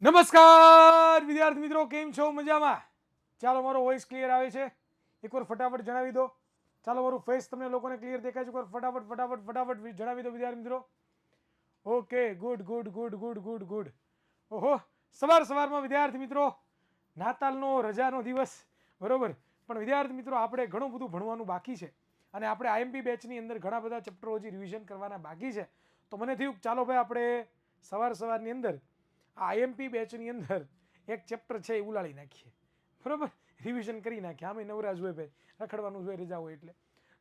નમસ્કાર વિદ્યાર્થી મિત્રો, કેમ છો? મજામાં? ચાલો, મારો વોઇસ ક્લિયર આવે છે? એકવાર ફટાફટ જણાવી દો. ચાલો, મારું ફેસ તમને લોકોને ક્લિયર દેખાય છે? એકવાર ફટાફટ ફટાફટ ફટાફટ જણાવી દો વિદ્યાર્થી મિત્રો. Okay, good good good good good good. ઓહો, સવારમાં વિદ્યાર્થી મિત્રો, નાતાલનો રજાનો દિવસ, બરોબર. પણ વિદ્યાર્થી મિત્રો, આપણે ઘણું બધું ભણવાનું બાકી છે અને આપણે આઈએમપી બેચની અંદર ઘણા બધા ચેપ્ટરો હજી રિવિઝન કરવાના બાકી છે. તો મને થયું ચાલો ભાઈ, આપણે સવારની અંદર આઈએમપી બેચની અંદર એક ચેપ્ટર છે એ ઉલાળી નાખીએ, બરોબર. રિવિઝન કરી નાખીએ. આમે નવરાજ હોય ભાઈ, રખડવાનું હોય, રજા હોય એટલે.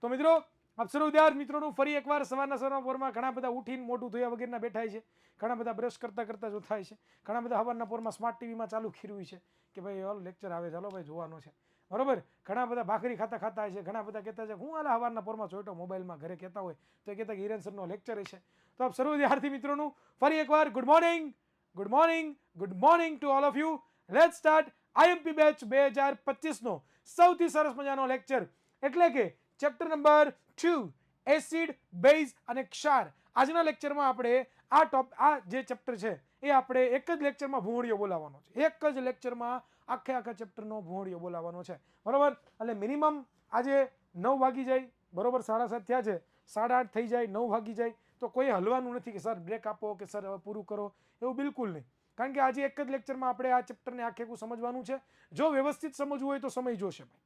તો મિત્રો, આપ સર્વ વિદ્યાર્થી મિત્રોનું ફરી એકવાર સવારના પોરમાં ઘણા બધા ઉઠીને મોઢું ધોયા વગરના બેઠા છે, ઘણા બધા બ્રશ કરતા જો થાય છે, ઘણા બધા સવારના પોરમાં સ્માર્ટ ટીવીમાં ચાલુ ખીરવી છે કે ભાઈ હાલ લેક્ચર આવે, ચાલો ભાઈ જોવાનો છે, બરોબર. ઘણા બધા ભાખરી ખાતા છે, ઘણા બધા કહેતા છે હું હાલ સવારના પોરમાં ચોઈટો મોબાઈલમાં ઘરે કહેતા હોય તો એ કહેતા કે હિરેન સરનો લેક્ચર છે. તો આપ સર્વ વિદ્યાર્થી મિત્રોનું ફરી એકવાર good morning, good morning, good morning to all of you. Let's start IMP batch 2025 નો સૌથી સરસ મજાનો લેક્ચર, એટલે કે ચેપ્ટર નંબર 2 એસિડ, બેઝ અને ક્ષાર. આજના લેક્ચરમાં આપણે આ જે ચેપ્ટર છે એ આપણે એક જ લેક્ચરમાં ભૂંગળીઓ બોલાવવાનો છે. એક જ લેક્ચરમાં આખા ચેપ્ટરનો ભૂંગળીઓ બોલાવવાનો છે, બરોબર. એટલે મિનિમમ આજે 9 વાગી જાય, બરોબર. 7:30 થયા છે, 8:30 થઈ જાય, 9 વાગી જાય તો કોઈ હલવાનું નથી કે સર બ્રેક આપો કે સર હવે પૂરું કરો, એવું બિલકુલ નહીં. કારણ કે આજે એક જ લેક્ચરમાં આપણે આ ચેપ્ટરને આખેકું સમજવાનું છે. જો વ્યવસ્થિત સમજવું હોય તો સમય જોશે ભાઈ,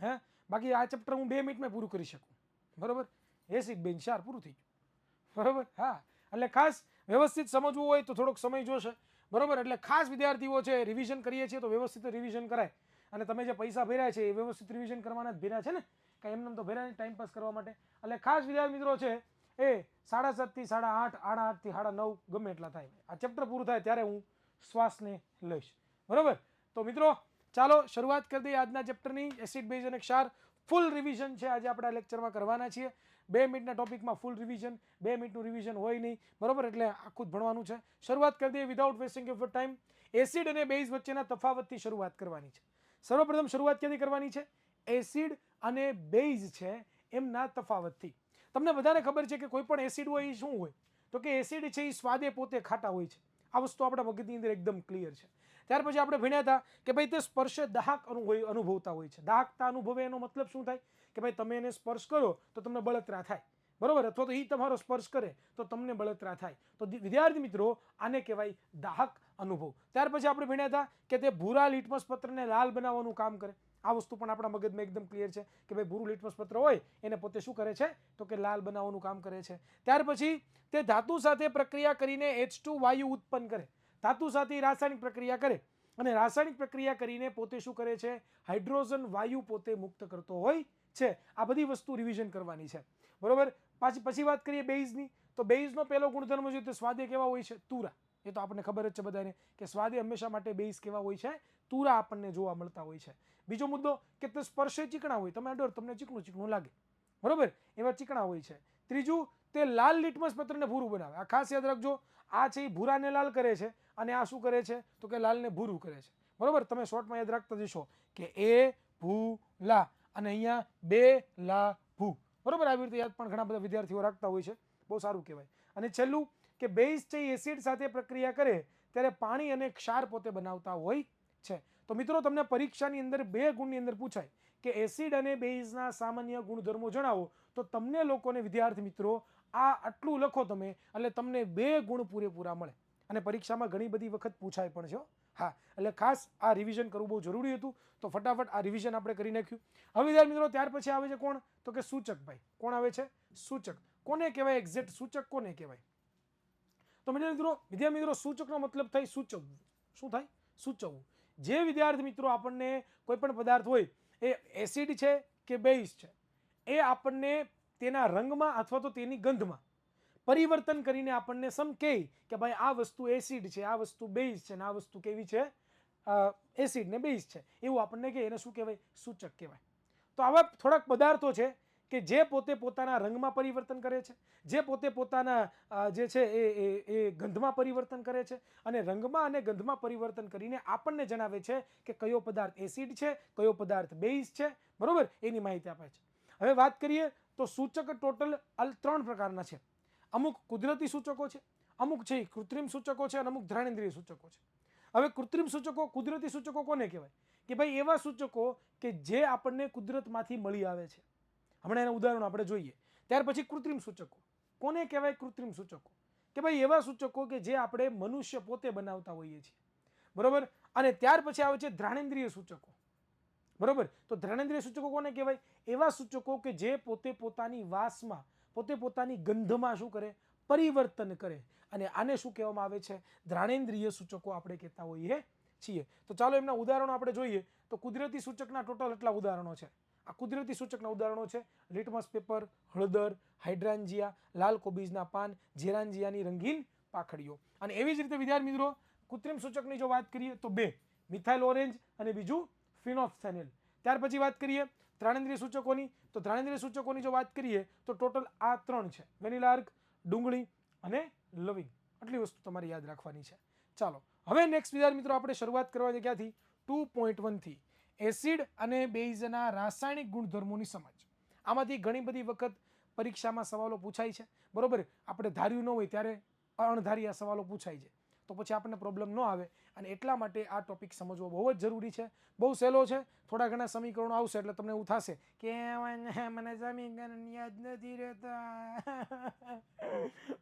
હે. બાકી આ ચેપ્ટર હું 2 મિનિટમાં પૂરું કરી શકું, બરોબર. એસિડ બેઝ ક્ષાર પૂરું થઈ ગયું, બરોબર. હા, એટલે ખાસ વ્યવસ્થિત સમજવું હોય તો થોડોક સમય જોશે, બરોબર. એટલે ખાસ વિદ્યાર્થીઓ છે, રિવિઝન કરીએ છીએ તો વ્યવસ્થિત રિવિઝન કરાય. અને તમે જે પૈસા ભર્યા છે એ વ્યવસ્થિત રિવિઝન કરવાના જ ભર્યા છે ને, કાંઈ એમને તો ભર્યા નહીં ટાઈમ પાસ કરવા માટે. એટલે ખાસ વિદ્યાર્થી મિત્રો છે એ 7:30 થી 8:30, 8:30 થી 9:30 ગમે એટલા થાય, આ ચેપ્ટર પૂરું થાય ત્યારે હું શ્વાસને લઈશ, બરોબર. તો મિત્રો ચાલો શરૂઆત કરી દઈએ આજના ચેપ્ટરની. એસિડ, બેઝ અને ક્ષાર ફૂલ રિવિઝન છે આજે આપણા લેક્ચરમાં કરવાના છીએ. 2 મિનિટના ટોપિકમાં ફૂલ રિવિઝન, 2 મિનિટનું રિવિઝન હોય નહીં, બરોબર. એટલે આખું જ ભણવાનું છે. શરૂઆત કરી દઈએ without wasting of time. Acid અને બેઝ વચ્ચેના તફાવતથી શરૂઆત કરવાની છે. સર્વપ્રથમ શરૂઆત ક્યાંથી કરવાની છે? એસિડ અને બેઝ છે એમના તફાવતથી. તમને બધાને ખબર છે કે કોઈ પણ એસિડ હોય એ શું હોય, તો કે એસિડ છે એ સ્વાદે પોતે ખાટા હોય છે. આ વસ્તુ આપણા મગજની અંદર એકદમ ક્લિયર છે. ત્યાર પછી આપણે ભણ્યા હતા કે ભાઈ તે સ્પર્શે દાહક અનુભવતા હોય છે. દાહકતા અનુભવે એનો મતલબ શું થાય કે ભાઈ તમે એને સ્પર્શ કરો તો તમને બળતરા થાય, બરોબર. અથવા તો એ તમારો સ્પર્શ કરે તો તમને બળતરા થાય. તો વિદ્યાર્થી મિત્રો, આને કહેવાય દાહક અનુભવ. ત્યાર પછી આપણે ભણ્યા હતા કે તે ભૂરા લિટમસ પત્રને લાલ બનાવવાનું કામ કરે. આ વસ્તુ પણ આપણા મગજમાં એકદમ ક્લિયર છે કે ભાઈ ભૂરું લિટમસ પત્ર હોય એને પોતે શું કરે છે તો કે લાલ બનાવવાનું કામ કરે છે. ત્યાર પછી તે ધાતુ સાથે પ્રક્રિયા કરીને H2 વાયુ ઉત્પન્ન કરે. ધાતુ સાથે રાસાયણિક પ્રક્રિયા કરે અને રાસાયણિક પ્રક્રિયા કરીને પોતે શું કરે છે? હાઇડ્રોજન વાયુ પોતે મુક્ત કરતો હોય છે. આ બધી વસ્તુ રિવિઝન કરવાની છે, બરોબર. પછી વાત કરીએ બેઝની. તો બેઝનો પહેલો ગુણધર્મ છે તે સ્વાદે કેવા હોય છે? તુરા. એ તો આપણને ખબર જ છે બધાને કે સ્વાદે હંમેશા માટે બેઝ કેવા હોય છે? તુરા આપણને જોવા મળતા હોય છે. બીજો મુદ્દો કે તે સ્પર્શે ચીકણા હોય. તમે અડો તમને ચીકણું લાગે, બરોબર, એવા ચીકણા હોય છે. ત્રીજું, તે લાલ લિટમસ પત્રને ભૂરું બનાવે. આ ખાસ યાદ રાખજો. આ છે એ ભૂરાને લાલ કરે છે અને આ શું કરે છે તો કે લાલને ભૂરું કરે છે, બરોબર. તમે શોર્ટમાં યાદ રાખતા જશો કે એ ભૂ લા અને અહીંયા બે લા ભૂ, બરોબર. આવી રીતે યાદ પણ ઘણા બધા વિદ્યાર્થીઓ રાખતા હોય છે, બહુ સારું કહેવાય. અને છેલ્લું કે બેઝ છે એસિડ સાથે પ્રક્રિયા કરે ત્યારે પાણી અને ક્ષાર પોતે બનાવતા હોય છે. તો મિત્રો, તમને પરીક્ષાની અંદર 2 ગુણની અંદર પૂછાય કે એસિડ અને બેઝના સામાન્ય ગુણધર્મો જણાવો, તો તમને લોકોને વિદ્યાર્થી મિત્રો આ આટલું લખો તમે એટલે તમને 2 ગુણ પૂરેપૂરા મળે. અને પરીક્ષામાં ઘણી બધી વખત પૂછાય પણ છે. હા, એટલે ખાસ આ રિવિઝન કરવું બહુ જરૂરી હતું. તો ફટાફટ આ રિવિઝન આપણે કરી નાખ્યું. હવે વિદ્યાર્થી મિત્રો, ત્યાર પછી આવે છે કોણ તો કે સૂચક. ભાઈ કોણ આવે છે? સૂચક. કોને કહેવાય? એક્ઝેક્ટ સૂચક કોને કહેવાય? તો વિદ્યાર્થી મિત્રો, સૂચકનો મતલબ થાય સૂચવવું. શું થાય? સૂચવવું. જે વિદ્યાર્થી મિત્રો આપણને કોઈ પણ પદાર્થ હોય એ એસિડ છે કે બેઝ છે, એ આપણને તેના રંગમાં અથવા તો તેની ગંધમાં પરિવર્તન કરીને આપણને કહે કે ભાઈ આ વસ્તુ એસિડ છે, આ વસ્તુ બેઝ છે અને આ વસ્તુ કેવી છે? એસિડ ને બેઝ છે, એવું આપણને કહે. એને શું કહેવાય? સૂચક કહેવાય. તો આવા થોડાક પદાર્થો છે કે જે પોતે પોતાના રંગમાં પરિવર્તન કરે છે, જે પોતે પોતાના જે છે એ ગંધમાં પરિવર્તન કરે છે અને રંગમાં અને ગંધમાં પરિવર્તન કરીને આપણને જણાવે છે કે કયો પદાર્થ એસિડ છે, કયો પદાર્થ બેઝ છે, બરોબર. એની માહિતી આપે છે. હવે વાત કરીએ તો સૂચક ટોટલ 3 પ્રકારના છે. અમુક કુદરતી સૂચકો છે, અમુક છે એ કૃત્રિમ સૂચકો છે અને અમુક ધ્રાણેન્દ્રિય સૂચકો છે. હવે કૃત્રિમ સૂચકો, કુદરતી સૂચકો કોને કહેવાય? કે ભાઈ એવા સૂચકો કે જે આપણને કુદરતમાંથી મળી આવે છે. હમણાં એના ઉદાહરણો આપણે જોઈએ. ત્યાર પછી કૃત્રિમ સૂચકો કોને કહેવાય? કૃત્રિમ સૂચકો કે ભાઈ એવા સૂચકો કે જે આપણે મનુષ્ય પોતે બનાવતા હોઈએ છીએ, બરોબર. અને ત્યાર પછી આવે છે ધ્રાણેન્દ્રિય સૂચકો, બરોબર. તો ધ્રાણેન્દ્રિય સૂચકો કોને કહેવાય? એવા સૂચકો કે જે પોતે પોતાની વાસમાં, પોતે પોતાની ગંધમાં શું કરે? પરિવર્તન કરે. અને આને શું કહેવામાં આવે છે? ધ્રાણેન્દ્રિય સૂચકો આપણે કહેતા હોઈએ છીએ. તો ચાલો એમના ઉદાહરણો આપણે જોઈએ. તો કુદરતી સૂચકના ટોટલ એટલા ઉદાહરણો છે. આ કુદરતી સૂચકના ઉદાહરણો છે: લિટમસ પેપર, હળદર, હાઇડ્રાન્જિયા, લાલ કોબીજના પાન, જેરાન્જિયાની રંગીન પાંખડીઓ. અને એવી જ રીતે વિદ્યાર્થી મિત્રો કૃત્રિમ સૂચકની જો વાત કરીએ તો બે, મિથાઇલ ઓરેન્જ અને બીજું ફિનોક્સેનિલ. ત્યાર પછી વાત કરીએ ધ્રાણેન્દ્રિય સૂચકોની, તો ધ્રાણેન્દ્રિય સૂચકોની જો વાત કરીએ તો ટોટલ આ 3 છે: વેનિલા આર્ક, ડુંગળી અને લવિંગ. આટલી વસ્તુ તમારે યાદ રાખવાની છે. ચાલો હવે નેક્સ્ટ વિદ્યાર્થી મિત્રો આપણે શરૂઆત કરવાની ક્યાંથી? 2.1 થી એસિડ અને બેઝના રાસાયણિક ગુણધર્મોની સમજ. આમાંથી ઘણી બધી વખત પરીક્ષામાં સવાલો પૂછાય છે, બરોબર. આપણે ધાર્યું ન હોય ત્યારે અણધાર્યા સવાલો પૂછાય છે, તો પછી આપણને પ્રોબ્લેમ ન આવે. અને એટલા માટે આ ટોપિક સમજવો બહુ જ જરૂરી છે. બહુ સહેલો છે. થોડા ઘણા સમીકરણો આવશે એટલે તમને એવું થશે કે મને સમીકરણ યાદ નથી રહેતા,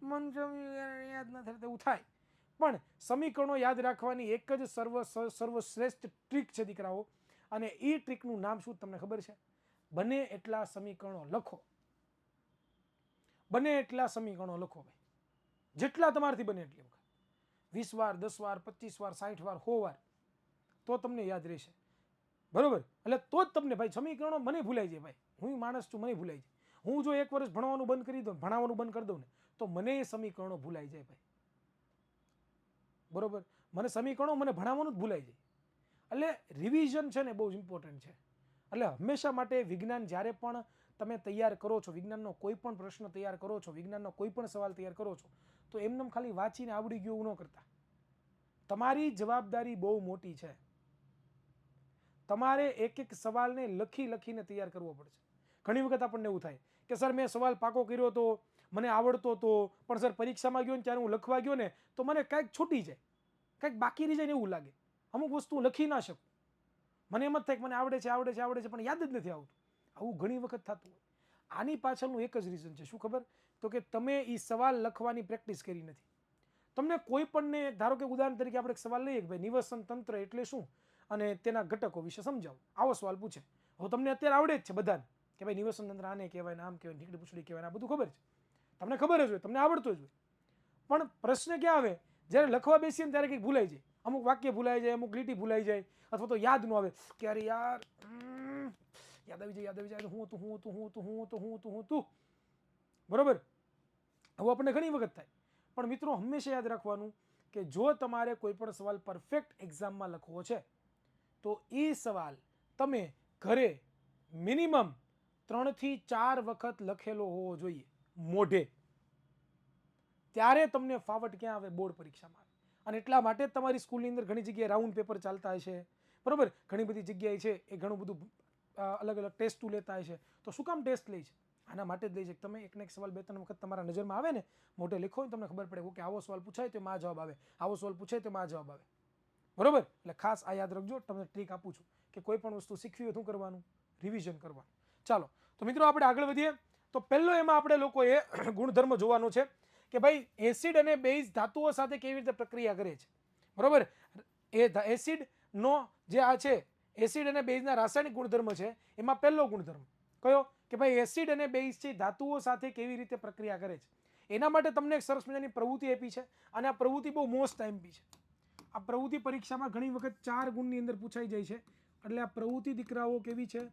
મને સમીકરણ યાદ નથી રહેતા, એવું થાય. પણ સમીકરણો યાદ રાખવાની એક જ સર્વશ્રેષ્ઠ ટ્રીક છે દીકરાઓ. અને એ ટ્રીકનું નામ શું તમને ખબર છે? બને એટલા સમીકરણો લખો. બને એટલા સમીકરણો લખો ભાઈ, જેટલા તમારાથી બને એટલી વખત. 20 વાર, 10 વાર, 25 વાર, 60 વાર, 100 વાર, તો તમને યાદ રહેશે, બરોબર. એટલે તો જ તમને ભાઈ સમીકરણો મને ભૂલાઈ જાય ભાઈ. હું માણસ છું, મને ભૂલાઈ જાય. હું જો 1 વર્ષ ભણવાનું બંધ કરી દઉં, ભણાવવાનું બંધ કરી દઉં ને, તો મને એ સમીકરણો ભૂલાઈ જાય ભાઈ, બરોબર. મને સમીકરણો, મને ભણાવવાનું જ ભૂલાઈ જાય. એટલે રિવિઝન છે ને બહુ ઇમ્પોર્ટન્ટ છે. એટલે હંમેશા માટે વિજ્ઞાન જ્યારે પણ તમે તૈયાર કરો છો, વિજ્ઞાનનો કોઈ પણ પ્રશ્ન તૈયાર કરો છો, વિજ્ઞાનનો કોઈ પણ સવાલ તૈયાર કરો છો, તો એમને ખાલી વાંચીને આવડી ગયું ન કરતા. તમારી જવાબદારી બહુ મોટી છે. તમારે એક એક સવાલને લખીને તૈયાર કરવો પડશે. ઘણી વખત આપણને એવું થાય કે સર મેં સવાલ પાકો કર્યો તો, મને આવડતો તો, પણ સર પરીક્ષામાં ગયો ને ત્યારે હું લખવા ગયો ને તો મને કંઈક છૂટી જાય, કંઈક બાકી રહી જાય ને એવું લાગે. અમુક વસ્તુ લખી ના શકું. મને એમ જ થાય કે મને આવડે છે પણ યાદ જ નથી આવતું. આવું ઘણી વખત થતું હોય. આની પાછળનું એક જ રીઝન છે. શું ખબર? તો કે તમે એ સવાલ લખવાની પ્રેક્ટિસ કરી નથી. તમને કોઈ પણને, ધારો કે ઉદાહરણ તરીકે આપણે એક સવાલ લઈએ કે ભાઈ નિવસન તંત્ર એટલે શું અને તેના ઘટકો વિશે સમજાવો. આવો સવાલ પૂછે. હવે તમને અત્યારે આવડે જ છે બધાને કે ભાઈ નિવસન તંત્ર આને કહેવાય, આમ કહેવાય, ઢીકડી પૂછડી કહેવાય, આ બધું ખબર છે. તમને ખબર જ હોય, તમને આવડતું જ હોય. પણ પ્રશ્ન ક્યાં આવે? જ્યારે લખવા બેસીએ ને ત્યારે કંઈક ભૂલાઈ જાય. અમુક વાક્ય ભૂલાઈ જાય, અમુક લીટી ભૂલાઈ જાય, અથવા તો યાદ ન આવે કે અરે યાર યાદ આવી જાય હું હતું, બરોબર. આવું આપણને ઘણી વખત થાય. પણ મિત્રો હંમેશા યાદ રાખવાનું કે જો તમારે કોઈ પણ સવાલ પરફેક્ટ એક્ઝામમાં લખવો છે તો એ સવાલ તમે ઘરે મિનિમમ 3 થી 4 વખત લખેલો હોવો જોઈએ મોઢે. ત્યારે તમને ફાવટ ક્યાં આવે? બોર્ડ પરીક્ષામાં આવે. અને એટલા માટે જ તમારી સ્કૂલની અંદર ઘણી જગ્યાએ રાઉન્ડ પેપર ચાલતા હશે, બરોબર. ઘણી બધી જગ્યાએ છે એ ઘણું બધું અલગ અલગ ટેસ્ટો લેતા હશે. તો શું કામ ટેસ્ટ લે છે? આના માટે જ લે છે કે તમે એકને એક સવાલ 2-3 વખત તમારા નજરમાં આવે ને, મોઢે લખો, તમને ખબર પડે કે આવો સવાલ પૂછાય તો એમાં આ જવાબ આવે, આવો સવાલ પૂછાય તો એમાં આ જવાબ આવે, બરોબર. એટલે ખાસ આ યાદ રાખજો. તમને ટ્રીક આપું છું કે કોઈ પણ વસ્તુ શીખવી હોય શું કરવાનું? રિવિઝન કરવાનું. ચાલો તો મિત્રો આપણે આગળ વધીએ. તો પહેલો એમાં આપણે લોકોએ ગુણધર્મ જોવાનો છે કે ભાઈ એસિડ અને બેઝ ધાતુઓ સાથે કેવી રીતે પ્રક્રિયા કરે છે, બરોબર. એ એસિડનો જે આ છે, એસિડ અને બેઝના રાસાયણિક ગુણધર્મ છે, એમાં પહેલો ગુણધર્મ કયો? કે ભાઈ એસિડ અને બેઝ છે ધાતુઓ સાથે કેવી રીતે પ્રક્રિયા કરે છે. એના માટે તમને એક સરસ મજાની પ્રવૃત્તિ આપી છે. અને આ પ્રવૃત્તિ બહુ મોસ્ટ આઈએમપી છે. આ પ્રવૃત્તિ પરીક્ષામાં ઘણી વખત 4 ગુણની અંદર પૂછાઈ જાય છે. એટલે આ પ્રવૃત્તિ દીકરાઓ કેવી છે?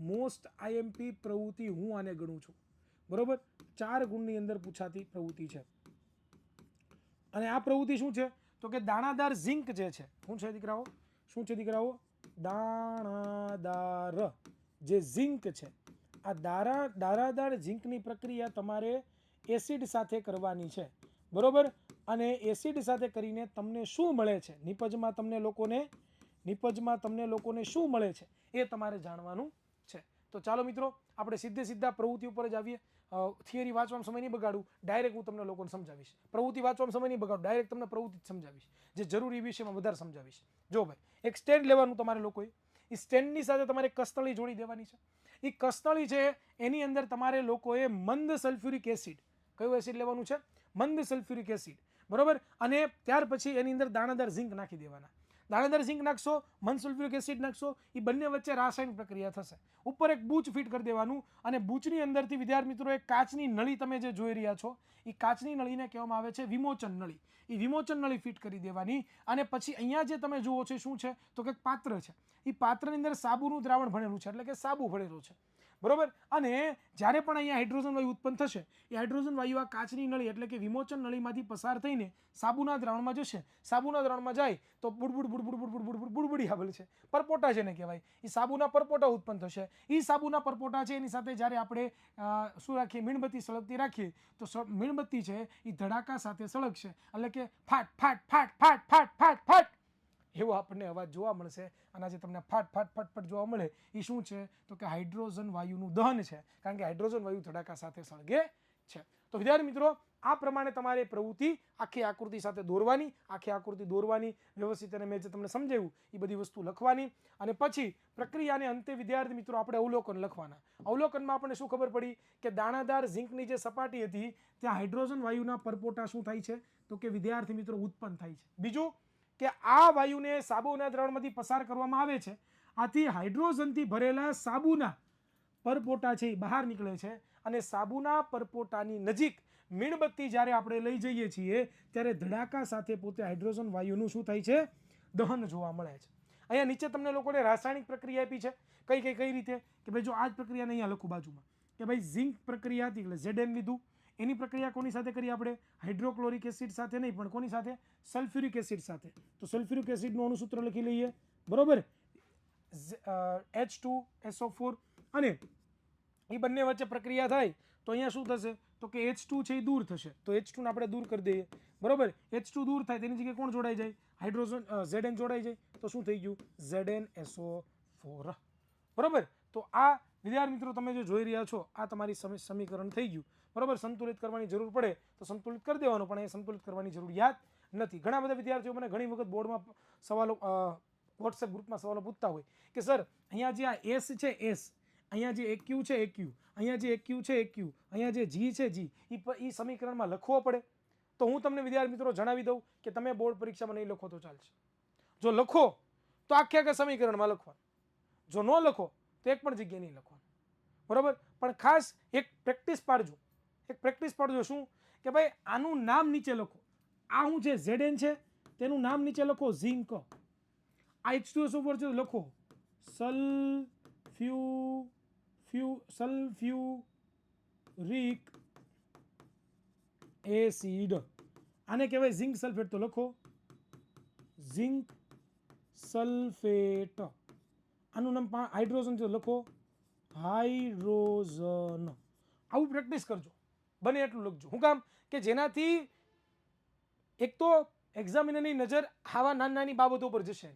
મોસ્ટ આઈએમપી પ્રવૃત્તિ હું આને ગણું છું, બરોબર. 4 ગુણની અંદર પૂછાતી પ્રવૃત્તિ છે. અને આ પ્રવૃત્તિ શું છે? તો કે દાણાદાર ઝિંક જે છે, શું છે દીકરાઓ? શું છે દીકરાઓ? દાણાદાર જે ઝિંક છે, આ દાણાદાર ઝિંકની પ્રક્રિયા તમારે એસિડ સાથે કરવાની છે, બરોબર. અને એસિડ સાથે કરીને તમને શું મળે છે? નિપજમાં તમને લોકોને શું મળે છે એ તમારે જાણવાનું છે. તો ચાલો મિત્રો આપણે સીધા પ્રવૃત્તિ ઉપર જ આવીએ. થિયરી વાંચવામાં સમય નહીં બગાડું, ડાયરેક્ટ હું તમને લોકોને સમજાવીશ. પ્રવૃત્તિ વાંચવામાં સમય નહીં બગાડું, ડાયરેક્ટ તમને પ્રવૃત્તિ જ સમજાવીશ, જે જરૂરી વિષયમાં વધારે સમજાવીશ. જો ભાઈ, એક સ્ટેન્ડ લેવાનું તમારે લોકોએ, એ સ્ટેન્ડની સાથે તમારે કસ્તળી જોડી દેવાની છે. એ કસ્તળી છે એની અંદર તમારે લોકોએ મંદ સલ્ફ્યુરિક એસિડ, કયું એસિડ લેવાનું છે? મંદ સલ્ફ્યુરિક એસિડ, બરોબર. અને ત્યાર પછી એની અંદર દાણાદાર ઝીંક નાખી દેવાના. દાણાદાર ઝીંક નાખશો, મંદ સલ્ફ્યુરિક એસિડ નાખશો, એ બંને વચ્ચે રાસાયણિક પ્રક્રિયા થશે. ઉપર એક બૂચ ફિટ કરી દેવાનું, અને બૂચની અંદરથી વિદ્યાર્થી મિત્રો એક કાચની નળી તમે જે જોઈ રહ્યા છો, એ કાચની નળીને કહેવામાં આવે છે વિમોચન નળી. એ વિમોચન નળી ફિટ કરી દેવાની. અને પછી અહીંયા જે તમે જુઓ છો શું છે, તો કે પાત્ર છે. એ પાત્રની અંદર સાબુનું દ્રાવણ ભરેલું છે, એટલે કે સાબુ ભરેલું છે, બરોબર. અને જ્યારે પણ અહીંયા હાઇડ્રોજન વાયુ ઉત્પન્ન થશે, એ હાઇડ્રોજન વાયુ આ કાચની નળી એટલે કે વિમોચન નળીમાંથી પસાર થઈને સાબુના દ્રાવણમાં જશે. સાબુના દ્રાવણમાં જાય તો બુડબુડ બુડબુડ બુડબુડ બુડબુડ બુડબુડિયા બને છે, પરપોટા જેને કહેવાય. એ સાબુના પરપોટા ઉત્પન્ન થશે. એ સાબુના પરપોટા છે એની સાથે જ્યારે આપણે શું રાખીએ, મીણબત્તી સળગતી રાખીએ, તો મીણબત્તી છે એ ધડાકા સાથે સળગશે, એટલે કે ફાટ ફાટ ફાટ ફાટ ફાટ ફાટ ફાટ એવો આપણને અવાજ જોવા મળશે. અને જે તમને ફાટ ફાટ ફટફટ જોવા મળે એ શું છે, તો કે હાઇડ્રોજન વાયુનું દહન છે, કારણ કે હાઇડ્રોજન વાયુ ધડાકા સાથે સળગે છે. તો વિદ્યાર્થી મિત્રો, આ પ્રમાણે તમારે પ્રવૃત્તિ આખી આકૃતિ સાથે દોરવાની, આખી આકૃતિ દોરવાની વ્યવસ્થિત, અને મેં જે તમને સમજાવ્યું એ બધી વસ્તુ લખવાની. અને પછી પ્રક્રિયાને અંતે વિદ્યાર્થી મિત્રો આપણે અવલોકન લખવાના. અવલોકનમાં આપણને શું ખબર પડી કે દાણાદાર ઝીંકની જે સપાટી હતી ત્યાં હાઇડ્રોજન વાયુના પરપોટા શું થાય છે, તો કે વિદ્યાર્થી મિત્રો ઉત્પન્ન થાય છે. બીજું કે આ વાયુને સાબુના દ્રાવણમાંથી પસાર કરવામાં આવે છે, આથી હાઇડ્રોજનથી ભરેલા સાબુના પરપોટા છે એ બહાર નીકળે છે. અને સાબુના પરપોટાની નજીક મીણબત્તી જ્યારે આપણે લઈ જઈએ છીએ ત્યારે ધડાકા સાથે પોતે હાઇડ્રોજન વાયુનું શું થાય છે, દહન જોવા મળે છે. અહીંયા નીચે તમને લોકોને રાસાયણિક પ્રક્રિયા આપી છે. કઈ રીતે કે ભાઈ જો આ જ પ્રક્રિયાને અહીંયા લખું બાજુમાં, કે ભાઈ ઝિંક પ્રક્રિયા હતી એટલે ZN લીધું. એની પ્રક્રિયા કોની સાથે કરી આપણે? હાઇડ્રોક્લોરિક એસિડ સાથે નહીં, પણ કોની સાથે? સલ્ફ્યુરિક એસિડ સાથે. તો સલ્ફ્યુરિક એસિડનું અણુસૂત્ર લખી લઈએ, બરોબર. H2SO4. અને એ બંને વચ્ચે પ્રક્રિયા થાય તો અહીંયા શું થશે, તો કે H2 છે એ દૂર થશે. તો H2 ને આપણે દૂર કરી દઈએ, બરોબર. H2 દૂર થાય તેની જગ્યાએ કોણ જોડાઈ જાય? હાઇડ્રોજન ZN જોડાઈ જાય. તો શું થઈ ગયું? ZnSO4, બરોબર. તો આ વિદ્યાર્થી મિત્રો તમે જે જોઈ રહ્યા છો આ તમારી સમીકરણ થઈ ગયું, બરોબર. સંતુલિત કરવાની જરૂર પડે તો સંતુલિત કરી દેવાનું, પણ એ સંતુલિત કરવાની જરૂરિયાત નથી. ઘણા બધા વિદ્યાર્થીઓ મને ઘણી વખત બોર્ડમાં સવાલો, વોટ્સએપ ગ્રુપમાં સવાલો પૂછતા હોય કે સર અહીંયા જે આ S છે S, અહીંયા જે AQ છે AQ, અહીંયા જે AQ છે AQ, અહીંયા જે G છે G, એ સમીકરણમાં લખવો પડે. તો હું તમને વિદ્યાર્થી મિત્રો જણાવી દઉં કે તમે બોર્ડ પરીક્ષામાં નહીં લખો તો ચાલશે. જો લખો તો આખે સમીકરણમાં લખવાનું, જો ન લખો તો એક પણ જગ્યાએ નહીં લખવાનું, બરોબર. પણ ખાસ એક પ્રેક્ટિસ પાડજો, શું કે ભાઈ આનું નામ નીચે લખો. આ શું છે? ZN છે, તેનું નામ નીચે લખો ઝિંક. આ H2SO4 છે લખો સલ્ફ્યુરિક એસિડ. આને કહેવાય ઝિંક સલ્ફેટ, તો લખો ઝિંક સલ્ફેટ. આનું નામ હાઇડ્રોજન છે, લખો હાઇડ્રોજન. આવું પ્રેક્ટિસ કરજો, બને એટલું લખજો. શું કામ? કે જેનાથી એક તો એક્ઝામિનરની નજર આવા નાની બાબતો પર જશે.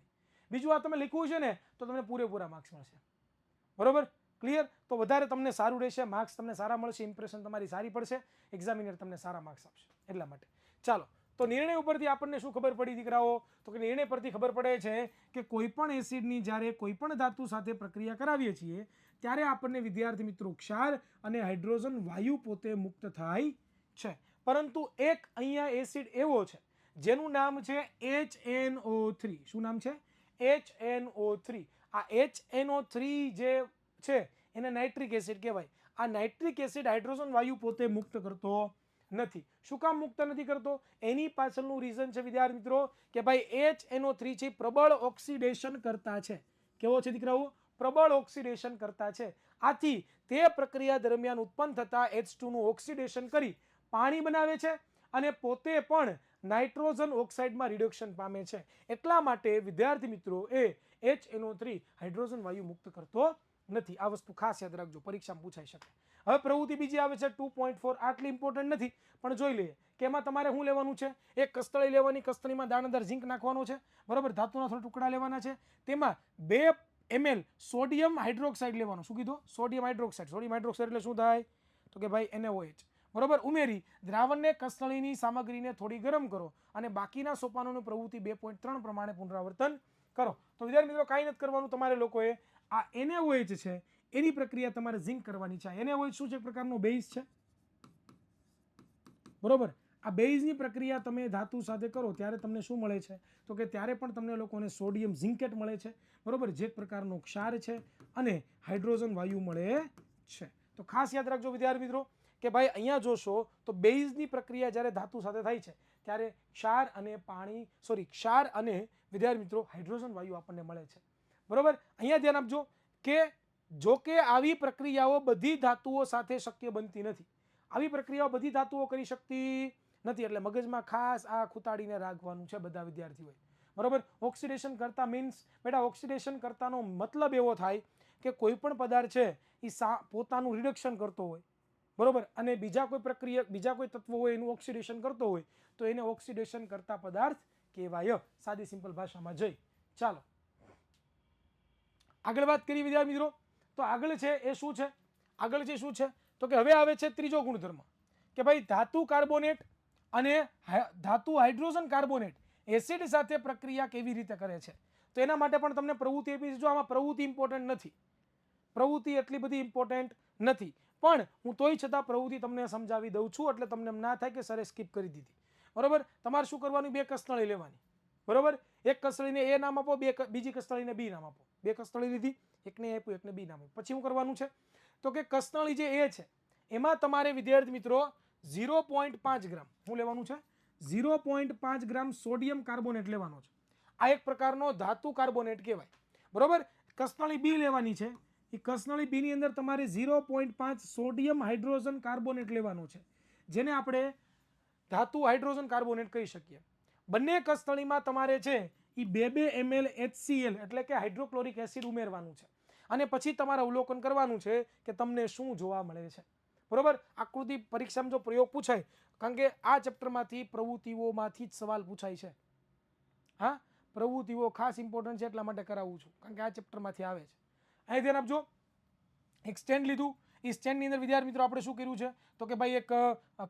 બીજું આ તમે લખ્યું છે ને તો તમને પૂરેપૂરા માર્ક્સ મળશે, બરોબર. ક્લિયર? તો વધારે તમને સારું રહેશે, માર્ક્સ તમને સારા મળશે, ઇમ્પ્રેશન તમારી સારી પડશે, એક્ઝામિનર તમને સારા માર્ક્સ આપશે. એટલા માટે ચાલો, તો નિર્ણય ઉપરથી આપણને શું ખબર પડી દીકરાઓ? તો કે નિર્ણય પરથી ખબર પડે છે કે કોઈ પણ એસિડની જ્યારે કોઈ પણ ધાતુ સાથે પ્રક્રિયા કરાવીએ છીએ ત્યારે આપણને વિદ્યાર્થી મિત્રો ક્ષાર અને હાઇડ્રોજન વાયુ પોતે મુક્ત થાય છે. પરંતુ એક અહીંયા એસિડ એવો છે જેનું નામ છે HNO3. શું નામ છે? HNO3. આ HNO3 જે છે એને નાઇટ્રિક એસિડ કહેવાય. આ નાઇટ્રિક એસિડ હાઇડ્રોજન વાયુ પોતે મુક્ત કરતો નથી. શું કામ મુક્ત નથી કરતો? એની પાછળનું રીઝન છે વિદ્યાર્થી મિત્રો કે ભાઈ HNO3 છે પ્રબળ ઓક્સિડેશન કરતા છે. કેવો છે દીકરાઓ? પ્રબળ ઓક્સિડેશન કરતા છે. આથી તે પ્રક્રિયા દરમિયાન ઉત્પન્ન થતા H2 નું ઓક્સિડેશન કરી પાણી બનાવે છે અને પોતે પણ નાઇટ્રોજન ઓક્સાઇડમાં રિડક્શન પામે છે. એટલા માટે વિદ્યાર્થી મિત્રો એ HNO3 હાઇડ્રોજન વાયુ મુક્ત કરતો નથી. આ વસ્તુ ખાસ યાદ રાખજો, પરીક્ષામાં પૂછાઈ શકે. હવે પ્રવૃત્તિ બીજી આવે છે 2.4. આટલી ઇમ્પોર્ટન્ટ નથી પણ જોઈ લઈએ કે એમાં તમારે શું લેવાનું છે. એક કસ્તળી લેવાની, કસ્તળીમાં દાણાદાર ઝીંક નાખવાનો છે, બરોબર. ધાતુના થોડા ટુકડા લેવાના છે, તેમાં 2 ml સોડિયમ હાઇડ્રોક્સાઇડ લેવાનું. શું કીધું? Sodium hydroxide. સોડિયમ હાઇડ્રોક્સાઇડ એટલે શું થાય? તો કે ભાઈ NaOH બરોબર ઉમેરી દ્રાવણને કસનળીની સામગ્રીને થોડી ગરમ કરો અને બાકીના સોપાનોની પ્રવૃત્તિ 2.3 પ્રમાણે પુનરાવર્તન કરો. તો વિદ્યાર્થી મિત્રો કાંઈ નથી કરવાનું તમારે લોકોએ. આ NaOH છે એની પ્રક્રિયા તમારે ઝિંક કરવાની છે. NaOH શું છે? એક પ્રકારનો બેઝ છે બરોબર. આ બેઝની પ્રક્રિયા તમે ધાતુ સાથે કરો ત્યારે તમને શું મળે છે? તો કે ત્યારે પણ તમને લોકોને સોડિયમ ઝિંકેટ મળે છે બરોબર, જે એક પ્રકારનો ક્ષાર છે અને હાઇડ્રોજન વાયુ મળે છે. તો ખાસ યાદ રાખજો વિદ્યાર્થી મિત્રો કે ભાઈ અહીંયા જોશો તો બેઝની પ્રક્રિયા જ્યારે ધાતુ સાથે થાય છે ત્યારે ક્ષાર અને વિદ્યાર્થી મિત્રો હાઇડ્રોજન વાયુ આપણને મળે છે બરોબર. અહીંયા ધ્યાન આપજો કે જો કે આવી પ્રક્રિયાઓ બધી ધાતુઓ સાથે શક્ય બનતી નથી. આવી પ્રક્રિયાઓ બધી ધાતુઓ કરી શકતી નથી, એટલે મગજમાં ખાસ આ ખૂતાડીને રાખવાનું છે બધા વિદ્યાર્થીઓએ બરોબર. ઓક્સિડેશન કરતા મીન્સ બેટા ઓક્સિડેશન કરતાનો મતલબ એવો થાય કે કોઈ પણ પદાર્થ છે એ પોતાનું રિડક્શન કરતો હોય બરોબર, અને બીજા કોઈ તત્વો હોય એનું ઓક્સિડેશન કરતો હોય તો એને ઓક્સિડેશન કરતા પદાર્થ કહેવાય. સાદી સિમ્પલ ભાષામાં જઈ. ચાલો આગળ વાત કરી વિદ્યાર્થી મિત્રો. તો આગળ છે એ શું છે? આગળ છે શું છે? તો કે હવે આવે છે ત્રીજો ગુણધર્મ કે ભાઈ ધાતુ કાર્બોનેટ અને ધાતુ હાઇડ્રોજન કાર્બોનેટ એસિડ સાથે પ્રક્રિયા કેવી રીતે કરે છે. તો એના માટે પણ તમને પ્રવૃત્તિ આપી છે. જો આમાં પ્રવૃત્તિ ઇમ્પોર્ટન્ટ નથી, પ્રવૃત્તિ એટલી બધી ઇમ્પોર્ટન્ટ નથી, પણ હું તોય છતાં પ્રવૃત્તિ તમને સમજાવી દઉં છું એટલે તમને એમ ના થાય કે સરે સ્કીપ કરી દીધી બરોબર. તમારે શું કરવાનું? 2 કસનળી લેવાની બરોબર. એક કસનળીને A નામ આપો, બીજી કસનળીને B નામ આપો. 2 કસનળી લીધી, એકને A આપ્યું, એકને B નામ આપ્યું. પછી શું કરવાનું છે? તો કે કસનળી જે A છે એમાં તમારે વિદ્યાર્થી મિત્રો 0.5 ગ્રામ શું લેવાનું છે? 0.5 ગ્રામ સોડિયમ કાર્બોનેટ લેવાનો છે. આ એક પ્રકારનો ધાતુ કાર્બોનેટ કહેવાય બરોબર. કસનળી B લેવાની છે. એ કસનળી B ની અંદર તમારે 0.5 સોડિયમ હાઇડ્રોજન કાર્બોનેટ લેવાનો છે, જેને આપણે ધાતુ હાઇડ્રોજન કાર્બોનેટ કહી શકીએ. બંને કસનળીમાં તમારે છે એ 2 ml HCl એટલે કે હાઇડ્રોક્લોરિક એસિડ ઉમેરવાનું છે અને પછી તમારે અવલોકન કરવાનું છે કે તમને શું જોવા મળે છે બરોબર. આકૃતિ પરીક્ષામાં જો પ્રયોગ પૂછાય, કારણ કે આ ચેપ્ટરમાંથી પ્રવૃત્તિઓમાંથી જ સવાલ પૂછાય છે. હા, પ્રવૃત્તિઓ ખાસ ઇમ્પોર્ટન્ટ છે એટલા માટે કરાવું છું, કારણ કે આ ચેપ્ટરમાંથી આવે છે. અહીં ધ્યાન આપજો. એક સ્ટેન્ડ લીધું, એ સ્ટેન્ડની અંદર વિદ્યાર્થી મિત્રો આપણે શું કર્યું છે? તો કે ભાઈ એક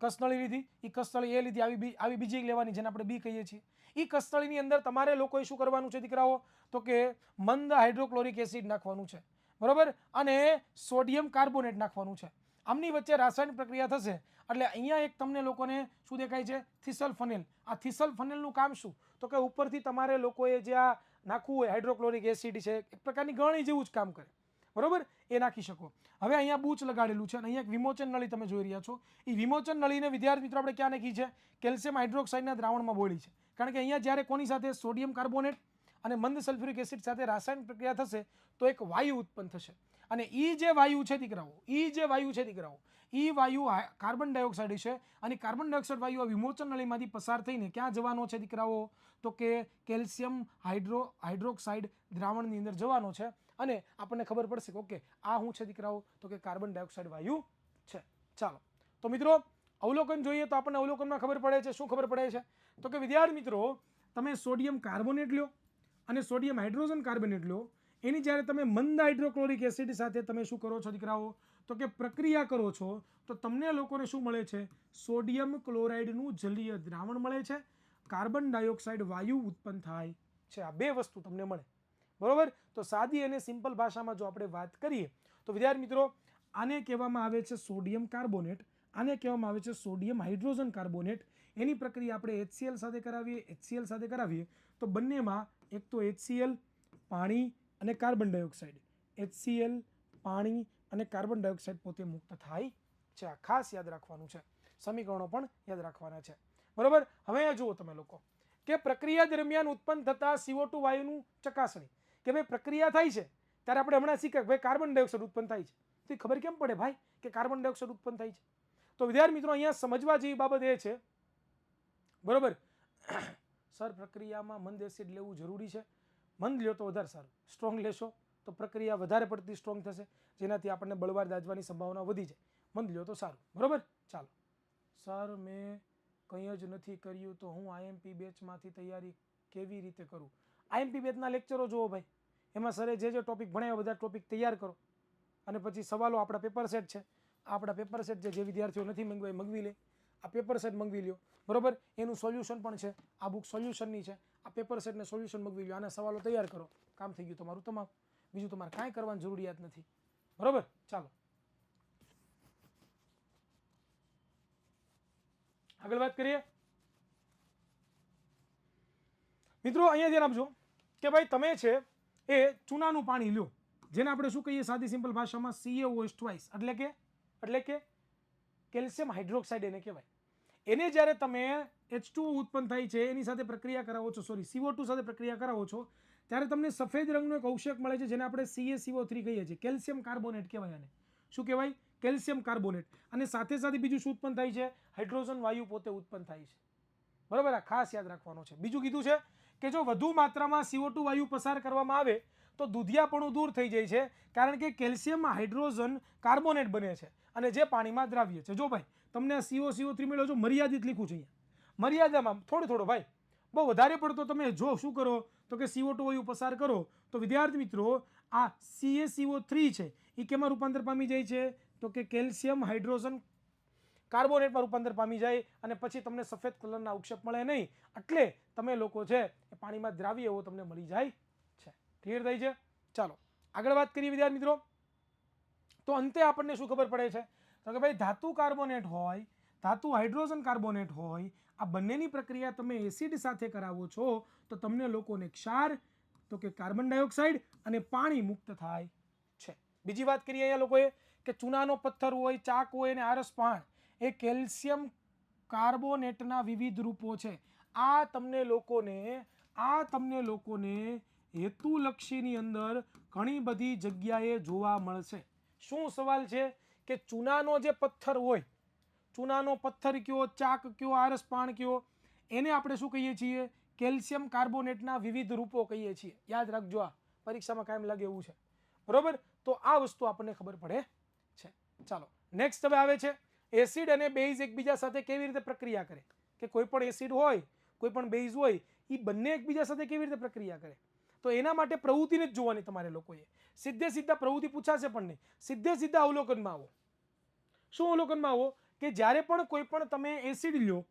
કસનળી લીધી, એ કસનળી એ લીધી, આવી બીજી એક લેવાની જેને આપણે B કહીએ છીએ. એ કસનળીની અંદર તમારે લોકોએ શું કરવાનું છે દીકરાઓ? તો કે મંદ હાઇડ્રોક્લોરિક એસિડ નાખવાનું છે બરોબર, અને સોડિયમ કાર્બોનેટ નાખવાનું છે. આમની વચ્ચે રાસાયણિક પ્રક્રિયા થશે એટલે અહીંયા એક તમને લોકોને શું દેખાય છે? થિસલ ફનેલ. આ થિસલ ફનેલનું કામ શું? તો કે ઉપરથી તમારે લોકોએ જે આ નાખવું હોય હાઇડ્રોક્લોરિક એસિડ છે, એક પ્રકારની ગળણી જેવું જ કામ કરે બરોબર, એ નાખી શકો. હવે અહીંયા બૂચ લગાડેલું છે અને અહીંયા એક વિમોચન નળી તમે જોઈ રહ્યા છો. એ વિમોચન નળીને વિદ્યાર્થી મિત્રો આપણે ક્યાં નાખી છે? કેલ્શિયમ હાઇડ્રોક્સાઇડના દ્રાવણમાં બોળી છે, કારણ કે અહીંયા જ્યારે કોની સાથે? સોડિયમ કાર્બોનેટ અને મંદ સલ્ફ્યુરિક એસિડ સાથે રાસાયણિક પ્રક્રિયા થશે તો એક વાયુ ઉત્પન્ન થશે, અને એ જે વાયુ છે દીકરાઓ, એ વાયુ કાર્બન ડાયોક્સાઇડ છે, અને કાર્બન ડાયોક્સાઇડ વાયુ આ વિમોચન નળીમાંથી પસાર થઈને ક્યાં જવાનો છે દીકરાઓ? તો કે કેલ્શિયમ હાઇડ્રોક્સાઇડ દ્રાવણની અંદર જવાનો છે, અને આપણને ખબર પડશે કે ઓકે આ શું છે દીકરાઓ? તો કે કાર્બન ડાયોક્સાઇડ વાયુ છે. ચાલો તો મિત્રો અવલોકન જોઈએ તો આપણને અવલોકનમાં ખબર પડે છે. શું ખબર પડે છે? તો કે વિદ્યાર્થી મિત્રો તમે સોડિયમ કાર્બોનેટ લો અને સોડિયમ હાઇડ્રોજન કાર્બોનેટ લો, એની જ્યારે તમે મંદ હાઇડ્રોક્લોરિક એસિડ સાથે તમે શું કરો છો દીકરાઓ? તો કે પ્રક્રિયા કરો છો તો તમને લોકોને શું મળે છે? સોડિયમ ક્લોરાઇડનું જલીય દ્રાવણ મળે છે, કાર્બન ડાયોક્સાઇડ વાયુ ઉત્પન્ન થાય છે. આ 2 વસ્તુ તમને મળે બરોબર. તો સાદી અને સિમ્પલ ભાષામાં જો આપણે વાત કરીએ તો વિદ્યાર્થી મિત્રો આને કહેવામાં આવે છે સોડિયમ કાર્બોનેટ, આને કહેવામાં આવે છે સોડિયમ હાઇડ્રોજન કાર્બોનેટ. એની પ્રક્રિયા આપણે HCl સાથે કરાવીએ તો બંનેમાં એક તો HCl પાણી અને કાર્બન ડાયોક્સાઇડ, HCl પાણી અને કાર્બન ડાયોક્સાઇડ પોતે મુક્ત થાય છે. આ ખાસ યાદ રાખવાનું છે. સમીકરણો પણ યાદ રાખવાના છે બરોબર. હવે જુઓ તમે લોકો કે પ્રક્રિયા દરમિયાન ઉત્પન્ન થતા CO2 વાયુનું ચકાસણી, કે ભાઈ પ્રક્રિયા થાય છે ત્યારે આપણે હમણાં શીખ્યા કે ભાઈ કાર્બન ડાયોક્સાઇડ ઉત્પન્ન થાય છે, તો ખબર કેમ પડે ભાઈ કે કાર્બન ડાયોક્સાઇડ ઉત્પન્ન થાય છે? તો વિદ્યાર્થી મિત્રો અહીંયા સમજવા જેવી બાબત એ છે બરોબર. સર પ્રક્રિયામાં મંદ એસિડ લેવું જરૂરી છે? મંદ લ્યો તો વધારે સારું, સ્ટ્રોંગ લેશો તો પ્રક્રિયા વધારે પડતી સ્ટ્રોંગ થશે, જેનાથી આપણને બળવાર દાજવાની સંભાવના વધી જાય. મંદ લ્યો તો સારું બરોબર. ચાલો સર મેં કંઈ જ નથી કર્યું તો હું IMP બેચમાંથી તૈયારી કેવી રીતે કરું? IMP બેચના લેક્ચરો જુઓ ભાઈ, એમાં સરે જે ટોપિક ભણાવ્યા બધા ટોપિક તૈયાર કરો અને પછી સવાલો આપણા પેપર સેટ છે આપણા પેપર સેટ જે વિદ્યાર્થીઓ નથી મંગવાય મગવી લે, આ પેપર સેટ મંગવી લ્યો, બરોબર. એનું સોલ્યુશન પણ છે, આ બુક સોલ્યુશનની છે. આ પેપર સેટને સોલ્યુશન મંગવી લો, આના સવાલો તૈયાર કરો, કામ થઈ ગયું તમારું તમામ. બીજું તમારે કાંઈ કરવાની જરૂરિયાત નથી, બરોબર. ચાલો આગળ વાત કરીએ મિત્રો. અહીંયા ધ્યાન આપજો કે ભાઈ તમે છે એ ચૂનાનું પાણી લ્યો, જેને આપણે શું કહીએ સાદી સિમ્પલ ભાષામાં CaOH ટ્વાઇસ, એટલે કે કેલ્શિયમ હાઇડ્રોક્સાઇડ એને કહેવાય. એને જ્યારે તમે H2O ઉત્પન્ન થાય છે એની સાથે પ્રક્રિયા કરાવો છો, સોરી CO2 સાથે પ્રક્રિયા કરાવો છો, ત્યારે તમને સફેદ રંગનો એક અવક્ષેપ મળે છે જેને આપણે CaCO3 કહીએ છીએ. કેલ્શિયમ કાર્બોનેટ કહેવાય આને. શું કહેવાય? Calcium carbonate. અને સાથે સાથે બીજું શું ઉત્પન્ન થાય છે? હાઇડ્રોજન વાયુ પોતે ઉત્પન્ન થાય છે, બરોબર. આ ખાસ યાદ રાખવાનો છે. બીજું કીધું છે કે જો વધુ માત્રામાં CO2 વાયુ પસાર કરવામાં આવે તો દૂધિયાપણું દૂર થઈ જાય છે, કારણ કે કેલ્શિયમમાં હાઇડ્રોજન કાર્બોનેટ બને છે અને જે પાણીમાં દ્રાવ્ય છે. જો ભાઈ તમને આ CO3 મળ્યો, જો મર્યાદિત લીખું છે અહીંયા, મર્યાદામાં થોડો ભાઈ, બહુ વધારે પડતો તમે જો શું કરો તો કે CO2 વાયુ પસાર કરો તો વિદ્યાર્થી મિત્રો આ CaCO3 છે એ કેમાં રૂપાંતર પામી જાય છે? તો કે કેલ્શિયમ હાઇડ્રોજન કાર્બોનેટમાં રૂપાંતર પામી જાય અને પછી તમને સફેદ કલરના અવક્ષેપ મળે નહીં. એટલે તમે લોકો છે એ પાણીમાં દ્રાવ્ય એવો તમને મળી જાય છે. ક્લિયર થઈ છે? ચાલો આગળ વાત કરીએ વિદ્યાર્થી મિત્રો. તો અંતે આપણને શું ખબર પડે છે? તો કે ભાઈ ધાતુ કાર્બોનેટ હોય, ધાતુ હાઇડ્રોજન કાર્બોનેટ હોય, આ બંનેની પ્રક્રિયા તમે એસિડ સાથે કરાવો છો તો તમને લોકોને ક્ષાર, તો કે કાર્બન ડાયોક્સાઇડ અને પાણી મુક્ત થાય છે. બીજી વાત કરીએ અહીંયા લોકોએ કે ચૂનાનો પથ્થર હોય, ચાક હોય અને આરસ પાણ એ કેલ્શિયમ કાર્બોનેટના વિવિધ રૂપો છે. આ તમને લોકોને હેતુલક્ષીની અંદર ઘણી બધી જગ્યાએ જોવા મળશે. શું સવાલ છે કે ચૂનાનો જે પથ્થર હોય, ચૂનાનો પથ્થર કયો, ચાક કયો, આરસ પાણ કયો, એને આપણે શું કહીએ છીએ? કેલ્શિયમ કાર્બોનેટના વિવિધ રૂપો કહીએ છીએ. યાદ રાખજો, આ પરીક્ષામાં કાયમ લાગે એવું છે, બરોબર. તો આ વસ્તુ આપણને ખબર પડે છે. ચાલો નેક્સ્ટ હવે આવે છે એસિડ અને બેઝ એકબીજા સાથે કેવી રીતે પ્રક્રિયા કરે. કે કોઈ પણ એસિડ હોય, કોઈ પણ બેઝ હોય, એ બંને એકબીજા સાથે કેવી રીતે પ્રક્રિયા કરે. તો એના માટે પ્રવૃત્તિને જ જોવાની તમારે લોકોએ. સીધા પ્રવૃત્તિ પૂછાશે પણ નહીં, સીધા અવલોકનમાં આવો. શું અવલોકનમાં આવો? કે જ્યારે પણ કોઈ પણ તમે એસિડ લ્યો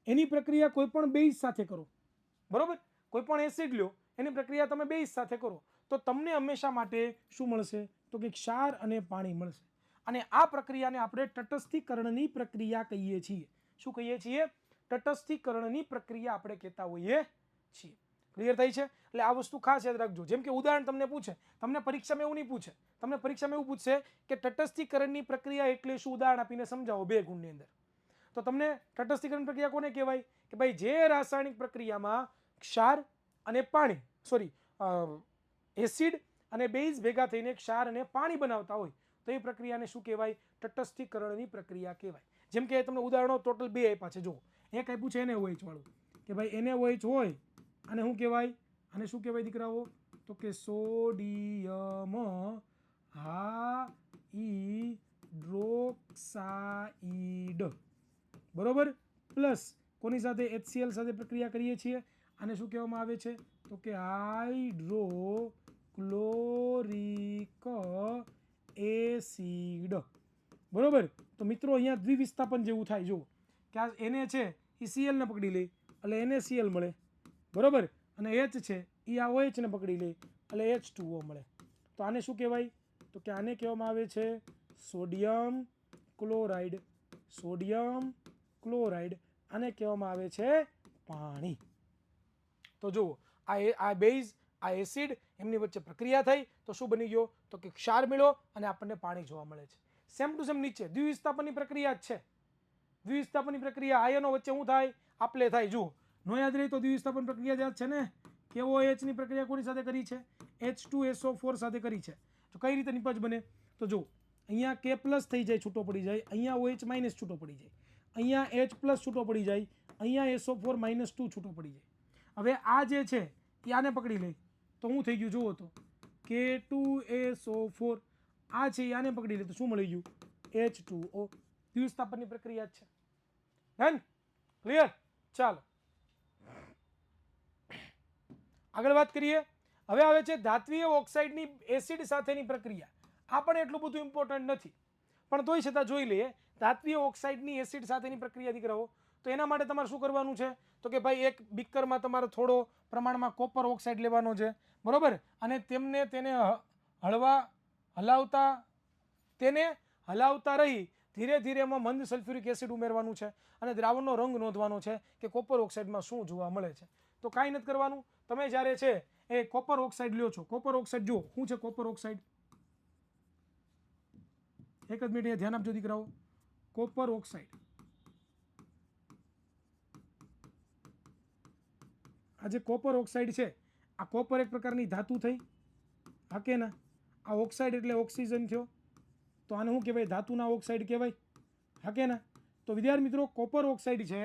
એની પ્રક્રિયા કોઈ પણ બેઝ સાથે કરો, બરોબર. કોઈ પણ એસિડ લ્યો એની પ્રક્રિયા તમે બેઝ સાથે કરો તો તમને હંમેશા માટે શું મળશે? તો કે ક્ષાર અને પાણી મળશે. અને આ પ્રક્રિયાને આપણે તટસ્થીકરણની પ્રક્રિયા કહીએ છીએ. શું કહીએ છીએ? તટસ્થીકરણની પ્રક્રિયા આપણે કહેતા હોઈએ છીએ. ક્લિયર થઈ છે? એટલે આ વસ્તુ ખાસ યાદ રાખજો. જેમ કે ઉદાહરણ તમને પૂછે, તમને પરીક્ષામાં એવું નહીં પૂછે, તમને પરીક્ષામાં એવું પૂછશે કે તટસ્થીકરણની પ્રક્રિયા એટલે શું? ઉદાહરણ આપીને સમજાવો 2 ગુણની અંદર. તો તમને તટસ્થીકરણ પ્રક્રિયા કોને કહેવાય? કે ભાઈ જે રાસાયણિક પ્રક્રિયામાં ક્ષાર અને પાણી, સોરી એસિડ અને બેઝ ભેગા થઈને ક્ષાર અને પાણી બનાવતા હોય તો એ પ્રક્રિયાને શું કહેવાય? તટસ્થીકરણની પ્રક્રિયા કહેવાય. જેમ કે તમને ઉદાહરણો ટોટલ 2 આપ્યા છે. જો એક આપ્યું છે NaOH વાળું, કે ભાઈ NaOH હોય અને શું કહેવાય? આને શું કહેવાય દીકરાઓ? તો કે સોડિયમ હાઇડ્રોક્સાઇડ, બરોબર. પ્લસ કોની સાથે? HCl સાથે પ્રક્રિયા કરીએ છીએ. આને શું કહેવામાં આવે છે? તો કે હાઇડ્રોક્લોરિક એસિડ, બરોબર. તો મિત્રો અહીંયા દ્વિવિસ્થાપન જેવું થાય. જો કે આ Na છે એ Cl ને પકડી લે એટલે NaCl મળે, બરોબર. અને H છે એ આ OH ને પકડી લે એટલે H2O મળે. તો આને શું કહેવાય? તો કે આને કહેવામાં આવે છે સોડિયમ ક્લોરાઇડ. સોડિયમ ક્લોરાઇડ આને કહેવામાં આવે છે પાણી. તો જુઓ આ બેઝ, આ એસિડ, એમની વચ્ચે પ્રક્રિયા થઈ તો શું બની ગયો? તો કે ક્ષાર મળ્યો અને આપણને પાણી જોવા મળે છે. સેમ ટુ સેમ નીચે દ્વિવિસ્થાપનની પ્રક્રિયા જ છે. દ્વિવિસ્થાપનની પ્રક્રિયા આયનો વચ્ચે શું થાય? આપલે થાય. જુઓ નો યાદ રહી તો દ્વિવિસ્થાપન પ્રક્રિયા યાદ છે ને? KOH ની પ્રક્રિયા કોની સાથે કરી છે? H2SO4 સાથે કરી છે. તો કઈ રીતે નિપજ બને? તો જો અહીંયા K પ્લસ થઈ જાય, છૂટો પડી જાય, અહીંયા OH માઇનસ છૂટો પડી જાય, અહીંયા H પ્લસ છૂટો પડી જાય, અહીંયા SO4 -2 છૂટો પડી જાય. હવે આ જે છે એ આને પકડી લે તો શું થઈ ગયું? જુઓ તો K2SO4 આ છે આને પકડી લે તો શું મળી ગયું? H2O. દ્વિવિસ્થાપનની પ્રક્રિયા જ છે. ડન? ક્લિયર? ચાલો આગળ વાત કરીએ. હવે આવે છે ધાત્વિય ઓક્સાઇડની એસિડ સાથેની પ્રક્રિયા. આ પણ એટલું બધું ઇમ્પોર્ટન્ટ નથી, પણ તોય છતાં જોઈ લઈએ ધાત્વીય ઓક્સાઇડની એસિડ સાથેની પ્રક્રિયા દીકરાઓ. તો એના માટે તમારે શું કરવાનું છે તો કે ભાઈ એક બીકરમાં તમારે થોડો પ્રમાણમાં કોપર ઓક્સાઇડ લેવાનો છે, બરોબર, અને તેને હલાવતા રહી ધીરે ધીરે એમાં મંદ સલ્ફ્યુરિક એસિડ ઉમેરવાનું છે અને દ્રાવણનો રંગ નોંધવાનો છે કે કોપર ઓક્સાઇડમાં શું જોવા મળે છે. તો કાંઈ નથી કરવાનું. તમે જ્યારે છે એ કોપર ઓક્સાઇડ લ્યો છો, કોપર ઓક્સાઇડ જુઓ શું છે કોપર ઓક્સાઇડ, એક જ મિનિટ ધ્યાન આપજો દીકરાઓ. કોપર ઓક્સાઇડ આ જે કોપર ઓક્સાઇડ છે આ કોપર એક પ્રકારની ધાતુ થઈ, હા કે ના? આ ઓક્સાઇડ એટલે ઓક્સિજન થયો, તો આને શું કહેવાય? ધાતુના ઓક્સાઇડ કહેવાય, હા કે ના? તો વિદ્યાર્થી મિત્રો કોપર ઓક્સાઇડ છે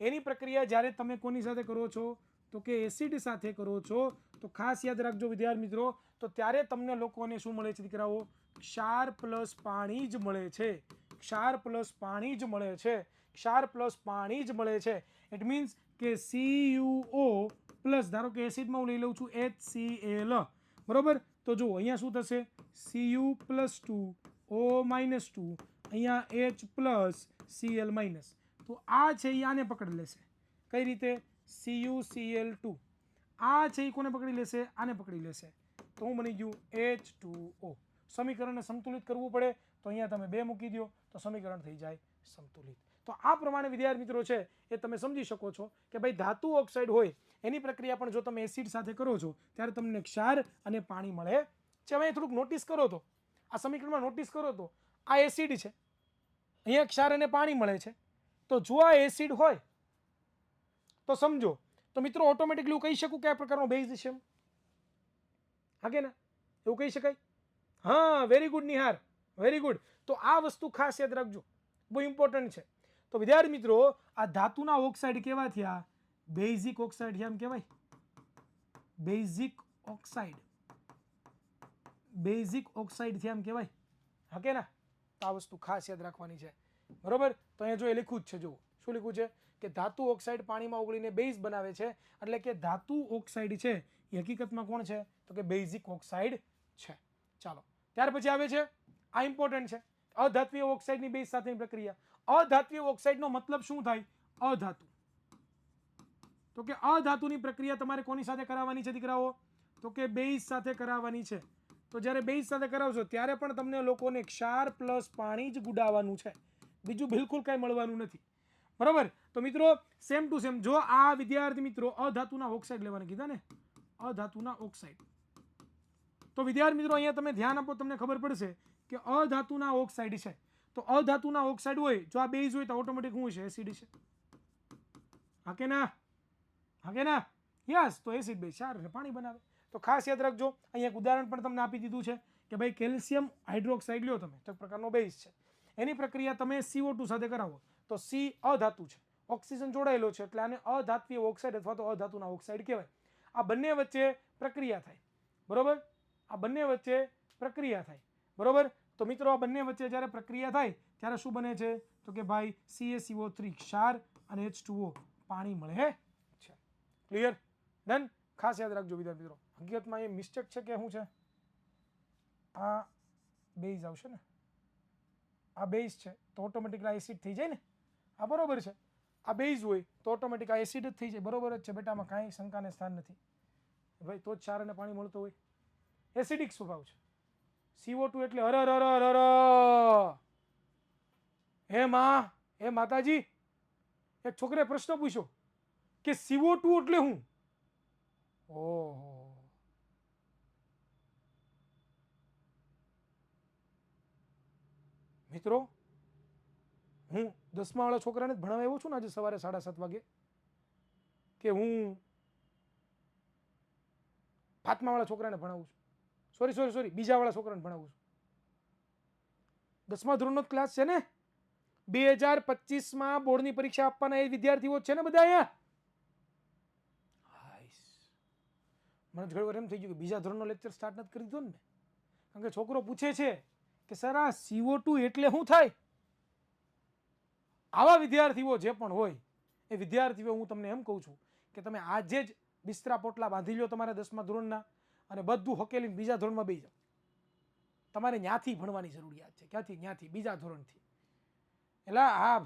એની પ્રક્રિયા જ્યારે તમે કોની સાથે કરો છો તો કે એસિડ સાથે કરો છો, તો ખાસ યાદ રાખજો વિદ્યાર્થી મિત્રો, તો ત્યારે તમને લોકોને શું મળે છે દીકરાઓ? ક્ષાર પ્લસ પાણી જ મળે છે. ક્ષાર પ્લસ પાણી જ મળે છે. ક્ષાર પ્લસ પાણી જ મળે છે. ઇટ મીન્સ કે CuO પ્લસ, ધારો કે એસિડમાં હું લઈ લઉં છું HCl, બરોબર. તો જુઓ અહીંયા શું થશે? Cu પ્લસ 2 O માઇનસ 2, અહીંયા H પ્લસ Cl માઇનસ. તો આ છે એ આને પકડી લેશે. કઈ રીતે? CuCl2. આ છે એ કોને પકડી લેશે? આને પકડી લેશે. તો હું બની ગયું H2O. સમીકરણને સંતુલિત કરવું પડે તો અહીંયા તમે 2 મૂકી દો તો સમીકરણ થઈ જાય સંતુલિત. તો આ પ્રમાણે વિદ્યાર્થી મિત્રો છે એ તમે સમજી શકો છો કે ભાઈ ધાતુ ઓક્સાઇડ હોય એની પ્રક્રિયા પણ જો તમે એસિડ સાથે કરો છો ત્યારે તમને ક્ષાર અને પાણી મળે છે. હવે થોડુંક નોટિસ કરો તો આ સમીકરણમાં નોટિસ કરો તો આ એસિડ છે, અહીંયા ક્ષાર અને પાણી મળે છે. તો જો આ એસિડ હોય તો સમજો તો મિત્રો ઓટોમેટિકલી હું કહી શકું કે આ પ્રકારનો બેઝ છે, હા કે ના? એવું કહી શકાય? હા, very good Nihar, very good. તો આ વસ્તુ ખાસ યાદ રાખજો, બહુ ઇમ્પોર્ટન્ટ છે. તો વિદ્યાર્થી મિત્રો આ ધાતુના ઓક્સાઇડ કેવા થયા? બેઝિક ઓક્સાઇડ થયા એમ કહેવાય. બેઝિક ઓક્સાઇડ, બેઝિક ઓક્સાઇડ થયા એમ કહેવાય, હા કે ના? તો આ વસ્તુ ખાસ યાદ રાખવાની છે, બરોબર. તો અહીંયા જો એ લખ્યું જ છે, જુઓ શું લખ્યું છે કે ધાતુ ઓક્સાઇડ પાણીમાં ઓગળીને બેઝ બનાવે છે, એટલે કે ધાતુ ઓક્સાઇડ છે એ હકીકતમાં કોણ છે તો કે બેઝિક ઓક્સાઇડ છે. ચાલો ત્યાર પછી આવે છે આ ઇમ્પોર્ટન્ટ છે, અધાત્વીય ઓક્સાઇડની બેઝ સાથેની પ્રક્રિયા. અધાત્વીય ઓક્સાઇડનો મતલબ શું થાય? અધાતુ. તો કે અધાતુની પ્રક્રિયા તમારે કોની સાથે કરાવવાની છે દીકરાઓ? તો કે બેઝ સાથે કરાવવાની છે. તો જ્યારે બેઝ સાથે કરાવશો ત્યારે પણ તમને લોકોને ક્ષાર પ્લસ પાણી જ ગુડાવવાનું છે, બીજું બિલકુલ કાંઈ મળવાનું નથી, બરોબર. તો મિત્રો સેમ ટુ સેમ, જો આ વિદ્યાર્થી મિત્રો અધાતુના ઓક્સાઇડ લેવાના કીધા ને, અધાતુના ઓક્સાઇડ, તો વિદ્યાર્થી મિત્રો અહીંયા તમે ધ્યાન આપો, તમને ખબર પડશે કે અધાતુના ઓક્સાઇડ છે. તો અધાતુના ઓક્સાઇડ હોય જો આ બેઝ હોય તો ઓટોમેટિક શું છે? એસિડ છે, હા કે ના? હા કે ના? યસ. તો એસિડ બેઝ ક્ષાર અને પાણી બનાવે. તો ખાસ યાદ રાખજો, અહીંયા એક ઉદાહરણ પણ તમને આપી દીધું છે કે ભાઈ કેલ્શિયમ હાઇડ્રોક્સાઇડ લ્યો તમે, તો એક પ્રકારનો બેઝ છે, એની પ્રક્રિયા તમે CO2 સાથે કરાવો તો C અધાતુ છે, ઓક્સિજન જોડાયેલો છે, એટલે આને અધાત્વીય ઓક્સાઇડ અથવા તો અધાતુના ઓક્સાઇડ કહેવાય. આ બંને વચ્ચે પ્રક્રિયા થાય, બરોબર. આ બંને વચ્ચે પ્રક્રિયા થાય, બરોબર. તો મિત્રો આ બંને વચ્ચે જ્યારે પ્રક્રિયા થાય ત્યારે શું બને છે તો કે ભાઈ CaCO3 ક્ષાર અને H2O પાણી મળે છે. ક્લિયર? ડન? ખાસ યાદ રાખજો વિદ્યાર્થી મિત્રો, હકીકતમાં એ મિસ્ટેક છે કે શું છે? આ બેઝ આવશે ને, આ બેઝ છે તો ઓટોમેટિક આ એસિડ થઈ જાય ને, આ બરોબર છે. આ બેઝ હોય તો ઓટોમેટિક આ એસિડ જ થઈ જાય, બરોબર જ છે બેટા, આમાં કાંઈ શંકાને સ્થાન નથી ભાઈ. તો જ ક્ષાર અને પાણી મળતો હોય. એસિડિક સ્વભાવ છે. CO2 એટલે હર હર હર હર. હે માં, હે માતાજી, એક છોકરે પ્રશ્ન પૂછ્યો કે CO2 એટલે શું? ઓહો, મિત્રો હું 10મા વાળા છોકરાને જ ભણાવવા આવ્યો છું ને આજે સવારે 7:30 વાગે, કે હું 5મા વાળા છોકરાને ભણાવું છું, સોરી બીજા વાળા છોકરાને ભણાવું છું. 10મા ધોરણનો ક્લાસ છે ને, 2025માં બોર્ડની પરીક્ષા આપવાના એ વિદ્યાર્થીઓ છે ને બધા અહીંયા. મને ઘણી વાર એમ થઈ ગયું કે બીજા ધોરણનો લેક્ચર સ્ટાર્ટ નથી કરી દીધો ને, કારણ કે છોકરો પૂછે છે કે સર આ CO2 એટલે શું થાય? આવા વિદ્યાર્થીઓ જે પણ હોય એ વિદ્યાર્થીઓ હું તમને એમ કહું છું કે તમે આજે જ બિસ્તરા પોટલા બાંધી લો તમારા 10મા ધોરણના અને બધું હકેલીને બીજા ધોરણમાં બેસી જાઓ. તમારે ત્યાંથી ભણવાની જરૂરિયાત છે. ક્યાંથી? ત્યાંથી, બીજા ધોરણથી. એટલે આ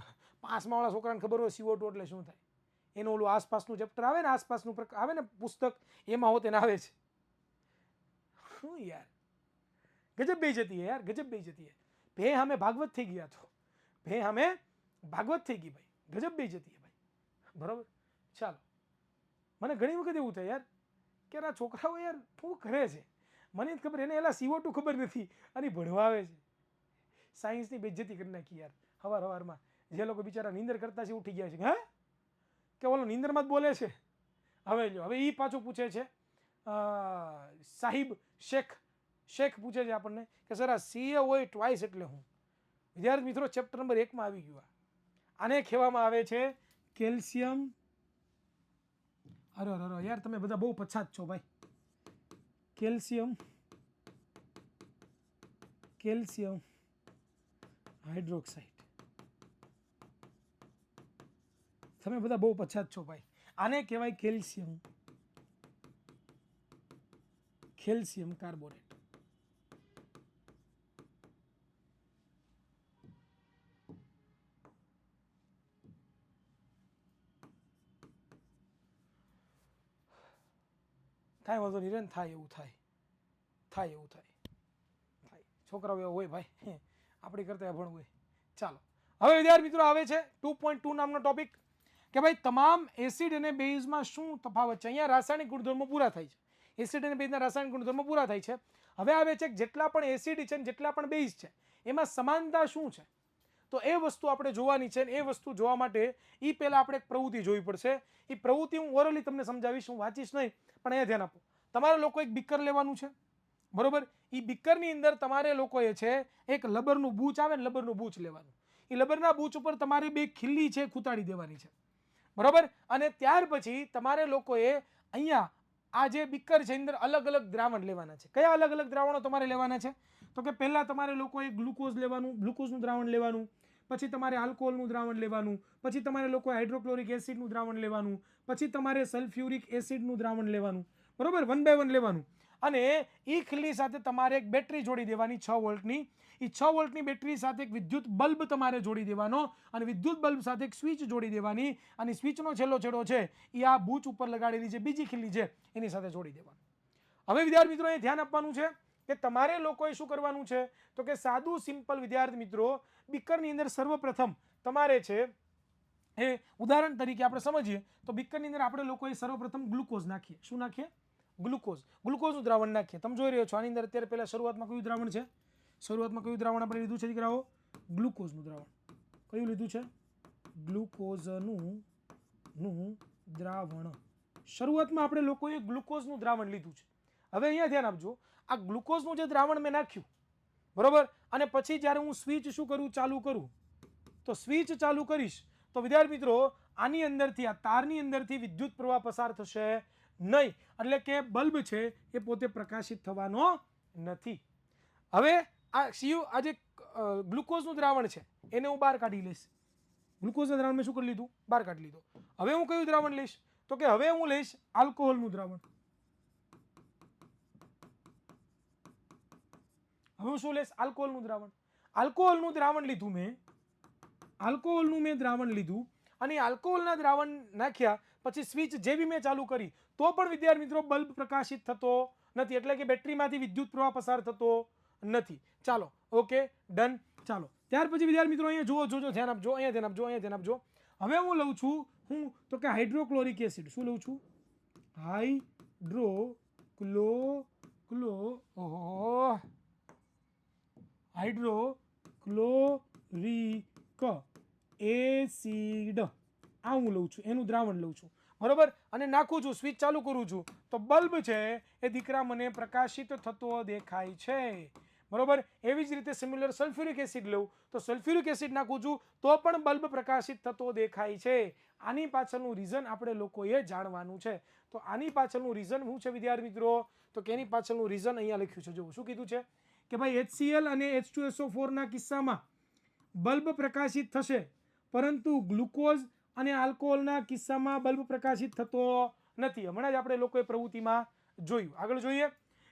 5મા વાળા છોકરાને ખબર હોય CO2 એટલે શું થાય, એનું ઓલું આસપાસનું ચેપ્ટર આવે ને, આસપાસનું આવે ને પુસ્તક, એમાં હોતે આવે છે. શું યાર, ગજબ બેઇજ્જતી યાર, ગજબ બેઇજ્જતી. ભે હમે ભાગવત થઈ ગયા તો, ભે હમે ભાગવત થઈ ગઈ ભાઈ, ગજબ બેઇજ્જતી ભાઈ. બરોબર, ચાલો. મને ઘણી વખત એવું થાય યાર કે આ છોકરાઓ યાર શું કરે છે, મને જ ખબર, એને એલા CO2 ખબર નથી અને ભણવા આવે છે. સાયન્સની બેઇજ્જતી કરી નાખી યાર હવારમાં. જે લોકો બિચારા નીંદર કરતા છે ઉઠી ગયા છે, હા કે ઓલો નીંદરમાં જ બોલે છે. હવે એ પાછું પૂછે છે સાહિબ શેખ પૂછે છે આપણને કે સર આ CA ટ્વાઇસ એટલે હું? વિદ્યાર્થી મિત્રો, ચેપ્ટર નંબર 1 આવી ગયું. આને કહેવામાં આવે છે કેલ્શિયમ. અરે યાર, તમે બધા બહુ પછાત છો ભાઈ. Calcium hydroxide. તમે બધા બહુ પછાત છો ભાઈ. આને કહેવાય કેલ્શિયમ કાર્બોનેટ. કાંઈ વાંધો નહીં, થાય એવું થાય. છોકરાઓ એવા હોય ભાઈ, આપણી કરતા ભણવું હોય. ચાલો, હવે વિદ્યાર્થી મિત્રો આવે છે 2.2 નામનો ટોપિક કે ભાઈ તમામ એસિડ અને બેઝમાં શું તફાવત છે. અહીંયા રાસાયણિક ગુણધર્મો પૂરા થાય છે. એસિડ અને બેઝના રાસાયણિક ગુણધર્મો પૂરા થાય છે. હવે આવે છે જેટલા પણ એસિડ છે જેટલા પણ બેઝ છે એમાં સમાનતા શું છે, તો એ વસ્તુ આપણે જોવાની છે. એ વસ્તુ જોવા માટે એ પહેલાં આપણે એક પ્રવૃત્તિ જોવી પડશે. એ પ્રવૃત્તિ હું ઓરલી તમને સમજાવીશ, હું વાંચીશ નહીં, પણ અહીંયા ધ્યાન આપો. તમારે લોકો એક બીકર લેવાનું છે, બરોબર. એ બીકરની અંદર તમારે લોકોએ છે એક લબરનું બૂચ આવે ને, લબરનું બૂચ લેવાનું. એ લબરના બૂચ ઉપર તમારે 2 ખીલ્લી છે ખૂતાડી દેવાની છે, બરોબર. અને ત્યાર પછી તમારે લોકોએ અહીંયા આ જે બીકર છે અંદર અલગ અલગ દ્રાવણ લેવાના છે. કયા અલગ અલગ દ્રાવણો તમારે લેવાના છે? તો કે પહેલાં તમારે લોકોએ ગ્લુકોઝ લેવાનું, ગ્લુકોઝનું દ્રાવણ લેવાનું, પછી તમારે આલ્કોહોલનું દ્રાવણ લેવાનું, પછી તમારે લોકોએ હાઇડ્રોક્લોરિક એસિડનું દ્રાવણ લેવાનું, પછી તમારે સલ્ફ્યુરિક એસિડનું દ્રાવણ લેવાનું, બરોબર. 1 બાય 1 લેવાનું. અને એ ખીલ્લી સાથે તમારે એક બેટરી જોડી દેવાની 6 વોલ્ટની. એ 6 વોલ્ટની બેટરી સાથે એક વિદ્યુત બલ્બ તમારે જોડી દેવાનો, અને વિદ્યુત બલ્બ સાથે એક સ્વિચ જોડી દેવાની, અને સ્વિચનો છેલ્લો છેડો છે એ આ બૂચ ઉપર લગાડેલી જે બીજી ખીલ્લી છે એની સાથે જોડી દેવાનું. હવે વિદ્યાર્થી મિત્રો, એ ધ્યાન આપવાનું છે કે તમારે લોકોએ શું કરવાનું છે, તો કે સાદું સિમ્પલ વિદ્યાર્થી મિત્રો, બીકરની અંદર સર્વપ્રથમ તમારે છે એ ઉદાહરણ તરીકે આપણે સમજીએ તો બીકરની અંદર આપણે લોકોએ સર્વપ્રથમ ગ્લુકોઝ નાખીએ. શું નાખીએ? ગ્લુકોઝનું દ્રાવણ નાખીએ. તમે જોઈ રહ્યો છો આની અંદર અત્યારે પહેલા શરૂઆતમાં કયું દ્રાવણ છે? શરૂઆતમાં કયું દ્રાવણ આપણે લીધું છે દીકરાઓ? ગ્લુકોઝનું દ્રાવણ. કયું લીધું છે? ગ્લુકોઝનું દ્રાવણ. શરૂઆતમાં આપણે લોકોએ ગ્લુકોઝનું દ્રાવણ લીધું છે. હવે અહીંયા ધ્યાન આપજો, આ ગ્લુકોઝનું જે દ્રાવણ મેં નાખ્યું, બરોબર, અને પછી જ્યારે હું સ્વિચ શું કરું, ચાલુ કરું, તો સ્વિચ ચાલુ કરીશ તો વિદ્યાર્થી મિત્રો આની અંદરથી, આ તારની અંદરથી વિદ્યુત પ્રવાહ પસાર થશે નહીં, એટલે કે બલ્બ છે એ પોતે પ્રકાશિત થવાનો નથી. હવે આ જે ગ્લુકોઝનું દ્રાવણ છે એને હું બહાર કાઢી લઈશ. ગ્લુકોઝના દ્રાવણ મેં શું કરી લીધું? બહાર કાઢી લીધો. હવે હું કયું દ્રાવણ લઈશ? તો કે હવે હું લઈશ આલ્કોહોલનું દ્રાવણ. હવે હું શું લઈશ? આલ્કોહોલનું દ્રાવણ. આલ્કોહોલનું દ્રાવણ લીધું મેં, દ્રાવણ લીધું, અને આલ્કોહોલના દ્રાવણ નાખ્યા પછી સ્વિચ જેવી મેં ચાલુ કરી તો પણ વિદ્યાર્થી મિત્રો બલ્બ પ્રકાશિત થતો નથી, એટલે કે બેટરીમાંથી વિદ્યુત પ્રવાહ પસાર થતો નથી. ચાલો, ઓકે, ડન. ચાલો, ત્યાર પછી વિદ્યાર્થી મિત્રો અહીંયા જોજો, ધ્યાન આપજો, અહીંયા ધ્યાન આપજો. હવે હું લઉં છું તો કે હાઇડ્રોક્લોરિક એસિડ. શું લઉં છું? Hydrochloric acid. આ હું લઉં છું, એનું દ્રાવણ લઉં છું, બરોબર. અને નાખું છું, સ્વિચ ચાલુ કરું છું તો બલ્બ છે એ દીકરા મને પ્રકાશિત થતો દેખાય છે, બરોબર. એવી જ રીતે સિમિલર સલ્ફ્યુરિક એસિડ લઉં તો સલ્ફ્યુરિક એસિડ નાખું છું તો પણ બલ્બ પ્રકાશિત થતો દેખાય છે. આની પાછળનું રીઝન આપણે લોકોએ જાણવાનું છે. તો આની પાછળનું રીઝન શું છે વિદ્યાર્થી મિત્રો? તો કે એની પાછળનું રીઝન અહીંયા લખ્યું છે. જો શું કીધું છે કે ભાઈ HCl અને H2SO4 ના કિસ્સામાં બલ્બ પ્રકાશિત થશે, પરંતુ ગ્લુકોઝ અને આલ્કોહોલના કિસ્સામાં બલ્બ પ્રકાશિત થતો નથી. હમણાં જ આપણે લોકોએ પ્રવૃત્તિમાં જોયું. આગળ જોઈએ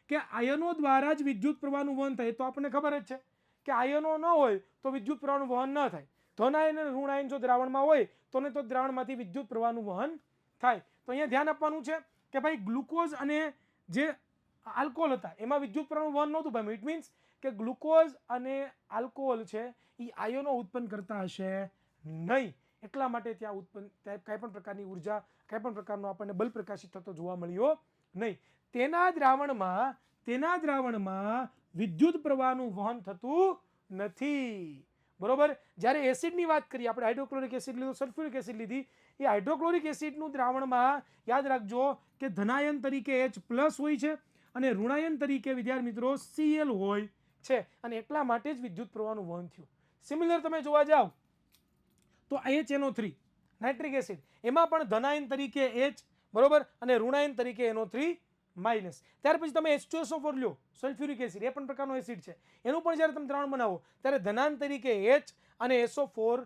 કે આયનો દ્વારા જ વિદ્યુત પ્રવાહનું વહન થાય. તો આપણને ખબર જ છે કે આયનો ન હોય તો વિદ્યુત પ્રવાહનું વહન ન થાય. ધન આયન અને ઋણ આયન જો દ્રાવણમાં હોય તો દ્રાવણમાંથી વિદ્યુત પ્રવાહનું વહન થાય. તો અહીંયા ધ્યાન આપવાનું છે કે ભાઈ ગ્લુકોઝ અને જે આલ્કોહોલ હતા એમાં વિદ્યુત પ્રવાહનું વહન નહોતું ભાઈ. ઇટ મીન્સ કે ગ્લુકોઝ અને આલ્કોહોલ છે એ આયનો ઉત્પન્ન કરતા હશે નહીં. એટલા માટે ત્યાં કાંઈ પણ પ્રકારની ઉર્જા, કાંઈ પણ પ્રકારનો આપણને બલ્બ પ્રકાશિત થતો જોવા મળ્યો નહીં. તેના દ્રાવણમાં વિદ્યુત પ્રવાહનું વહન થતું નથી. બરોબર. જ્યારે એસિડની વાત કરીએ, આપણે હાઇડ્રોક્લોરિક એસિડ લીધું, સલ્ફ્યુરિક એસિડ લીધી, એ હાઇડ્રોક્લોરિક એસિડનું દ્રાવણમાં યાદ રાખજો કે ધનાયન તરીકે H+ હોય છે અને ઋણાયન તરીકે વિદ્યાર્થી મિત્રો Cl હોય છે, અને એટલા માટે જ વિદ્યુત પ્રવાહનું વહન થયું. સિમિલર તમે જોવા જાવ તો HNO3 નાઇટ્રિક એસિડ, એમાં પણ ધનાયન તરીકે H, બરોબર, અને ઋણાયન તરીકે NO3-. ત્યાર પછી તમે H2SO4 લ્યો, સલ્ફ્યુરિક એસિડ, એ પણ પ્રકારનો એસિડ છે. એનું પણ જ્યારે તમે દ્રાવણ બનાવો ત્યારે ધનાયન તરીકે H અને SO4-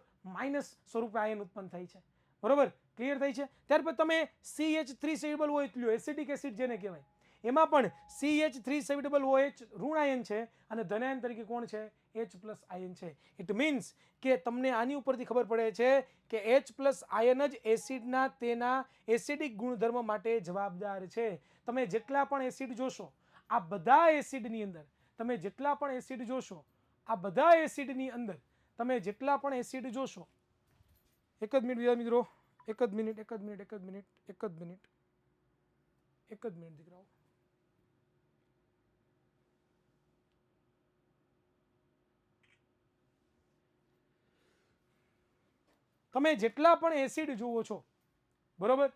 સ્વરૂપે આયન ઉત્પન્ન થાય છે. બરોબર, ક્લિયર થાય છે. ત્યાર પછી તમે CH3 સેલ્યુબલ OH લ્યો, એસિડિક એસિડ જેને કહેવાય, એમાં પણ CH3 સેલ્યુબલ OH ઋણ આયન છે અને ધનાયન તરીકે કોણ છે? H+ આયન છે. ઇટ મીન્સ કે તમને આની ઉપરથી ખબર પડે છે કે H+ આયન જ એસિડના તેના એસિડિક ગુણધર્મ માટે જવાબદાર છે. તમે જેટલા પણ એસિડ જોશો, આ બધા એસિડની અંદર તમે જેટલા પણ એસિડ જોશો, આ બધા એસિડની અંદર તમે જેટલા પણ એસિડ જોશો, એક જ મિનિટ મિત્રો, એક જ મિનિટ દીકરાઓ. તમે જેટલા પણ એસિડ જુઓ છો, બરોબર,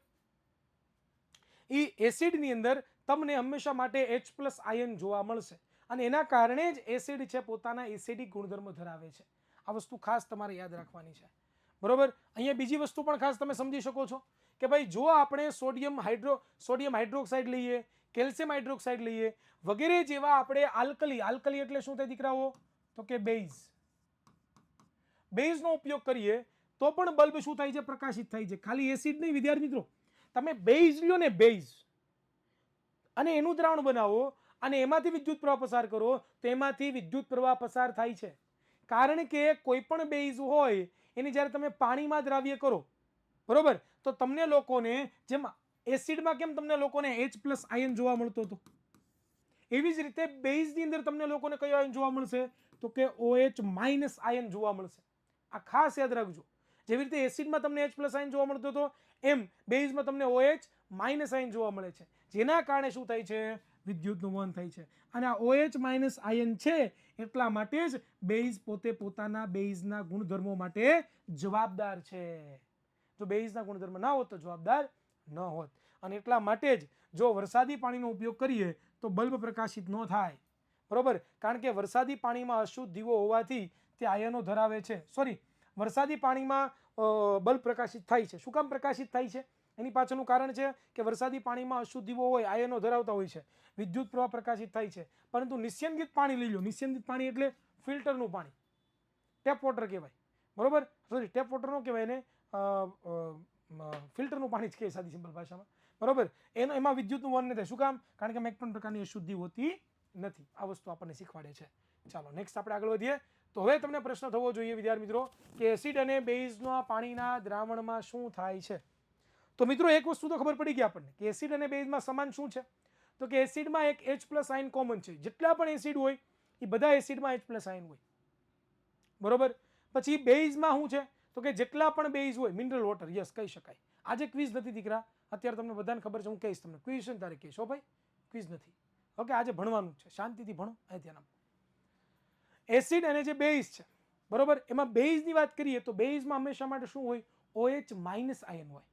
એ એસિડની અંદર તમને હંમેશા માટે H+ આયન જોવા મળશે, અને એના કારણે જ એસિડ છે પોતાના એસિડિક ગુણધર્મ ધરાવે છે. આ વસ્તુ ખાસ તમારે યાદ રાખવાની છે. બરોબર. અહીંયા બીજી વસ્તુ પણ ખાસ તમે સમજી શકો છો કે ભાઈ જો આપણે સોડિયમ હાઇડ્રોક્સાઇડ લઈએ, કેલ્શિયમ હાઇડ્રોક્સાઇડ લઈએ વગેરે જેવા આપણે આલ્કલી એટલે શું થાય દીકરાઓ? તો કે બેઝનો ઉપયોગ કરીએ તો પણ બલ્બ શું થાય છે? પ્રકાશિત થાય છે. ખાલી એસિડ નહીં વિદ્યાર્થી મિત્રો, તમે બેઝ લ્યો ને, બેઝ, અને એનું દ્રાવણ બનાવો અને એમાંથી વિદ્યુત પ્રવાહ પસાર કરો તો એમાંથી વિદ્યુત પ્રવાહ પસાર થાય છે. કારણ કે કોઈ પણ બેઝ હોય એની જ્યારે તમે પાણીમાં દ્રાવ્ય કરો, બરોબર, તો તમને લોકોને જેમ એસિડમાં કેમ તમને લોકોને H+ આયન જોવા મળતો હતો, એવી જ રીતે બેઝની અંદર તમને લોકોને કયો આયન જોવા મળશે? તો કે OH- આયન જોવા મળશે. આ ખાસ યાદ રાખજો. જેવી રીતે એસિડમાં તમને H+ આયન જોવા મળતો હતો, એમ બેઝમાં તમને OH- આયન જોવા મળે છે. જેના કારણે શું થાય છે? વિદ્યુતનું વહન થાય છે. અને આ OH- આયન છે એટલા માટે જ બેઝ પોતે પોતાના બેઝના ગુણધર્મો માટે જવાબદાર છે. જો બેઝના ગુણધર્મ ના હોત તો જવાબદાર ન હોત. અને એટલા માટે જ જો વરસાદી પાણીનો ઉપયોગ કરીએ તો બલ્બ પ્રકાશિત ન થાય. બરોબર, કારણ કે વરસાદી પાણીમાં અશુદ્ધિઓ હોવાથી તે આયનો ધરાવે છે. વરસાદી પાણીમાં બલ્બ પ્રકાશિત થાય છે. શું કામ પ્રકાશિત થાય છે? એની પાછળનું કારણ છે કે વરસાદી પાણીમાં અશુદ્ધિઓ હોય, આયનો ધરાવતા હોય છે, વિદ્યુત પ્રવાહ પ્રકાશિત થાય છે. પરંતુ નિસ્યંદિત પાણી લઈ લો, નિસ્યંદિત પાણી એટલે ફિલ્ટરનું પાણી, ટેપ વોટર કહેવાય. બરોબર, ટેપ વોટર ન કહેવાય એને, ફિલ્ટરનું પાણી જ કહે સાદી સિમ્પલ ભાષામાં. બરોબર, એમાં વિદ્યુતનું વહન ન થાય. શું કામ? કારણ કે એક પણ પ્રકારની અશુદ્ધિ હોતી નથી. આ વસ્તુ આપણને શીખવાડે છે. ચાલો નેક્સ્ટ આપણે આગળ વધીએ. તો હવે તમને પ્રશ્ન થવો જોઈએ વિદ્યાર્થી મિત્રો કે એસિડ અને બેઝના પાણીના દ્રાવણમાં શું થાય છે? તો મિત્રો એક વસ્તુ તો ખબર પડી ગઈ આપણને કે એસિડ અને બેઝમાં સમાન શું છે? તો કે એસિડમાં એક H+ આયન કોમન છે. જેટલા પણ એસિડ હોય એ બધા એસિડમાં H+ આયન હોય. બરોબર. પછી બેઝમાં શું છે? તો કે જેટલા પણ બેઝ હોય, મિનરલ વોટર, યસ કહી શકાય. આજે ક્વિઝ નથી દીકરા, અત્યારે તમને બધાને ખબર છે, હું કહીશ તમને ક્વિઝ છે તારે કહીશ. હો ભાઈ, ક્વિઝ નથી. ઓકે, આજે ભણવાનું છે, શાંતિથી ભણો. અહીં ધ્યાન આપો. એસિડ અને જે બેઝ છે, બરોબર, એમાં બેઝની વાત કરીએ તો બેઝમાં હંમેશા માટે શું હોય? OH- આયન હોય.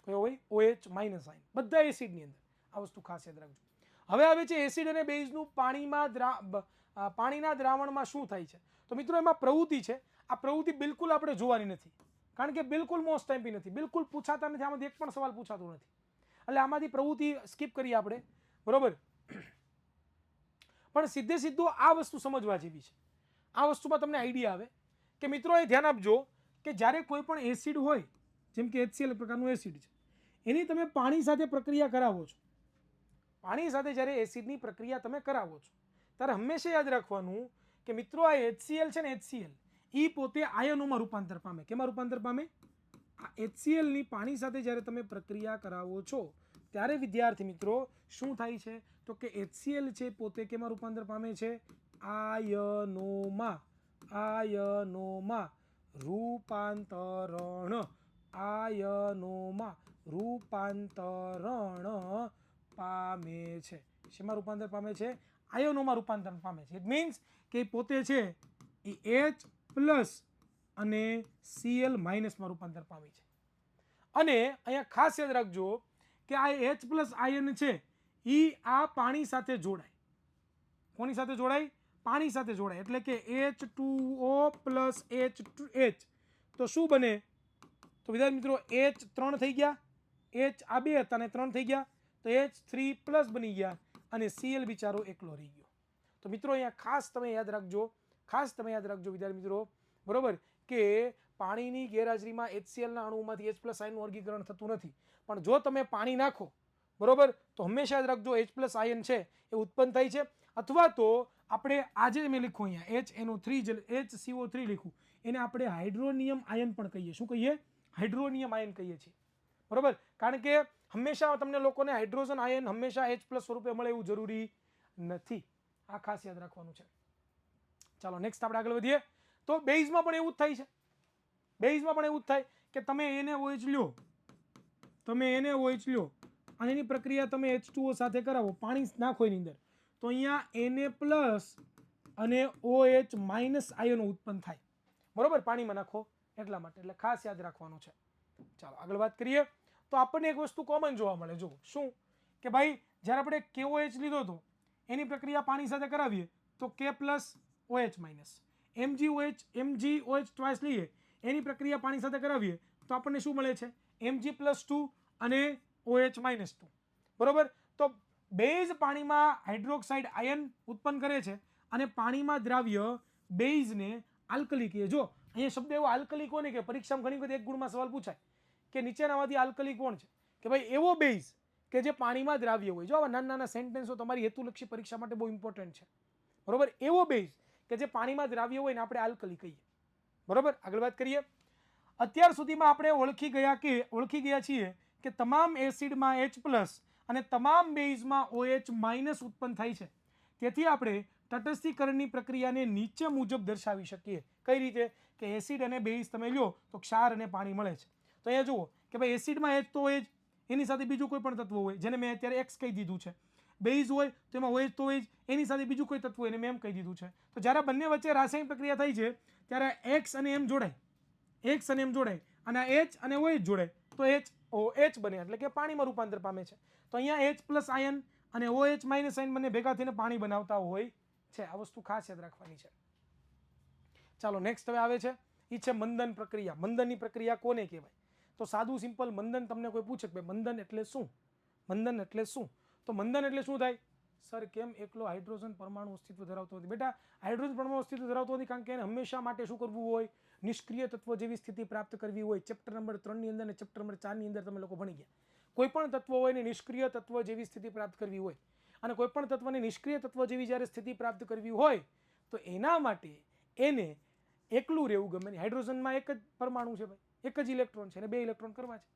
કયો હોય? OH- આયન. બધા એસિડની અંદર. આ વસ્તુ ખાસ યાદ રાખજો. હવે આવે છે એસિડ અને બેઝનું પાણીના દ્રાવણમાં શું થાય છે? તો મિત્રો એમાં પ્રવૃત્તિ છે. આ પ્રવૃત્તિ બિલકુલ આપણે જોવાની નથી, કારણ કે બિલકુલ મોસ્ટ ટાઈમ નથી, બિલકુલ પૂછાતા નથી. આમાંથી એક પણ સવાલ પૂછાતો નથી, એટલે આમાંથી પ્રવૃત્તિ સ્કીપ કરીએ આપણે. બરોબર, પણ સીધું આ વસ્તુ સમજવા જેવી છે. આ વસ્તુમાં તમને આઈડિયા આવે કે મિત્રો એ ધ્યાન આપજો કે જ્યારે કોઈ પણ એસિડ હોય, જેમ કે HCl પ્રકારનું એસિડ છે, એની તમે પાણી સાથે પ્રક્રિયા કરાવો છો, પાણી સાથે જ્યારે એસિડની પ્રક્રિયા તમે કરાવો છો ત્યારે હંમેશા યાદ રાખવાનું કે મિત્રો આ HCl છે ને HCl એ પોતે આયનોમાં રૂપાંતર પામે. કેમાં રૂપાંતર પામે? આ HClની પાણી સાથે જ્યારે તમે પ્રક્રિયા કરાવો છો ત્યારે વિદ્યાર્થી મિત્રો શું થાય છે તો કે HCl છે પોતે કેમાં રૂપાંતર પામે છે? આયનોમાં રૂપાંતરણ પામે છે. શેમાં રૂપાંતર પામે છે? આયનોમાં રૂપાંતર પામે છે. ઇટ મીન્સ કે પોતે છે એ H પ્લસ અને Cl માઇનસમાં રૂપાંતર પામી છે. અને અહીંયા ખાસ યાદ રાખજો કે આ H પ્લસ આયન છે એ આ પાણી સાથે જોડાય. કોની સાથે જોડાય? પાણી સાથે જોડાય. એટલે કે H2O પ્લસ H તો શું બને? તો વિદ્યાર્થી મિત્રો H 3 થઈ ગયા, H આ 2 હતા અને 3 થઈ ગયા, તો H3 પ્લસ બની ગયા અને Cl બિચારો એકલો રહી ગયો. તો મિત્રો અહીંયા ખાસ તમે યાદ રાખજો વિદ્યાર્થી મિત્રો, બરોબર, કે પાણીની ગેરહાજરીમાં HClના અણુમાંથી H પ્લસ આયનનું વર્ગીકરણ થતું નથી. પણ જો તમે પાણી નાખો, બરોબર, તો હંમેશા યાદ રાખજો H પ્લસ આયન છે એ ઉત્પન્ન થાય છે. અથવા તો આપણે આજે મેં લખ્યું અહીંયા HCO3 લખ્યું, એને આપણે હાઇડ્રોનિયમ આયન પણ કહીએ. શું કહીએ? હાઇડ્રોનિયમ આયન કહીએ છીએ, બરોબર. કારણ કે હંમેશા તમને લોકોને હાઇડ્રોજન આયન હંમેશા H પ્લસ સ્વરૂપે મળે એવું જરૂરી નથી. આ ખાસ યાદ રાખવાનું છે. ચાલો નેક્સ્ટ આપણે આગળ વધીએ. તો બેઝમાં પણ એવું જ થાય છે. બેઝમાં પણ એવું જ થાય કે તમે NaOH લ્યો અને એની પ્રક્રિયા તમે H2O સાથે કરાવો, પાણી નાખો એની અંદર, તો અહીંયા Na પ્લસ અને OH માઇનસ આયનો ઉત્પન્ન થાય, બરોબર, પાણીમાં નાખો એટલા માટે. એટલે ખાસ યાદ રાખવાનું છે. ચાલો આગળ વાત કરીએ. તો આપણને એક વસ્તુ કોમન જોવા મળે. જો શું કે ભાઈ જ્યારે આપણે KOH લીધો હતો એની પ્રક્રિયા પાણી સાથે કરાવીએ તો K plus OH minus, MgOH twice લઈએ એની પ્રક્રિયા પાણી સાથે કરાવીએ તો આપણને શું મળે છે? Mg+2 અને OH -2, બરોબર. તો બેઝ પાણીમાં હાઇડ્રોક્સાઇડ આયન ઉત્પન્ન કરે છે અને પાણીમાં દ્રાવ્ય બેઝને આલ્કલી કહે. જો અહીંયા શબ્દ એવો આલ્કલી કોને કે પરીક્ષામાં ઘણી વખત એક ગુણમાં સવાલ પૂછાય કે નીચેનામાંથી આલ્કલી કોણ છે? કે ભાઈ એવો બેઝ કે જે પાણીમાં દ્રાવ્ય હોય. જો આવા નાના નાના સેન્ટેન્સો તમારી હેતુલક્ષી પરીક્ષા માટે બહુ ઇમ્પોર્ટન્ટ છે, બરોબર. એવો બેઝ કે જે પાણીમાં દ્રાવ્ય હોય ને આપણે આલ્કલી કહીએ, બરોબર. આગળ વાત કરીએ. અત્યાર સુધીમાં આપણે ઓળખી ગયા છીએ કે તમામ એસિડમાં H પ્લસ અને તમામ બેઝમાં OH માઇનસ ઉત્પન્ન થાય છે. તેથી આપણે તટસ્થીકરણની પ્રક્રિયાને નીચે મુજબ દર્શાવી શકીએ. કઈ રીતે? કે એસિડ અને બેઝ તમે લ્યો તો ક્ષાર અને પાણી મળે છે. તો અહીંયા જુઓ કે ભાઈ એસિડમાં H તો OH, એની સાથે બીજું કોઈ પણ તત્વ હોય જેને મેં અત્યારે X કહી દીધું છે. બેઝ હોય તો એમાં OH તો OH, એની સાથે બીજું કોઈ તત્વ હોય એને મેં એમ કહી દીધું છે. તો જ્યારે બંને વચ્ચે રાસાયણિક પ્રક્રિયા થઈ છે ત્યારે X અને M જોડાય અને H અને OH જોડાય તો HOH બને, એટલે કે પાણીમાં રૂપાંતર પામે છે. તો અહીંયા H પ્લસ આયન અને OH માઇનસ આયન બંને ભેગા થઈને પાણી બનાવતા હોય છે. આ વસ્તુ ખાસ યાદ રાખવાની છે. ચાલો નેક્સ્ટ હવે આવે છે એ છે મંદન પ્રક્રિયા. મંદનની પ્રક્રિયા કોને કહેવાય? તો સાદું સિમ્પલ મંદન તમને કોઈ પૂછે કે મંદન એટલે શું? તો મંદન એટલે શું થાય? સર કેમ એકલો હાઇડ્રોજન પરમાણુ અસ્તિત્વ ધરાવતો નથી? બેટા હાઇડ્રોજન પરમાણુ અસ્તિત્વ ધરાવતો નથી કારણ કે એને હંમેશા માટે શું કરવું હોય? નિષ્ક્રિય તત્વ જેવી સ્થિતિ પ્રાપ્ત કરવી હોય. ચેપ્ટર નંબર 3 ની અંદર અને ચેપ્ટર નંબર 4 ની અંદર તમે લોકો ભણી ગયા. કોઈ પણ તત્વ હોય ને નિષ્ક્રિય તત્વ જેવી સ્થિતિ પ્રાપ્ત કરવી હોય, અને કોઈ પણ તત્વને નિષ્ક્રિય તત્વ જેવી જ્યારે સ્થિતિ પ્રાપ્ત કરવી હોય તો એના માટે એને એકલું રહેવું ગમે નહીં. હાઇડ્રોજનમાં એક જ પરમાણુ છે ભાઈ, એક જ ઇલેક્ટ્રોન છે અને 2 ઇલેક્ટ્રોન કરવા છે.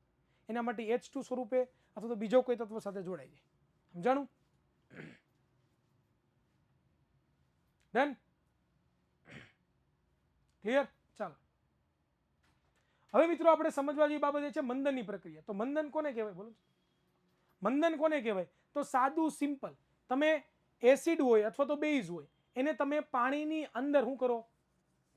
એના માટે H2 સ્વરૂપે અથવા તો બીજો કોઈ તત્વ સાથે જોડાય જાય. સમજાણું? ડન? ક્લિયર? ચાલો હવે મિત્રો આપણે સમજવા જેવી બાબત એ છે મંદનની પ્રક્રિયા. તો મંદન કોને કહેવાય? બોલો. મંદન કોને કહેવાય? તો સાદું સિમ્પલ, તમે એસિડ હોય અથવા તો બેઝ હોય એને તમે પાણીની અંદર શું કરો?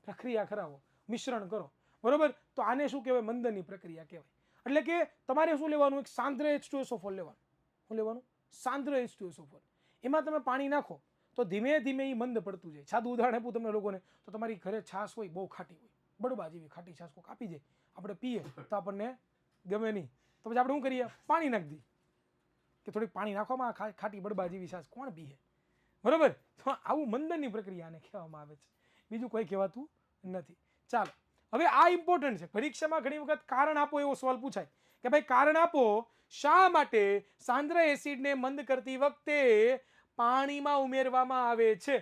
પ્રક્રિયા કરાવો, મિશ્રણ કરો, બરોબર. તો આને શું કહેવાય? મંદનની પ્રક્રિયા કહેવાય. એટલે કે તમારે શું લેવાનું? એક સાંદ્ર H2SO4 લેવાનું. શું લેવાનું? સાંદ્ર H2SO4. એમાં તમે પાણી નાખો તો ધીમે ધીમે એ મંદ પડતું જાય. સાદું ઉદાહરણ આપું તમને લોકોને, તો તમારી ઘરે છાશ હોય, બહુ ખાટી હોય, બળબા જેવી ખાટી છાશ કોક આપી જાય, આપણે પીએ તો આપણને ગમે નહીં, તો પછી આપણે શું કરીએ? પાણી નાખી દઈએ કે થોડીક પાણી નાખવામાં ખાટી બળબા જેવી છાશ કોણ પીએ, બરોબર. તો આવું મંદનની પ્રક્રિયાને કહેવામાં આવે છે, બીજું કોઈ કહેવાતું નથી. ચાલો હવે આ ઇમ્પોર્ટન્ટ છે, પરીક્ષામાં ઘણી વખત કારણ આપો એવો સવાલ પૂછાય કે ભાઈ કારણ આપો શા માટે સાંદ્ર એસિડને મંદ કરતી વખતે પાણીમાં ઉમેરવામાં આવે છે.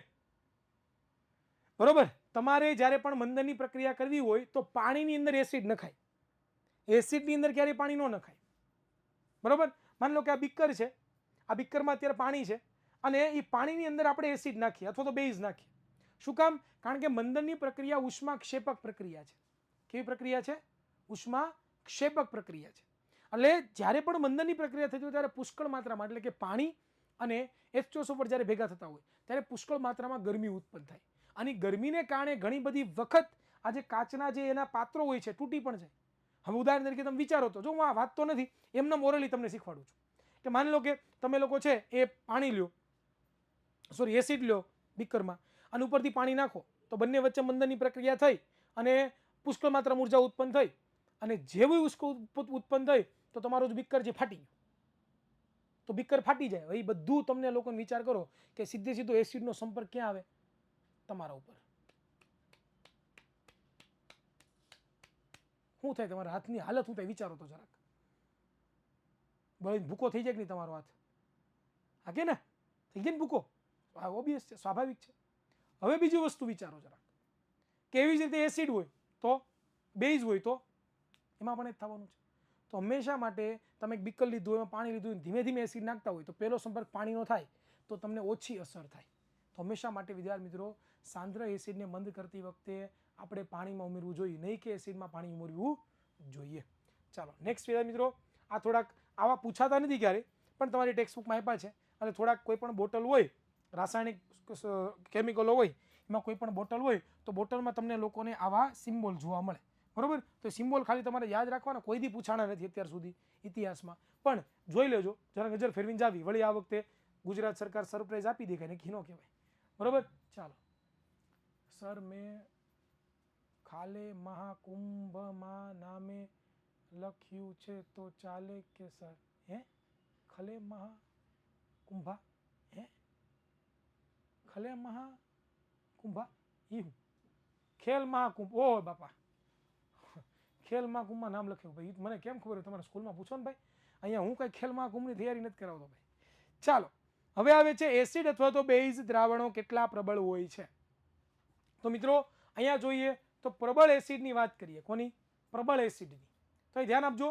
બરોબર, તમારે જ્યારે પણ મંદનની પ્રક્રિયા કરવી હોય તો પાણીની અંદર એસિડ નખાય, એસિડની અંદર ક્યારેય પાણી ન નખાય. બરોબર, માની લો કે આ બીકર છે, આ બીકરમાં અત્યારે પાણી છે અને એ પાણીની અંદર આપણે એસિડ નાખીએ અથવા તો બેઝ નાખીએ. શું કામ? કારણ કે મંદનની પ્રક્રિયા ઉષ્માક્ષેપક પ્રક્રિયા છે. કેવી પ્રક્રિયા છે? ઉષ્માક્ષેપક પ્રક્રિયા છે. એટલે જ્યારે પણ મંદનની પ્રક્રિયા થતી હોય ત્યારે પુષ્કળ માત્રામાં, એટલે કે પાણી અને H2SO પર જ્યારે ભેગા થતા હોય ત્યારે પુષ્કળ માત્રામાં ગરમી ઉત્પન્ન થાય. અને ગરમીને કારણે ઘણી બધી વખત આ જે કાચના જે એના પાત્રો હોય છે તૂટી પણ જાય. હવે ઉદાહરણ તરીકે તમે વિચારો તો, જો હું આ વાત તો નથી, એમના મોરલી તમને શીખવાડું છું કે માની લો કે તમે લોકો છે એ પાણી લ્યો, સોરી એસિડ લ્યો બીકરમાં અને ઉપરથી પાણી નાખો તો બંને વચ્ચે મંદનની પ્રક્રિયા થઈ અને પુષ્કળ માત્રામાં ઉર્જા ઉત્પન્ન થઈ અને જેવી ઉત્પન્ન થઈ તો તમારું બીકર જે ફાટી ગયું, તો બીકર ફાટી જાય. એ બધું તમને લોકોને વિચાર કરો કે સીધે સીધો એસિડનો સંપર્ક ક્યાં આવે? તમારા ઉપર. શું થાય તમારા હાથની હાલત? શું થાય વિચારો તો જરાક. ભૂકો થઈ જાય કે નહીં તમારો હાથ? હા કે ને થઈ જાય ને ભૂકો? ઓબ્વિયસ છે, સ્વાભાવિક છે. હવે બીજી વસ્તુ વિચારો જરાક, કેવી જ રીતે એસિડ હોય તો, બેઝ હોય તો એમાં પણ એ થવાનું છે. તો હંમેશા માટે તમે એક બીકર લીધું, એમાં પાણી લીધું, ધીમે ધીમે એસિડ નાખતા હોય તો પહેલો સંપર્ક પાણીનો થાય તો તમને ઓછી અસર થાય. તો હંમેશા માટે વિદ્યાર્થી મિત્રો સાંદ્ર એસિડને મંદ કરતી વખતે આપણે પાણીમાં ઉમેરવું જોઈએ, નહીં કે એસિડમાં પાણી ઉમેરવું જોઈએ. ચાલો નેક્સ્ટ વિદ્યાર્થી મિત્રો, આ થોડાક આવા પૂછાતા નથી ક્યારે, પણ તમારી ટેક્સ્ટબુકમાં આપ્યા છે. અને થોડાક કોઈ પણ બોટલ હોય, રાસાયણિક કેમિકલો હોય, એમાં કોઈ પણ બોટલ હોય તો બોટલમાં તમને લોકોને આવા સિમ્બોલ જોવા મળે. બરોબર, તો સિમ્બોલ ખાલી તમારે યાદ રાખવાના, કોઈ દી પૂછાણા નથી અત્યાર સુધી ઇતિહાસમાં, પણ જોઈ લેજો, જરા નજર ફેરવીને જાવી. વળી આ વખતે ગુજરાત સરકાર સરપ્રાઈઝ આપી દે, કે ન કહેવાય. બરોબર, ચાલો. સર મેં ખાલે મહાકુંભમાં નામે લખ્યું છે તો ચાલે કે સર? હે ખલે મહાકુંભા? હે ખલે મહાકુંભા? ઈ ખેલ મહાકુંભ? ઓ બાપા, ખેલ મહાકુંભમાં નામ લખ્યું ભાઈ, મને કેમ ખબર? તમારા સ્કૂલમાં પૂછો ને ભાઈ. અહીંયા હું કઈ ખેલ મહાકુંભની તૈયારી નથી કરાવતો ભાઈ. ચાલો, હવે આવે છે એસિડ અથવા તો બેઝ દ્રાવણો કેટલા પ્રબળ હોય છે. તો મિત્રો અહીંયા જોઈએ તો પ્રબળ એસિડની વાત કરીએ. કોની? પ્રબળ એસિડની. તો ધ્યાન આપજો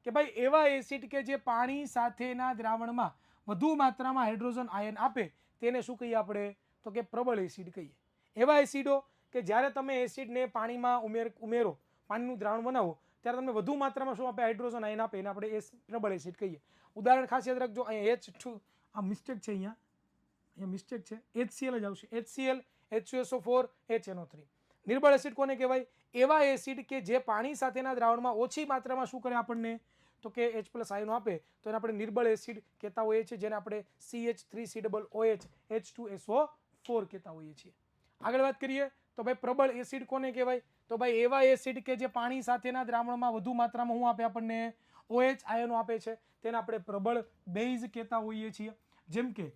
કે ભાઈ એવા એસિડ કે જે પાણી સાથેના દ્રાવણમાં વધુ માત્રામાં હાઇડ્રોજન આયન આપે તેને શું કહીએ આપણે? તો કે પ્રબળ એસિડ કહીએ. એવા એસિડો કે જ્યારે તમે એસિડને પાણીમાં ઉમેરો, પાણીનું દ્રાવણ બનાવો ત્યારે તમને વધુ માત્રામાં શું આપે? હાઇડ્રોજન આયન આપે, એને આપણે પ્રબળ એસિડ કહીએ. ઉદાહરણ ખાસ યાદ રાખજો, અહીંયા H2, આ મિસ્ટેક છે, અહીંયા મિસ્ટેક છે, HCl જ આવશે. HCl, H2SO4, HNO3. નિર્બળ એસિડ કોને કહેવાય? એવા એસિડ કે જે પાણી સાથેના દ્રાવણમાં ઓછી માત્રામાં શું કરે આપણને? તો કે H+ આયનો આપે, તો એને આપણે નિર્બળ એસિડ કહેતા હોઈએ છીએ, જેને આપણે CH3COOH H2SO4 કહેતા હોઈએ છીએ. આગળ વાત કરીએ તો ભાઈ પ્રબળ એસિડ કોને કહેવાય? તો ભાઈ એવા એસિડ કે જે પાણી સાથેના દ્રાવણમાં વધુ માત્રામાં શું આપે આપણને? OH આયનો આપે છે, તેને આપણે પ્રબળ બેઝ કહેતા હોઈએ છીએ. જેમ કે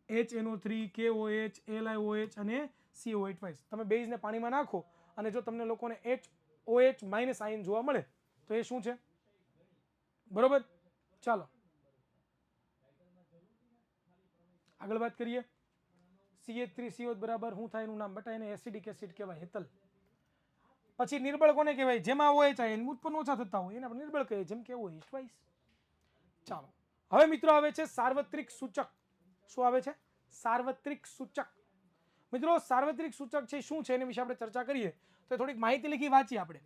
HNO3, KOH, LiOH અને COH. તમે બેઝને પાણીમાં નાખો અને જો તમને લોકોને HOH- આયન જોવા મળે તો એ શું છે? બરોબર, ચાલો આગળ વાત કરીએ. CH3COH બરાબર શું થાય એનું નામ બેટા? એને એસિડિક એસિડ કહેવાય, હેતલ. પછી નિર્બળ કોને કહેવાય? જેમાં OH આયન ઉત્પન્ન ઓછા થતા હોય એને આપણે નિર્બળ કહીએ, જેમ કે OH. ચાલો, હવે મિત્રો આવે છે સાર્વત્રિક સૂચક. શું આવે છે? સાર્વત્રિક સૂચક. મિત્રો સાર્વત્રિક સૂચક છે શું છે એના વિશે આપણે ચર્ચા કરીએ તો થોડીક માહિતી લખી વાંચીએ આપણે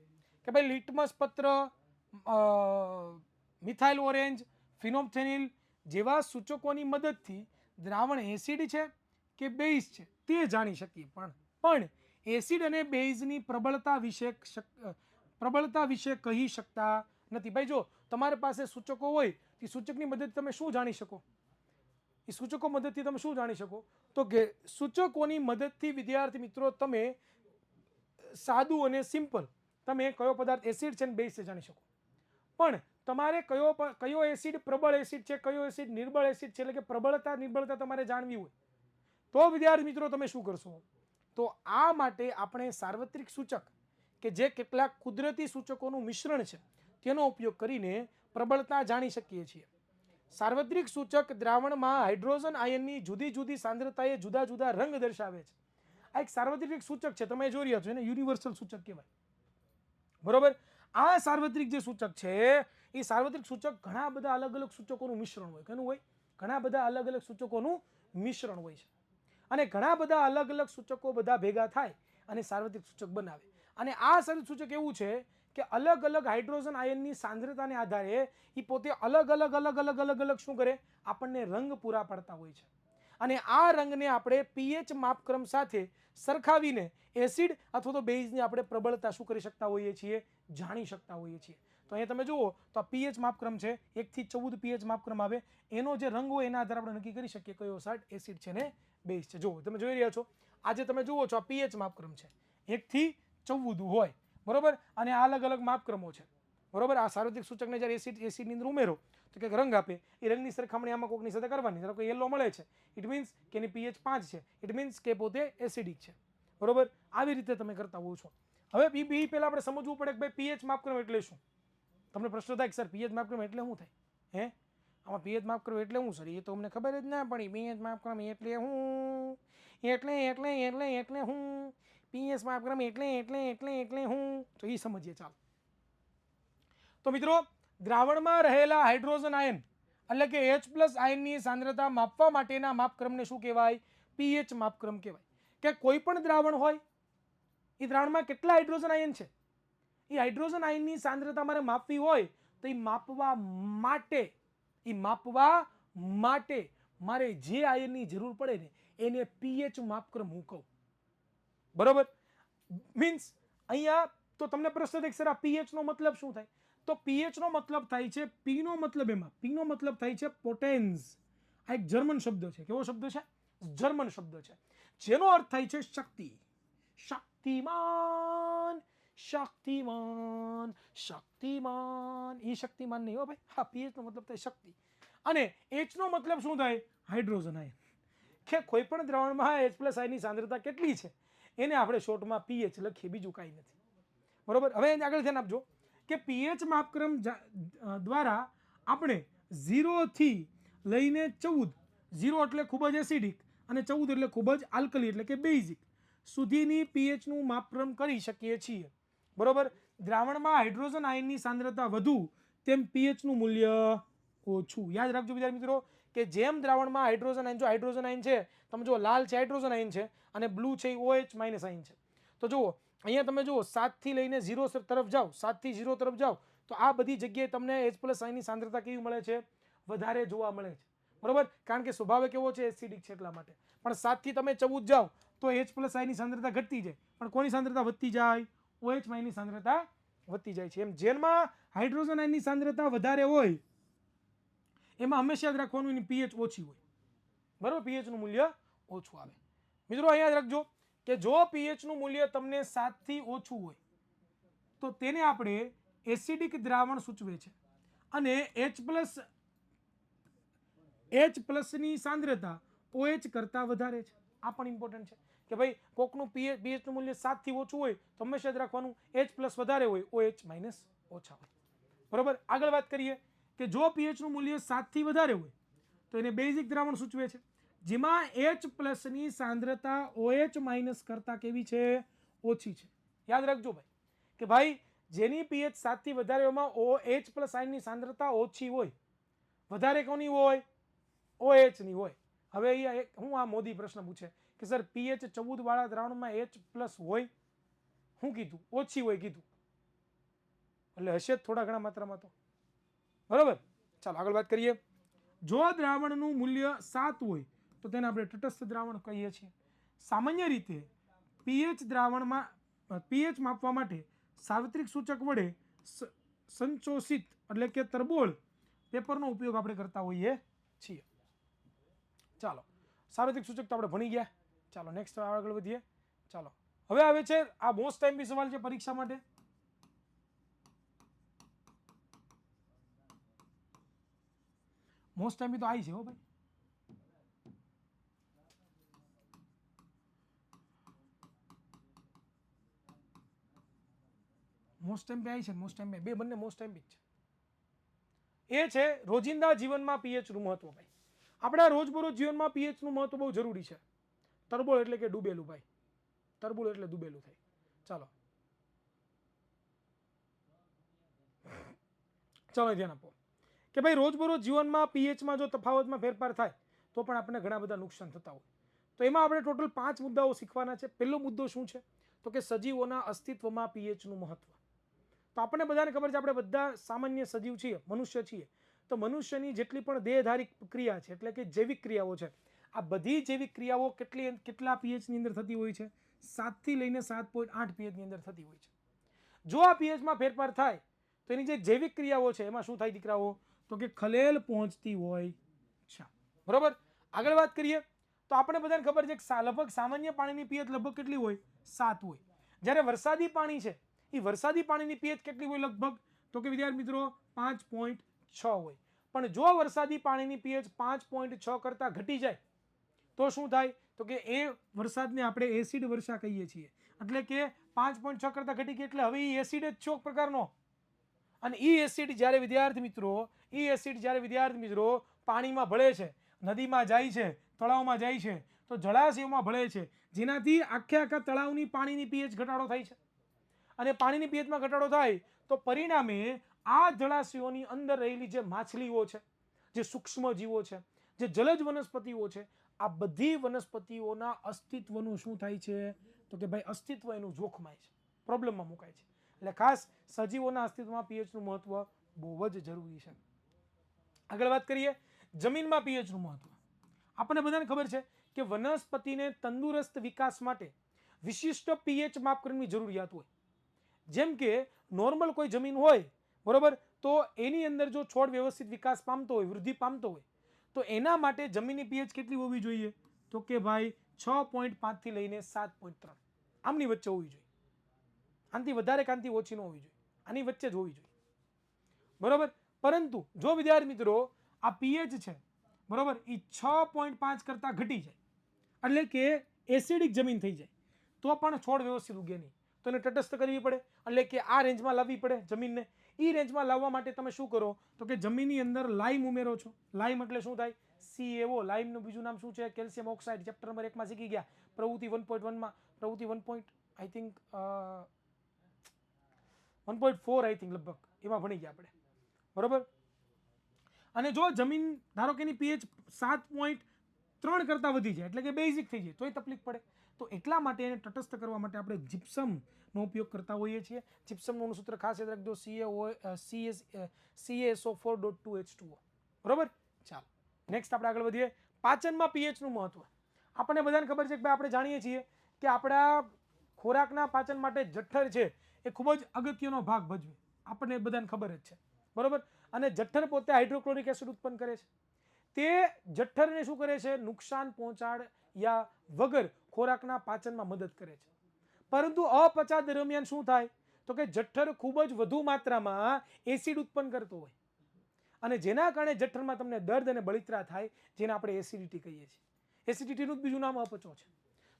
કે ભાઈ લિટમસ પત્ર, મિથાઇલ ઓરેન્જ, ફિનોપ્થેનિલ જેવા સૂચકોની મદદથી દ્રાવણ એસિડ છે કે બેઝ છે તે જાણી શકીએ. પણ એસિડ અને બેઝની પ્રબળતા વિશે કહી શકતા નથી. ભાઈ જો તમારી પાસે સૂચકો હોય તો સૂચકની મદદથી તમે શું જાણી શકો? એ સૂચકો મદદથી તમે શું જાણી શકો? તો કે સૂચકોની મદદથી વિદ્યાર્થી મિત્રો તમે સાદું અને સિમ્પલ તમે કયો પદાર્થ એસિડ છે અને બેઝ છે જાણી શકો. પણ તમારે કયો એસિડ પ્રબળ એસિડ છે, કયો એસિડ નિર્બળ એસિડ છે, એટલે કે પ્રબળતા નિર્બળતા તમારે જાણવી હોય તો વિદ્યાર્થી મિત્રો તમે શું કરશો? તો આ માટે આપણે સાર્વત્રિક સૂચક કે જે કેટલાક કુદરતી સૂચકોનું મિશ્રણ છે તેનો ઉપયોગ કરીને પ્રબળતા જાણી શકીએ છીએ. સાર્વત્રિક સૂચક દ્રાવણમાં હાઇડ્રોજન આયનની જુદી જુદી સાંદ્રતાએ જુદા જુદા રંગ દર્શાવે છે. આ એક સાર્વત્રિક સૂચક છે, તમે જોઈ રહ્યા છો, એને યુનિવર્સલ સૂચક કહેવાય. બરોબર. આ સાર્વત્રિક જે સૂચક છે એ સાર્વત્રિક સૂચક ઘણા બધા અલગ અલગ સૂચકોનું મિશ્રણ હોય. કેનું હોય? ઘણા બધા અલગ અલગ સૂચકોનું મિશ્રણ હોય છે. અને ઘણા બધા અલગ અલગ સૂચકો બધા ભેગા થાય અને સાર્વત્રિક સૂચક બનાવે. અને આ સાર્વત્રિક સૂચક એવું છે કે અલગ અલગ હાઇડ્રોજન આયનની સાંદ્રતાને આધારે એ પોતે અલગ અલગ અલગ અલગ અલગ અલગ શું કરે? આપણને રંગ પૂરા પાડતા હોય છે. અને આ રંગને આપણે પીએચ માપક્રમ સાથે સરખાવીને એસિડ અથવા તો બેઝની આપણે પ્રબળતા શું કરી શકતા હોઈએ છીએ? જાણી શકતા હોઈએ છીએ. તો અહીંયા તમે જુઓ તો આ પીએચ માપક્રમ છે, 1 થી 14 પીએચ માપક્રમ આવે. એનો જે રંગ હોય એના આધારે આપણે નક્કી કરી શકીએ કયો એસિડ છે ને બેઝ છે. જુઓ, તમે જોઈ રહ્યા છો, આજે તમે જુઓ છો આ પીએચ માપક્રમ છે, 1 થી 14 હોય. બરોબર. અને આ અલગ અલગ માપક્રમો છે. બરોબર. આ સાર્વત્રિક સૂચકને જ્યારે એસિડની અંદર ઉમેરો તો કંઈક રંગ આપે. એ રંગની સરખામણી આમાં કોઈકની સાથે કરવાની. ધારો કે યલો મળે છે, ઇટ મીન્સ કે એની પીએચ 5 છે, ઇટ મીન્સ કે પોતે એસિડિક છે. બરોબર. આવી રીતે તમે કરતા હોવ છો. હવે બી પહેલા આપણે સમજવું પડે કે ભાઈ પીએચ માપક્રમ એટલે શું? તમને પ્રશ્ન થાય કે સર પીએચ માપક્રમ એટલે શું થાય? આમાં પીએચ માપક્રમ એટલે શું સર? એ તો અમને ખબર જ ના પડી. પીએચ માપક્રમ એટલે હું એટલે હું પીએચ માપક્રમ એટલે હું, તો એ સમજીએ. ચાલો, તો મિત્રો, દ્રાવણમાં રહેલા હાઇડ્રોજન આયન એટલે કે H+ આયનની સાંદ્રતા માપવા માટેના માપક્રમને શું કહેવાય? પીએચ માપક્રમ કહેવાય. કે કોઈ પણ દ્રાવણ હોય, એ દ્રાવણમાં કેટલા હાઇડ્રોજન આયન છે, એ હાઇડ્રોજન આયનની સાંદ્રતા મારે માપવી હોય તો એ માપવા માટે મારે જે આયનની જરૂર પડે ને એને પીએચ માપક્રમ હું કહું. બરોબર. મીન્સ અહીંયા તો તમને પ્રશ્ન થાય સર આ પીએચ નો મતલબ શું થાય? તો પીએચ નો મતલબ થાય છે, પી નો મતલબ થાય છે પોટેન્સ. આ એક જર્મન શબ્દ છે. કેવો શબ્દ છે? જર્મન શબ્દ છે, જેનો અર્થ થાય છે શક્તિ. શક્તિમાન, શક્તિમાન, શક્તિમાન. એ શક્તિમાન નહીં હો ભાઈ. હા, પીએચ નો મતલબ થાય શક્તિ. અને એચ નો મતલબ શું થાય? હાઇડ્રોજન આયન. કે કોઈ પણ દ્રાવણમાં H+ આયનની સાંદ્રતા કેટલી છે એને આપણે શોર્ટમાં પીએચ લખીએ, બીજું કાંઈ નથી. બરોબર. હવે આગળ ધ્યાન આપજો કે પીએચ માપક્રમ દ્વારા આપણે 0 થી લઈને 14, 0 એટલે ખૂબ જ એસિડિક અને 14 એટલે ખૂબ જ આલ્કલી એટલે કે બેઝિક સુધીની પીએચનું માપક્રમ કરી શકીએ છીએ. બરોબર. દ્રાવણમાં હાઇડ્રોજન આયનની સાંદ્રતા વધુ તેમ પીએચનું મૂલ્ય ઓછું. યાદ રાખજો વિદ્યાર્થી મિત્રો કે જેમ દ્રાવણમાં હાઇડ્રોજન આયન, જો હાઇડ્રોજન આયન છે, તમે જુઓ લાલ છે હાઇડ્રોજન આયન છે અને બ્લુ છે OH- આયન છે. તો જુઓ અહીંયા તમે જુઓ 7 થી લઈને 0 તરફ જાઓ, 7 થી 0 તરફ જાઓ તો આ બધી જગ્યાએ તમને H+ આયનની સાંદ્રતા કેવી મળે છે? વધારે જોવા મળે છે. બરોબર. કારણ કે સ્વભાવ કેવો છે? એસિડિક છે એટલા માટે. પણ 7 થી તમે 14 જાઓ તો H+ આયનની સાંદ્રતા ઘટતી જાય, પણ કોની સાંદ્રતા વધતી જાય? OH- આયનની સાંદ્રતા વધતી જાય છે. એમ જેમાં હાઇડ્રોજન આયનની સાંદ્રતા વધારે હોય એમાં હંમેશા યાદ રાખવાનું એની પીએચ ઓછી હોય. બરોબર. પીએચ નું મૂલ્ય ઓછું આવે. મિત્રો અહીંયા યાદ રાખજો કે જો પીએચ નું મૂલ્ય તમને 7 થી ઓછું હોય તો તેને આપણે એસિડિક દ્રાવણ સૂચવે છે. અને H+ ની સાંદ્રતા OH કરતા વધારે છે. આ પણ ઇમ્પોર્ટન્ટ છે કે ભાઈ કોકનું પીએચ નું મૂલ્ય 7 થી ઓછું હોય તો હંમેશા યાદ રાખવાનું H+ વધારે હોય, OH- ઓછા હોય. બરોબર. આગળ વાત કરીએ કે જો પીએચ નું મૂલ્ય 7 થી વધારે હોય તો એને બેઝિક દ્રાવણ સૂચવે છે, જેમાં H+ ની સાંદ્રતા OH- કરતા કેવી છે? ઓછી છે. યાદ રાખજો ભાઈ કે ભાઈ જેની પીએચ 7 થી વધારે એમાં H+ આયનની સાંદ્રતા ઓછી હોય, વધારે કોની હોય? OH ની હોય. હવે અહીંયા હું આ મોદી પ્રશ્ન પૂછે કે સર પીએચ 14 વાળા દ્રાવણમાં H+ હોય? શું કીધું? ઓછી હોય કીધું. એટલે હશે જ થોડા ઘણા માત્રામાં તો. બરોબર. ચાલો આગળ વાત કરીએ. જો દ્રાવણનું મૂલ્ય 7 હોય તો તેને આપણે તટસ્થ દ્રાવણ કહીએ છીએ. સામાન્ય રીતે પીએચ માપવા માટે સાર્વત્રિક સૂચક વડે સંચોષિત એટલે કે તરબોળ પેપરનો ઉપયોગ આપણે કરતા હોઈએ છીએ. ચાલો, સાર્વત્રિક સૂચક તો આપણે ભણી ગયા. ચાલો નેક્સ્ટ આગળ વધીએ. ચાલો હવે આવે છે આ મોસ્ટ ટાઈમ સવાલ છે પરીક્ષા માટે. મોસ્ટ ટાઈમ તો આવી છે હો ભાઈ. મોસ્ટ એમપી આવી છે, મોસ્ટ એમપી બે બંને મોસ્ટ એમપી છે. એ છે રોજિંદા જીવનમાં પીએચનું મહત્વ. ભાઈ આપણા રોજબરોજ જીવનમાં પીએચનું મહત્વ બહુ જરૂરી છે. તરબોળ એટલે કે ડૂબેલું ભાઈ, તરબોળ એટલે ડૂબેલું થાય. ચાલો ચાલો ધ્યાન આપો કે ભાઈ રોજબરોજ જીવનમાં પીએચમાં જો તફાવતમાં ફેરફાર થાય તો પણ આપણને ઘણા બધા નુકસાન થતા હોય. તો એમાં આપણે ટોટલ 5 મુદ્દાઓ શીખવાના છે. પહેલો મુદ્દો શું છે તો કે સજીવોના અસ્તિત્વમાં પીએચનું મહત્વ. તો આપણને બધાને ખબર છે, આપણે બધા સામાન્ય સજીવ છીએ, મનુષ્ય છીએ. તો મનુષ્યની જેટલી પણ દેહધારી ક્રિયા છે એટલે કે જૈવિક ક્રિયાઓ છે, આ બધી જૈવિક ક્રિયાઓ કેટલા પીએચની અંદર થતી હોય છે? 7 થી લઈને 7.8 પીએચની અંદર થતી હોય છે. જો આ પીએચમાં ફેરફાર થાય તો એની જે જૈવિક ક્રિયાઓ છે એમાં શું થાય દીકરાઓ? તો કે ખલેલ પહોંચતી હોય છે. બરોબર, આગળ વાત કરીએ તો આપણે બધાને ખબર છે કે લગભગ સામાન્ય પાણીની પીએચ લગભગ કેટલી હોય? 7 હોય. જ્યારે વરસાદી પાણી છે એ વરસાદી પાણીની પીએચ કેટલી હોય લગભગ? તો કે વિદ્યાર્થી મિત્રો 5.6 હોય. પણ જો વરસાદી પાણીની પીએચ 5.6 કરતાં ઘટી જાય તો શું થાય? તો કે એ વરસાદને આપણે એસિડ વર્ષા કહીએ છીએ. એટલે કે 5.6 કરતાં ઘટી ગઈ એટલે હવે એ એસિડ જ છે એક પ્રકારનો. અને એ એસિડ જ્યારે વિદ્યાર્થી મિત્રો પાણીમાં ભળે છે, નદીમાં જાય છે, તળાવમાં જાય છે, તો જળાશયોમાં ભળે છે, જેનાથી આખા તળાવની પાણીની પીએચ ઘટાડો થાય છે. અને પાણીની પીએચમાં ઘટાડો થાય તો પરિણામે આ જળાશયોની અંદર રહેલી જે માછલીઓ છે, જે સૂક્ષ્મ જીવો છે, જે જલજ વનસ્પતિઓ છે, આ બધી વનસ્પતિઓના અસ્તિત્વનું શું થાય છે? તો કે ભાઈ અસ્તિત્વ એનું જોખમાય છે, પ્રોબ્લેમમાં મુકાય છે. એટલે ખાસ સજીવોના અસ્તિત્વમાં પીએચનું મહત્વ બહુ જ જરૂરી છે. આગળ વાત કરીએ જમીનમાં પીએચનું મહત્વ. આપણને બધાને ખબર છે કે વનસ્પતિને તંદુરસ્ત વિકાસ માટે વિશિષ્ટ પીએચ માપકરણની જરૂરિયાત હોય. જેમ કે નોર્મલ કોઈ જમીન હોય, બરોબર, તો એની અંદર જો છોડ વ્યવસ્થિત વિકાસ પામતો હોય, વૃદ્ધિ પામતો હોય, તો એના માટે જમીનની પીએચ કેટલી હોવી જોઈએ? તો કે ભાઈ 6.5 થી લઈને 7.3 આમની વચ્ચે હોવી જોઈએ. આનાથી વધારે કે આનાથી ઓછી ન હોવી જોઈએ, આની વચ્ચે જ હોવી જોઈએ. બરોબર, પરંતુ જો વિદ્યાર્થી મિત્રો આ પીએચ છે, બરોબર, એ 6.5 કરતાં ઘટી જાય એટલે કે એસિડિક જમીન થઈ જાય તો પણ છોડ વ્યવસ્થિત ઉગે નહીં. તો એને તટસ્થ કરવી પડે, એટલે કે આ રેન્જમાં લાવવી પડે જમીનને. એ રેન્જમાં લાવવા માટે તમે શું કરો? તો કે જમીનની અંદર લાઇમ ઉમેરો છો. લાઇમ એટલે શું થાય? CaO. લાઇમનું બીજું નામ શું છે? Calcium oxide. ચેપ્ટર નંબર 1 માં શીખી ગયા. પ્રવૃત્તિ 1.1 માં, પ્રવૃત્તિ 1. આઈ થિંક 1.4 આઈ થિંક લગભગ એમાં ભણી ગયા આપણે. બરોબર, અને જો જમીન ધારો કે એની પીએચ 7.3 કરતાં વધી જાય એટલે કે બેઝિક થઈ જાય તોય તકલીફ પડે. તો એટલા માટે એને તટસ્થ કરવા માટે આપણે જીપ્સમનો ઉપયોગ કરતા હોઈએ છીએ. જીપ્સમનું સૂત્ર ખાસ યાદ રાખજો, CaSO4.2H2O. બરોબર, ચાલો નેક્સ્ટ આપણે આગળ વધીએ. પાચનમાં પીએચનું મહત્વ. આપણને બધાને ખબર છે કે ભાઈ આપણે જાણીએ છીએ કે આપણા ખોરાકના પાચન માટે જઠ્ઠર છે એ ખૂબ જ અગત્યનો ભાગ ભજવે. આપણને બધાને ખબર જ છે, બરોબર. અને જઠ્ઠર પોતે હાઇડ્રોક્લોરિક એસિડ ઉત્પન્ન કરે છે. તે જઠ્ઠરને શું કરે છે? નુકસાન પહોંચાડ્યા વગર ખોરાકના પાચનમાં મદદ કરે છે. પરંતુ અપચા દરમિયાન શું થાય? તો કે જઠ્ઠર ખૂબ જ વધુ માત્રામાં એસિડ ઉત્પન્ન કરતો હોય અને જેના કારણે જઠ્ઠરમાં તમને દર્દ અને બળતરા થાય, જેને આપણે એસિડિટી કહીએ છીએ. એસિડિટીનું જ બીજું નામ અપચો છે.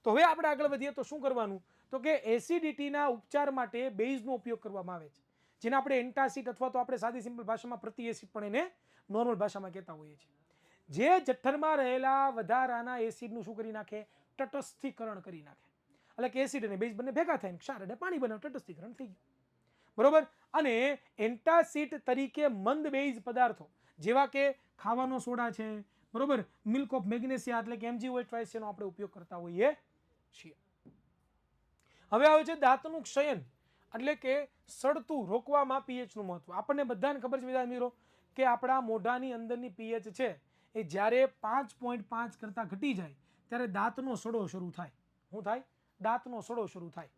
તો હવે આપણે આગળ વધીએ તો શું કરવાનું? તો કે એસિડિટીના ઉપચાર માટે બેઝનો ઉપયોગ કરવામાં આવે છે, જેને આપણે એન્ટાસિડ અથવા તો આપણે સાદી સિમ્પલ ભાષામાં પ્રતિ એસિડ પણ એને નોર્મલ ભાષામાં કહેતા હોઈએ છીએ. જે જઠ્ઠરમાં રહેલા વધારાના એસિડનું શું કરી નાખે? તટસ્થીકરણ કરી નાખે. એટલે કે એસિડ અને બેઝ બંને ભેગા થાય, ક્ષાર અને પાણી બને, તટસ્થીકરણ થઈ ગયું. બરોબર, અને એન્ટાસિડ તરીકે મંદ બેઝ પદાર્થો જેવા કે ખાવાનો સોડા છે, બરોબર, મિલ્ક ઓફ મેગ્નેશિયા એટલે કે MgO ટ્વાઇસ નો આપણે ઉપયોગ કરતા હોઈએ છીએ. હવે આવે છે દાંતનું ક્ષયન એટલે કે સડતું રોકવામાં પીએચનું મહત્વ. આપણને બધાને ખબર છે વિદ્યાર્થી મિત્રો કે આપણા મોઢાની અંદરની પીએચ છે એ જ્યારે 5.5 કરતાં ઘટી જાય ત્યારે દાંતનો સડો શરૂ થાય. શું થાય? દાંતનો સડો શરૂ થાય.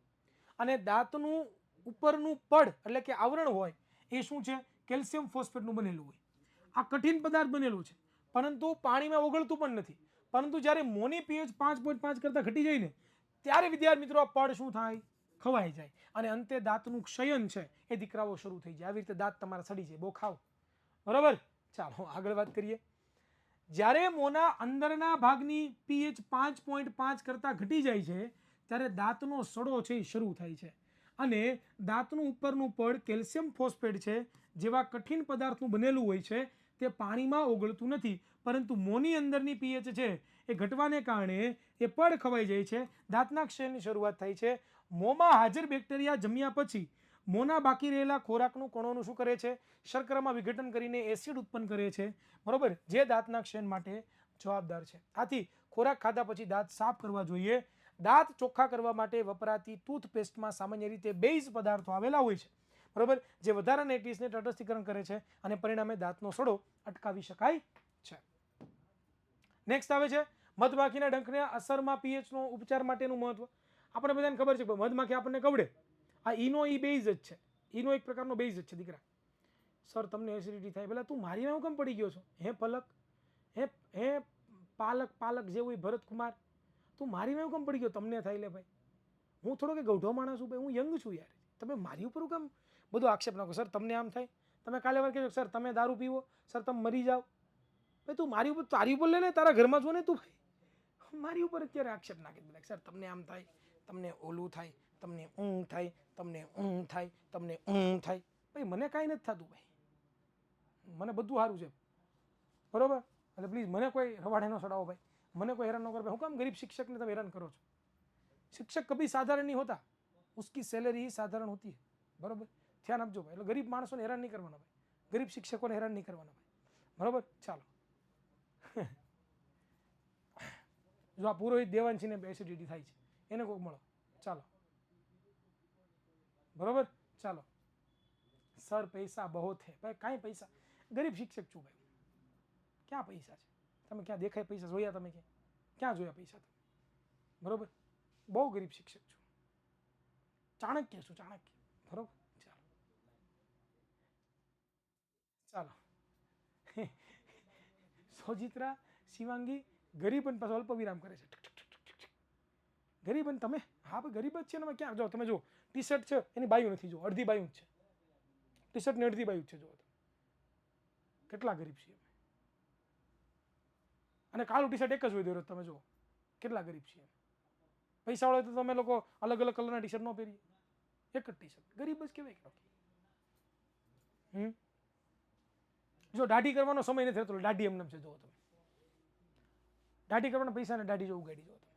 અને દાંતનું ઉપરનું પડ એટલે કે આવરણ હોય એ શું છે? કેલ્શિયમ ફોસ્ફેટનું બનેલું હોય. આ કઠિન પદાર્થ બનેલું છે, પરંતુ પાણીમાં ઓગળતું પણ નથી. પરંતુ જ્યારે મોની પીએચ 5.5 કરતાં ઘટી જાય ને ત્યારે વિદ્યાર્થી મિત્રો આ પડ શું થાય? ખવાઈ જાય અને અંતે દાંતનું ક્ષયન છે એ દીકરાઓ શરૂ થઈ જાય. આવી રીતે દાંત તમારા સડી જાય, બહુ ખાવ. બરોબર, ચાલો આગળ વાત કરીએ. જ્યારે મોંના અંદરના ભાગની પીએચ 5.5 કરતાં ઘટી જાય છે ત્યારે દાંતનો સડો છે એ શરૂ થાય છે. અને દાંતનું ઉપરનું પડ કેલ્શિયમ ફોસ્ફેટ છે જેવા કઠિન પદાર્થનું બનેલું હોય છે તે પાણીમાં ઓગળતું નથી, પરંતુ મોંની અંદરની પીએચ છે એ ઘટવાને કારણે એ પડ ખવાઈ જાય છે, દાંતના ક્ષયની શરૂઆત થાય છે. મોંમાં હાજર બેક્ટેરિયા જમ્યા પછી મોંના બાકી રહેલા ખોરાકનું કણોનું શું કરે છે? શર્કરામાં વિઘટન કરીને એસિડ ઉત્પન્ન કરે છે, બરોબર, જે દાંતના ક્ષય માટે જવાબદાર છે. આથી ખોરાક ખાધા પછી દાંત સાફ કરવા જોઈએ. દાંત ચોખ્ખા કરવા માટે વપરાતી ટૂથપેસ્ટમાં સામાન્ય રીતે બેઝ પદાર્થો આવેલા હોય છે, બરોબર, જે વધારાના એટીસને તટસ્થીકરણ કરે છે અને પરિણામે દાંતનો સડો અટકાવી શકાય છે. નેક્સ્ટ આવે છે મધમાખીના ડંખના અસરમાં પીએચનો ઉપચાર માટેનું મહત્વ. આપણે બધાને ખબર છે કે મધમાખી આપણને કવડે, આ ઈનો ઈ બેઝ જ છે, ઈનો એક પ્રકારનો બેઝ જ છે દીકરા. સર તમને એસિડિટી થાય, પેલા તું મારી હું કેમ પડી ગયો છો? હે પલક, હે હે પાલક જેવું ભરતકુમાર, તું મારી હું કેમ પડી ગયો? તમને થાય લે ભાઈ, હું થોડો કે ગૌઢો માણસ છું ભાઈ, હું યંગ છું યાર, તમે મારી ઉપર કેમ બધું આક્ષેપ નાખો? સર તમને આમ થાય, તમે કાલે વાર કહેજો સર તમે દારૂ પીવો, સર તમે મરી જાઓ. ભાઈ તું મારી ઉપર, તારી ઉપર લે ને, તારા ઘરમાં છો ને તું, ભાઈ મારી ઉપર અત્યારે આક્ષેપ નાખી દે. સર તમને આમ થાય, તમને ઓલું થાય, તમને ઊંઘ થાય, તમને ઊંઘ થાય, તમને ઊંઘ થાય. ભાઈ મને કાંઈ નથી થતું ભાઈ, મને બધું સારું છે, બરોબર. એટલે પ્લીઝ મને કોઈ રવાડે ન ચડાવો ભાઈ, મને કોઈ હેરાન ન કરો ભાઈ. હું કામ ગરીબ શિક્ષકને તમે હેરાન કરો છો? शिक्षक कभी साधारण नहीं होता, उसकी सैलरी ही साधारण होती है, बराबर. ધ્યાન આપજો ભાઈ. એટલે ગરીબ માણસોને હેરાન નહીં કરવાના ભાઈ, ગરીબ શિક્ષકોને હેરાન નહીં કરવાના ભાઈ, બરાબર. ચાલો, જો આ પુરોહિત દેવાંશીને એસિડિટી થાય છે, એને કોઈક મળો, ચાલો, બરાબર. ચાલો, સર પૈસા બહુ હે ભાઈ. કાંઈ પૈસા, ગરીબ શિક્ષક છું ભાઈ, ક્યાં પૈસા છે? તમે ક્યાં દેખાય પૈસા જોયા? તમે ક્યાં જોયા પૈસા તમે? બરાબર, બહુ ગરીબ શિક્ષક છું, ચાણક્ય છું, ચાણક્ય, બરોબર. ચાલો ચાલો સોજિત્રા શિવાંગી ગરીબ અને પાછો અલ્પ વિરામ કરે છે. ગરીબ અને તમે? હા ભાઈ ગરીબ જ છે ને. ક્યાં જો તમે જો ટી શર્ટ છે એની બાયું નથી, જો અડધી બાયું જ છે ટી શર્ટ ની, અડધી બાયું જ છે. જો કેટલા ગરીબ છીએ અમે. અને કાળું ટી શર્ટ એક જ હોય દોરો, તમે જો કેટલા ગરીબ છીએ. પૈસા વાળો તો તમે લોકો અલગ અલગ કલરના ટી શર્ટ ન પહેરીએ, એક જ ટી શર્ટ. ગરીબ જ કહેવાય. જો દાઢી કરવાનો સમય નથી થતો, દાઢી એમને છે. જો તમે દાઢી કરવાના પૈસા ને દાઢી જો ઉગાડી જો તમે,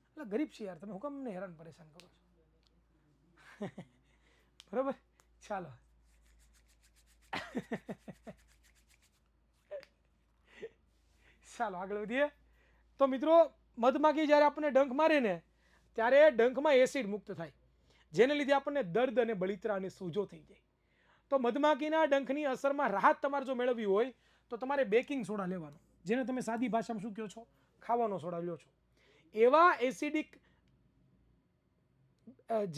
એટલે ગરીબ છે યાર. તમે હું કામ અમને હેરાન પરેશાન કરો છો? બરોબર. ચાલો ચાલો આગળ વધીએ. તો મિત્રો મધમાખી જ્યારે આપણને ડંખ મારે ને ત્યારે ડંખમાં એસિડ મુક્ત થાય, જેને લીધે આપણને દર્દ અને બળતરા અને સૂજો થઈ જાય. તો મધમાખીના ડંખની અસરમાં રાહત તમારે જો મેળવવી હોય તો તમારે બેકિંગ સોડા લેવાનો, જેને તમે સાદી ભાષામાં શું કહો છો? ખાવાનો સોડા લ્યો છો. એવા એસિડિક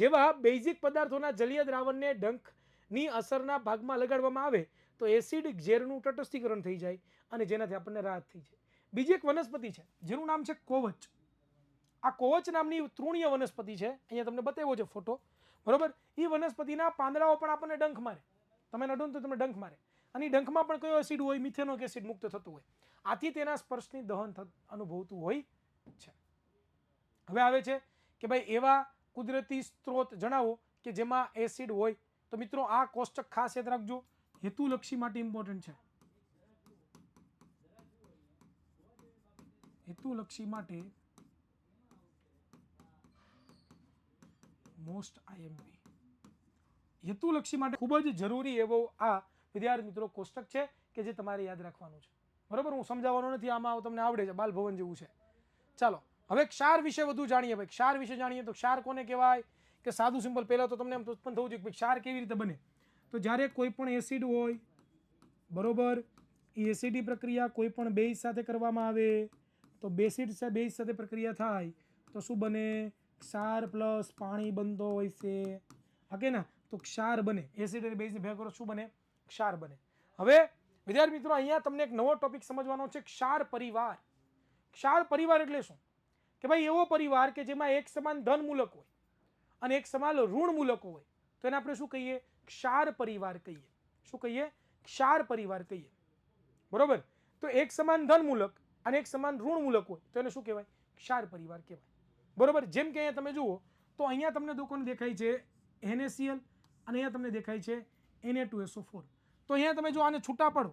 જેવા બેઝિક પદાર્થોના જલીય દ્રાવણને ડંખની અસરના ભાગમાં લગાડવામાં આવે તો એસિડિક ઝેરનું તટસ્થીકરણ થઈ જાય અને જેનાથી આપણને રાહત થઈ જાય. બીજી એક વનસ્પતિ છે જેનું નામ છે કોવચ. આ કોવચ નામની તૃણીય વનસ્પતિ છે, અહીંયા તમને બતાવ્યો છે ફોટો, બરોબર. એ વનસ્પતિના પાંદડાઓ પણ આપણને ડંખ મારે, તમે નડો તો તમને ડંખ મારે. અને ડંખમાં પણ કયો એસિડ હોય? મિથેનોઇક એસિડ મુક્ત થતું હોય, આથી તેના સ્પર્શની દહન અનુભવતું હોય છે. હવે આવે છે કે ભાઈ એવા કુદરતી સ્ત્રોત જણાવો કે જેમાં એસિડ હોય. તો મિત્રો આ કોષ્ટક ખાસ યાદ રાખજો, હેતુલક્ષી માટે ઇમ્પોર્ટન્ટ છે. હેતુલક્ષી માટે મોસ્ટ આઈએમપી, હેતુલક્ષી માટે ખૂબ જ જરૂરી એવો આ વિદ્યાર્થી મિત્રો કોષ્ટક છે કે જે તમારે યાદ રાખવાનું છે, બરોબર. હું સમજાવવાનો નથી, આમાં તમને આવડે છે, બાલભવન જેવું છે. ચાલો હવે ક્ષાર વિશે વધુ જાણીએ. ભાઈ ક્ષાર વિશે જાણીએ તો ક્ષાર કોને કહેવાય? કે સાદું સિમ્પલ. પહેલા તો તમને એમ ઉત્પન્ન થવું જોઈએ કે ક્ષાર કેવી રીતે બને? તો જ્યારે કોઈ પણ એસિડ હોય, બરોબર, એ એસિડી પ્રક્રિયા કોઈ પણ બેઝ સાથે કરવામાં આવે તો બેઝ સાથે પ્રક્રિયા થાય તો શું બને? ક્ષાર પ્લસ પાણી બનતો હોય છે, હકે ના? તો ક્ષાર બને. એસિડ અને બેઝને ભેગા કરો શું બને? ક્ષાર બને. હવે વિદ્યાર્થી મિત્રો અહીંયા તમને એક નવો ટોપિક સમજવાનો છે, ક્ષાર પરિવાર. ક્ષાર પરિવાર એટલે શું? કે ભાઈ એવો પરિવાર કે જેમાં એક સમાન ધન મૂલક હોય અને એક સમાન ઋણ મૂલકો હોય, તો એને આપણે શું કહીએ? ક્ષાર પરિવાર કહીએ. શું કહીએ? ક્ષાર પરિવાર કહીએ, બરોબર. તો એક સમાન ધન મૂલક અને એક સમાન ઋણ મૂલક હોય તો એને શું કહેવાય? ક્ષાર પરિવાર કહેવાય, બરોબર. જેમ કે અહીંયા તમે જુઓ તો અહીંયા તમને લોકોને દેખાય છે NaCl અને અહીંયા તમને દેખાય છે Na2SO4. તો અહીંયા તમે જો આને છૂટા પાડો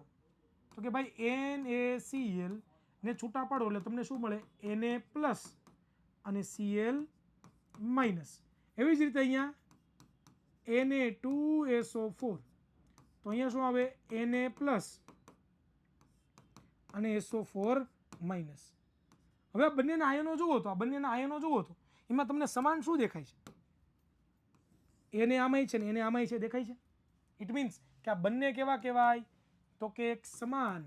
તો કે ભાઈ NaCl ને છૂટા પાડો એટલે તમને શું મળે? Na પ્લસ અને Cl માઇનસ. એવી જ રીતે અહીંયા Na2SO4 તો અહીંયા શું આવે? Na પ્લસ અને SO4 માઇનસ. હવે આ બંનેના આયનો જુઓ તો એમાં તમને સમાન શું દેખાય છે? એને આમાંય છે ને એને આમાંય છે, દેખાય છે? ઇટ મીન્સ કે આ બંને કેવા કહેવાય? તો કે એક સમાન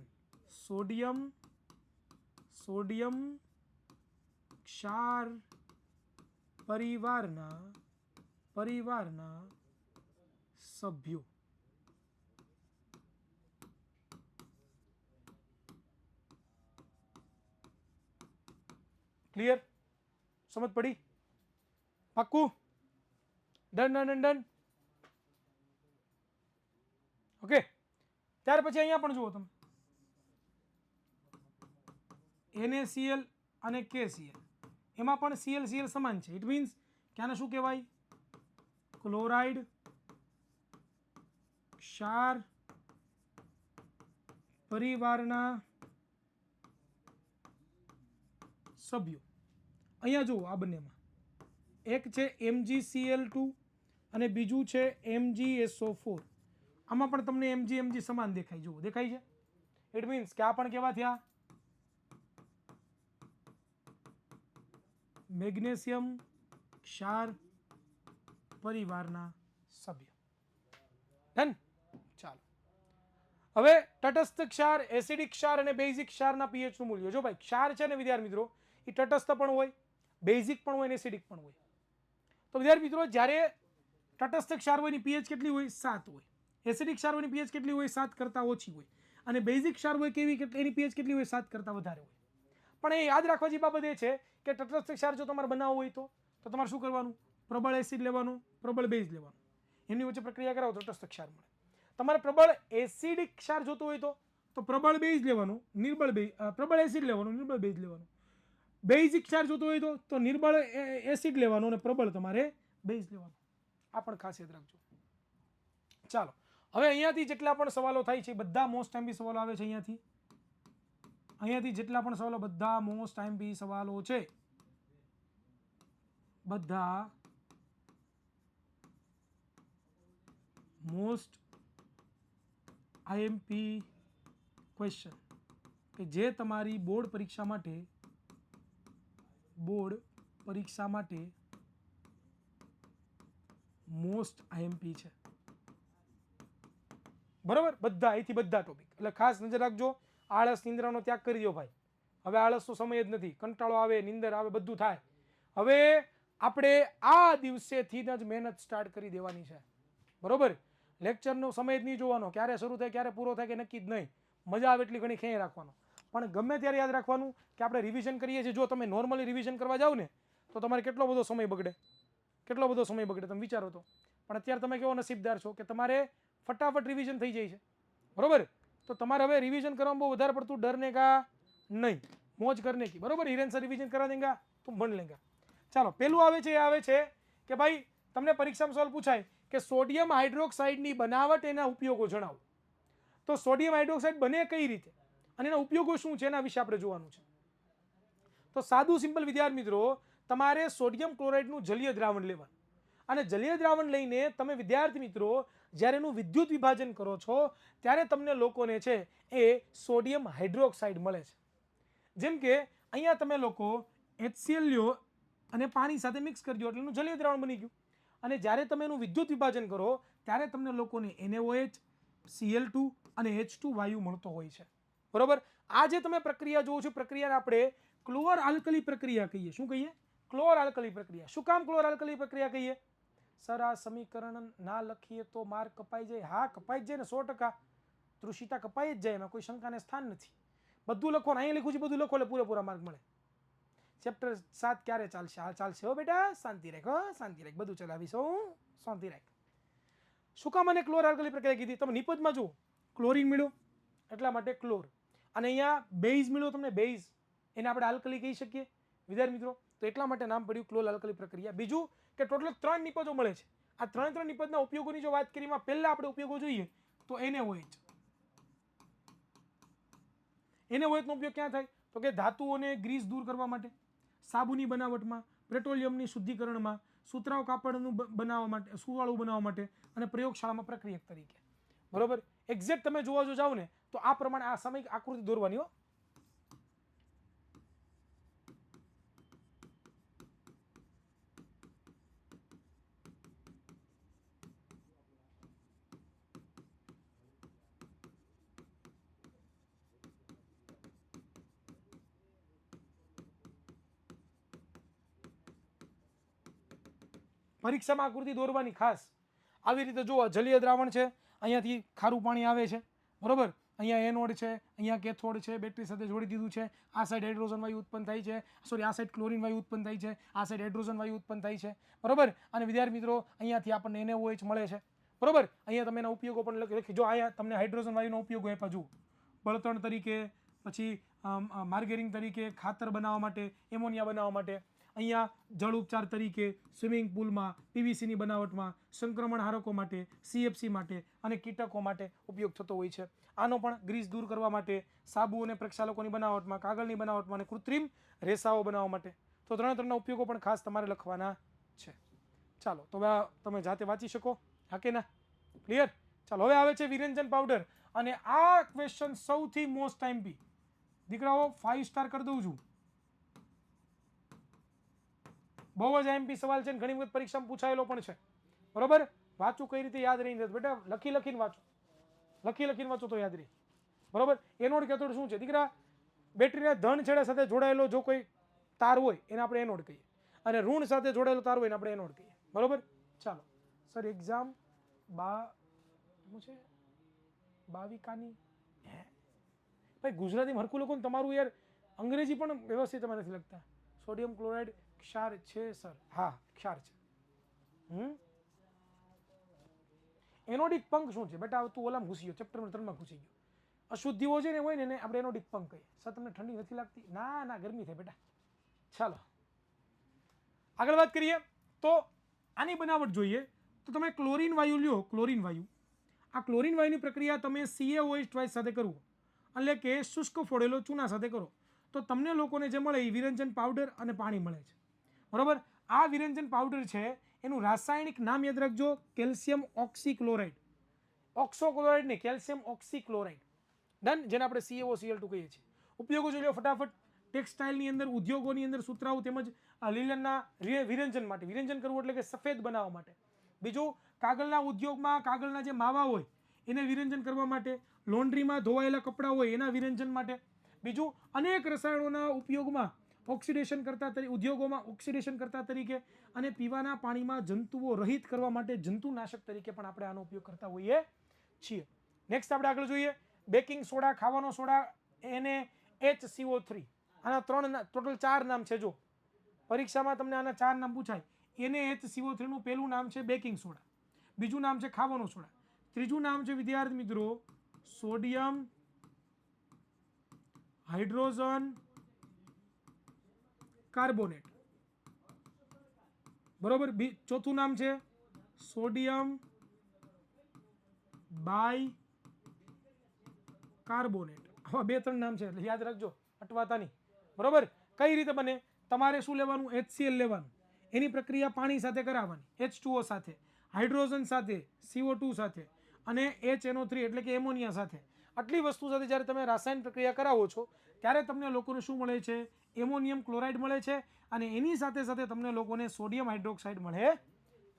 સોડિયમ ક્ષાર પરિવારના સભ્યો. ક્લિયર? સમજ પડી? પાક્કું? ડન. ઓકે. ત્યાર પછી અહીંયા પણ જુઓ તમે NaCl અને KCl એમાં પણ Cl સમાન છે. ઇટ મીન્સ કે આને શું કહેવાય? ક્લોરાઇડ ક્ષાર પરિવારના સભ્યો. અહીંયા જુઓ આ બંનેમાં એક છે MgCl2 અને બીજું છે MgSO4. આમાં પણ તમને Mg સમાન દેખાય. જુઓ દેખાય છે? ઇટ મીન્સ કે આ પણ કેવા થયા? મેગ્નેશિયમ ક્ષાર પરિવારના સભ્ય. ડન. ચાલો હવે તટસ્થ ક્ષાર, એસિડિક ક્ષાર અને બેઝિક ક્ષારના pH નું મૂલ્ય. જો ભાઈ ક્ષાર છે ને વિદ્યાર્થી મિત્રો, એ તટસ્થ પણ હોય, બેઝિક પણ હોય અને એસિડિક પણ હોય. તો વિદ્યાર્થી મિત્રો જ્યારે તટસ્થ ક્ષાર હોય એની pH કેટલી હોય? 7 હોય. એસિડિક ક્ષાર હોય એની pH કેટલી હોય? 7 કરતાં ઓછી હોય. અને બેઝિક ક્ષાર હોય કેવી એની pH કેટલી હોય? 7 કરતાં વધારે હોય. પણ એ યાદ રાખવા જેવી બાબત એ છે કે તટસ્થ ક્ષાર જો તમારે બનાવવો હોય તો તમારે શું કરવાનું? પ્રબળ એસિડ લેવાનું, પ્રબળ બેઝ લેવાનું, એમની વચ્ચે પ્રક્રિયા કરાવો તો તટસ્થ ક્ષાર મળે. તમારે પ્રબળ એસિડિક ક્ષાર જોતો હોય તો પ્રબળ બેઝ લેવાનું, પ્રબળ એસિડ લેવાનું, નિર્બળ બેઝ લેવાનું. બેઝિક ક્ષાર જોતો હોય તો નિર્બળ એસિડ લેવાનું અને પ્રબળ તમારે બેઝ લેવાનું. આ પણ ખાસ યાદ રાખજો. ચાલો હવે અહીંયાથી જેટલા પણ સવાલો થાય છે બધા મોસ્ટ ટાઈમ સવાલો આવે છે. અહીંયાથી જેટલા પણ સવાલો બધા મોસ્ટ ટાઈમ સવાલો છે, બધા મોસ્ટ IMP ક્વેશ્ચન કે જે તમારી બોર્ડ પરીક્ષા માટે મોસ્ટ IMP છે. બરોબર? બધા અહીંથી બધા ટોપિક. એટલે ખાસ નજર રાખજો. આળસ નિંદ્રાનો ત્યાગ કરી દો ભાઈ. હવે આળસનો સમય જ નથી. કંટાળો આવે, નિંદર આવે, બધું થાય. હવે આપણે આ દિવસેથી જ મહેનત સ્ટાર્ટ કરી દેવાની છે. બરોબર? લેક્ચરનો સમય જ નહીં જોવાનો, ક્યારે શરૂ થાય ક્યારે પૂરો થાય કે નક્કી જ નહીં. મજા આવે એટલી ઘણી ખેંચી રાખવાનો. પણ ગમે ત્યારે યાદ રાખવાનું કે આપણે રિવિઝન કરીએ છીએ. જો તમે નોર્મલી રિવિઝન કરવા જાઓ ને તો તમારે કેટલો બધો સમય બગડે, તમે વિચારો તો. પણ અત્યારે તમે કેવો નસીબદાર છો કે તમારે ફટાફટ રિવિઝન થઈ જાય છે. બરોબર? તો તમારે હવે રિવિઝન કરવામાં બહુ વધારે પડતું ડરને કા નહીં, મોજ કરને કી. બરોબર? હિરેન સર રિવિઝન કરા દેંગા તુમ ભણ લેંગા. ચાલો પહેલું આવે છે કે ભાઈ તમને પરીક્ષામાં સવાલ પૂછાય કે સોડિયમ હાઇડ્રોક્સાઇડની બનાવટ, એના ઉપયોગો જણાવો. તો સોડિયમ હાઇડ્રોક્સાઇડ બને કઈ રીતે અને એના ઉપયોગો શું છે એના વિશે આપણે જોવાનું છે. તો સાદું સિમ્પલ વિદ્યાર્થી મિત્રો, તમારે સોડિયમ ક્લોરાઇડનું જલીય દ્રાવણ લેવાનું અને જલીય દ્રાવણ લઈને તમે વિદ્યાર્થી મિત્રો જ્યારે એનું વિદ્યુત વિભાજન કરો છો ત્યારે તમને લોકોને છે એ સોડિયમ હાઇડ્રોક્સાઇડ મળે છે. જેમ કે અહીંયા તમે લોકો HCl લ્યો અને પાણી સાથે મિક્સ કરી દો એટલે એનું જલીય દ્રાવણ બની ગયું. અને જ્યારે તમે એનું વિદ્યુત વિભાજન કરો ત્યારે તમને લોકોને NaOH, Cl2 અને H2 વાયુ મળતો હોય છે. બરોબર? આ જે તમે પ્રક્રિયા જોવો છો, પ્રક્રિયાને આપણે ક્લોર આલ્કલી પ્રક્રિયા કહીએ. શું કહીએ? ક્લોર આલ્કલી પ્રક્રિયા. શું કામ ક્લોર આલ્કલી પ્રક્રિયા કહીએ? સર આ સમીકરણ ના લખીએ તો માર્ક કપાઈ જાય. હા, કપાઈ જ જાય ને 100%. તૃષિતા કપાઈ જ જાય, એમાં કોઈ શંકાને સ્થાન નથી. બધું લખો ને, અહીંયા લખ્યું છે બધું લખો એટલે પૂરેપૂરા માર્ક મળે. ચેપ્ટર 7 ક્યારે ચાલશે? આ ચાલશે હો બેટા, શાંતિ રાખ, શાંતિ રાખ, બધું ચલાવીશું, શાંતિ રાખ. શું કામ મને ક્લોર આલ્કલી પ્રક્રિયા કીધી? તમે નિપજમાં જુઓ, ક્લોરીન મળ્યો એટલા માટે ક્લોર, અને અહીંયા બેઝ મળ્યો તમને બેઝ, એને આપણે આલ્કલી કહી શકીએ વિદ્યાર્થી મિત્રો. તો એટલા માટે નામ પડ્યું ક્લોર આલ્કલી પ્રક્રિયા. બીજું કે ટોટલ 3 નિપજો મળે છે. આ ત્રણ નિપજના ઉપયોગોની જો વાત કરીએ, પહેલા આપણે ઉપયોગો જોઈએ તો NaOH. NaOH નો ઉપયોગ ક્યાં થાય? તો કે ધાતુઓને ગ્રીસ દૂર કરવા માટે, સાબુની બનાવટમાં, પેટ્રોલિયમની શુદ્ધિકરણમાં, સુતરાઉ કાપડનું બનાવવા માટે, સુવાળું બનાવવા માટે અને પ્રયોગશાળામાં પ્રક્રિયક તરીકે. બરોબર. એક્ઝેક્ટ તમે જોવા જો જાઓ ને તો આ પ્રમાણે આ સામયિક આકૃતિ દોરવાની હો. પરીક્ષામાં આકૃતિ દોરવાની ખાસ આવી રીતે જુઓ. જલીય દ્રાવણ છે, અહીંયાથી ખારું પાણી આવે છે, બરોબર. અહીંયા એનોડ છે, અહીંયા કેથોડ છે, બેટરી સાથે જોડી દીધું છે. આ સાઈડ હાઇડ્રોજન વાયુ ઉત્પન્ન થાય છે, સોરી આ સાઈડ ક્લોરીન વાયુ ઉત્પન્ન થાય છે, આ સાઈડ હાઇડ્રોજન વાયુ ઉત્પન્ન થાય છે, બરોબર. અને વિદ્યાર્થી મિત્રો અહીંયાથી આપણને NaOH મળે છે, બરોબર. અહીંયા તમે એના ઉપયોગો પણ લખી. જો અહીંયા તમને હાઇડ્રોજન વાયુનો ઉપયોગ આપ્યા જુઓ, બળતણ તરીકે, પછી માર્ગેરિંગ તરીકે, ખાતર બનાવવા માટે, એમોનિયા બનાવવા માટે, અહીંયા જળ ઉપચાર તરીકે, સ્વિમિંગ પુલમાં, પીવીસીની બનાવટમાં, સંક્રમણ હારકો માટે, CFC માટે અને કીટકો માટે ઉપયોગ થતો હોય છે. આનો પણ ગ્રીસ દૂર કરવા માટે, સાબુ અને પ્રક્ષાલકોની બનાવટમાં, કાગળની બનાવટમાં અને કૃત્રિમ રેસાઓ બનાવવા માટે. તો ત્રણના ઉપયોગો પણ ખાસ તમારે લખવાના છે. ચાલો, તો હવે તમે જાતે વાંચી શકો, હા કે ના? ક્લિયર? ચાલો, હવે આવે છે વિરંજન પાવડર. અને આ ક્વેશ્ચન સૌથી મોસ્ટ MP. દીકરાઓ 5 સ્ટાર કરી દઉં છું. બહુ જ MP સવાલ છે, ઘણી વખત પરીક્ષામાં પૂછાયેલો પણ છે, બરોબર. વાંચું કઈ રીતે યાદ રહી જશે બેટા? લખીને વાંચો, લખીને વાંચો તો યાદ રહે, બરોબર. એનોડ કેથોડ શું છે દીકરા? બેટરીના ધન છેડા સાથે જોડાયેલો જો કોઈ તાર હોય એને આપણે એનોડ કહીએ, અને ઋણ સાથે જોડાયેલો તાર હોય એને આપણે એનોડ કહીએ, બરોબર. ચાલો સર, એક્ઝામ શું છે બાવિકાની? હે ભાઈ, ગુજરાતી હરખું લોકો તમારું યાર, અંગ્રેજી પણ વ્યવસ્થિત તમે નથી લખતા. સોડિયમ ક્લોરાઇડ ક્ષાર છે સર? હા, ક્ષાર છે. એનોડિક પંખ શું છે બેટા? તું ઓલામાં ઘૂસી ગયો, ચેપ્ટર નંબર 3 માં ઘૂસી ગયો. અશુદ્ધિઓ છે ને હોય ને એને આપણે એનોડિક પંખ કહીએ. સર તમને ઠંડી નથી લાગતી? ના ના, ગરમી થાય બેટા. ચાલો આગળ વાત કરીએ. તો આની બનાવટ જોઈએ તો તમે ક્લોરીન વાયુ લ્યો. ક્લોરીન વાયુ, આ ક્લોરીન વાયુની પ્રક્રિયા તમે CaOH સાથે કરવું, એટલે કે શુષ્ક ફોડેલો ચૂના સાથે કરો તો તમને લોકોને જે મળે એ વિરંજન પાવડર અને પાણી મળે છે, બરોબર. આ વિરંજન પાવડર છે એનું રાસાયણિક નામ યાદ રાખજો, કેલ્શિયમ ઓક્સીક્લોરાઇડ. ઓક્સોક્લોરાઇડ નહીં, કેલ્શિયમ ઓક્સીક્લોરાઇડ. ડન, જેને આપણે CaOCl2 કહીએ છીએ. ઉપયોગો જોઈ લો ફટાફટ. ટેક્સટાઇલની અંદર, ઉદ્યોગોની અંદર સુતરાઉ તેમજ લીલનના વિરંજન માટે. વિરંજન કરવું એટલે કે સફેદ બનાવવા માટે. બીજું, કાગળના ઉદ્યોગમાં કાગળના જે માવા હોય એને વિરંજન કરવા માટે. લોન્ડ્રીમાં ધોવાયેલા કપડાં હોય એના વિરંજન માટે. બીજું, અનેક રસાયણોના ઉપયોગમાં ઓક્સિડેશન કરતા તરીકે, ઉદ્યોગોમાં ઓક્સિડેશન કરતા તરીકે, અને પીવાના પાણીમાં જંતુઓ રહિત કરવા માટે જંતુનાશક તરીકે પણ આપણે આનો ઉપયોગ કરતા હોઈએ છીએ. નેક્સ્ટ આપણે આગળ જોઈએ બેકિંગ સોડા, ખાવાનો સોડા, NaHCO3. આના ટોટલ 4 નામ છે. જો પરીક્ષામાં તમને આના 4 નામ પૂછાય. NaHCO3 નું પહેલું નામ છે બેકિંગ સોડા, બીજું નામ છે ખાવાનો સોડા, ત્રીજું નામ છે વિદ્યાર્થી મિત્રો સોડિયમ હાઇડ્રોજન કાર્બોનેટ, બરોબર. ચોથું નામ છે સોડિયમ બાય કાર્બોનેટ. હવે 2-3 નામ છે એટલે યાદ રાખજો, અટવાતા નહીં, બરોબર. કઈ રીતે બને? તમારે શું લેવાનું? HCl લેવાનું, એની પ્રક્રિયા પાણી સાથે કરાવવાની, H2O સાથે, હાઇડ્રોજન સાથે, CO2 સાથે અને HNO3 એટલે કે એમોનિયા સાથે. આટલી વસ્તુ સાથે જ્યારે તમે રાસાયણ પ્રક્રિયા કરાવો છો ત્યારે તમને લોકોને શું મળે છે? એમોનિયમ ક્લોરાઇડ મળે છે, અને એની સાથે સાથે તમને લોકોને સોડિયમ હાઇડ્રોક્સાઇડ મળે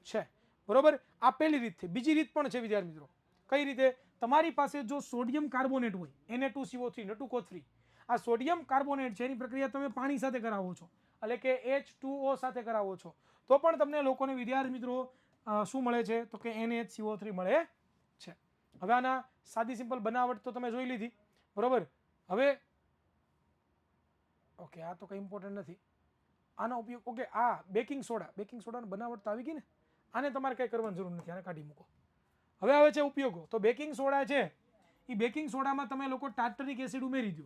છે, બરોબર. આ પહેલી રીત થઈ. બીજી રીત પણ છે વિદ્યાર્થી મિત્રો. કઈ રીતે? તમારી પાસે જો સોડિયમ કાર્બોનેટ હોય, Na2CO3, N2CO3, આ સોડિયમ કાર્બોનેટ છે એની પ્રક્રિયા તમે પાણી સાથે કરાવો છો, એટલે કે H2O સાથે કરાવો છો, તો પણ તમને લોકોને વિદ્યાર્થી મિત્રો શું મળે છે? તો કે NaHCO3 મળે છે. હવે આના સાદી સિમ્પલ બનાવટ તો તમે જોઈ લીધી, બરોબર. હવે ઓકે, આ તો કંઈ ઇમ્પોર્ટન્ટ નથી. આનો ઉપયોગ, ઓકે, આ બેકિંગ સોડા, બેકિંગ સોડાની બનાવટ તો આવી ગઈ ને, આને તમારે કંઈ કરવાની જરૂર નથી, આને કાઢી મૂકો. હવે આવે છે ઉપયોગો. તો બેકિંગ સોડા છે એ બેકિંગ સોડામાં તમે લોકો ટાર્ટરિક એસિડ ઉમેરી દો,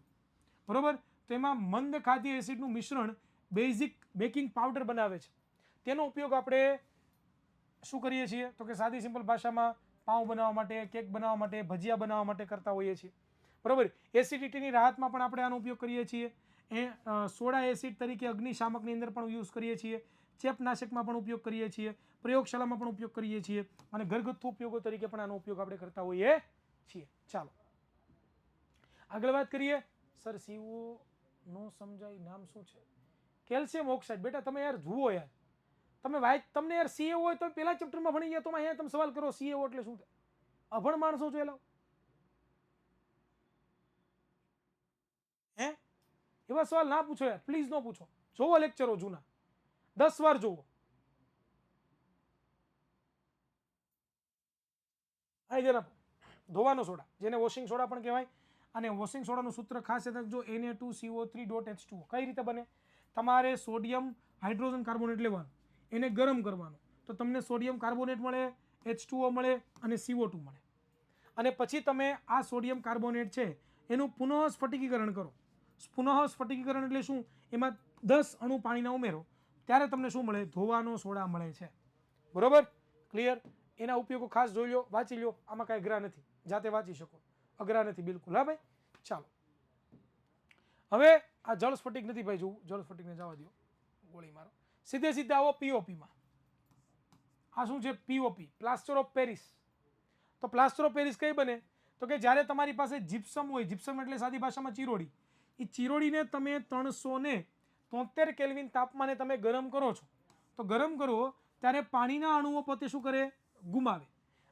બરોબર. તો એમાં મંદ ખાદ્ય એસિડનું મિશ્રણ બેઝિક બેકિંગ પાવડર બનાવે છે. તેનો ઉપયોગ આપણે શું કરીએ છીએ તો કે સાદી સિમ્પલ ભાષામાં પાઉં બનાવવા માટે, કેક બનાવવા માટે, ભજીયા બનાવવા માટે કરતા હોઈએ છીએ, બરાબર. એસિડિટીની રાહતમાં પણ આપણે આનો ઉપયોગ કરીએ છીએ. સોડા એસિડ તરીકે અગ્નિશામકની અંદર પણ યુઝ કરીએ છીએ, ચેપનાશકમાં પણ ઉપયોગ કરીએ છીએ, પ્રયોગશાળામાં પણ ઉપયોગ કરીએ છીએ, અને ઘરગથ્થુ ઉપયોગો તરીકે પણ આનો ઉપયોગ આપણે કરતા હોઈએ છીએ. ચાલો આગળ વાત કરીએ. સર સીઓ નો સમજાય, નામ શું છે? Calcium oxide. બેટા તમે યાર જુઓ યાર, તમે તમને યાર સીએ હોય તો પહેલા ચેપ્ટરમાં ભણી ગયા, તો અહીંયા તમે સવાલ કરો સીએ એટલે શું થાય? અભણ માણસો છો એલા, હે? એવા સવાલ ના પૂછો યાર, પ્લીઝ ન પૂછો. જોવો લેક્ચરો જૂના, 10 વાર જોવો. અહીં જરા ધોવાનો સોડા, જેને વોશિંગ સોડા પણ કહેવાય, અને વોશિંગ સોડાનું સૂત્ર ખાસ યાદ રાખજો, Na2CO3.H2O. કઈ રીતે બને? તમારે સોડિયમ હાઇડ્રોજન કાર્બોનેટ લેવાનું, એને ગરમ કરવાનું, તો તમને સોડિયમ કાર્બોનેટ મળે, H2O મળે અને CO2 મળે. અને પછી તમે આ સોડિયમ કાર્બોનેટ છે એનું પુનઃ સ્ફટિકીકરણ કરો. પુનઃ સ્ફટિકીકરણ એટલે શું? એમાં 10 અણુ પાણીના ઉમેરો, ત્યારે તમને શું મળે? ધોવાનો સોડા મળે છે. બરોબર, ક્લિયર? એના ઉપયોગો ખાસ જોઈ લો, વાંચી લો. આમાં કાંઈ અઘરા નથી, જાતે વાંચી શકો, અઘરા નથી બિલકુલ. હા ભાઈ, ચાલો. હવે આ જળ સ્ફટિક નથી ભાઈ, જોવું જળ સ્ફટિકને જવા દો, ગોળી મારો. સીધે સીધા આવો પીઓપીમાં. આ શું છે? POP, plaster of Paris. તો પ્લાસ્ટર ઓફ પેરિસ કઈ બને? તો કે જ્યારે તમારી પાસે જીપ્સમ હોય, જીપ્સમ એટલે સાદી ભાષામાં ચીરોડી, એ ચીરોડીને તમે 373 કેલ્વિન તાપમાને તમે ગરમ કરો છો. તો ગરમ કરો ત્યારે પાણીના અણુઓ પોતે શું કરે? ગુમાવે.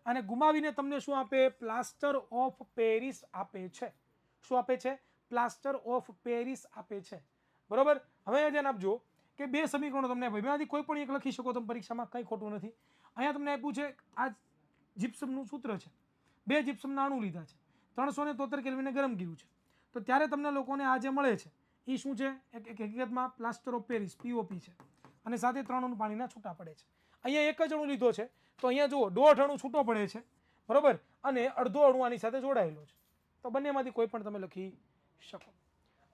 અને ગુમાવીને તમને શું આપે? પ્લાસ્ટર ઓફ પેરિસ આપે છે. શું આપે છે? પ્લાસ્ટર ઓફ પેરિસ આપે છે. બરોબર. હવે ધ્યાન આપજો કે બે સમીકરણો તમને આપ્યા, બેમાંથી કોઈ પણ એક લખી શકો તમે પરીક્ષામાં, કંઈ ખોટું નથી. અહીંયા તમને આપ્યું છે આ જીપ્સમનું સૂત્ર છે, બે જીપ્સમના અણુ લીધા છે, 373 કેલ્વિને ગરમ કર્યું છે. તો ત્યારે તમને લોકોને આ જે મળે છે એ શું છે? એક હકીકતમાં પ્લાસ્ટર ઓફ પેરિસ પીઓપી છે, અને સાથે 3 અણુ પાણીના છૂટા પડે છે. અહીંયા એક જ અણુ લીધો છે, તો અહીંયા જુઓ 1.5 અણુ છૂટો પડે છે, બરોબર, અને અડધો અણુ આની સાથે જોડાયેલો છે. તો બંનેમાંથી કોઈ પણ તમે લખી શકો.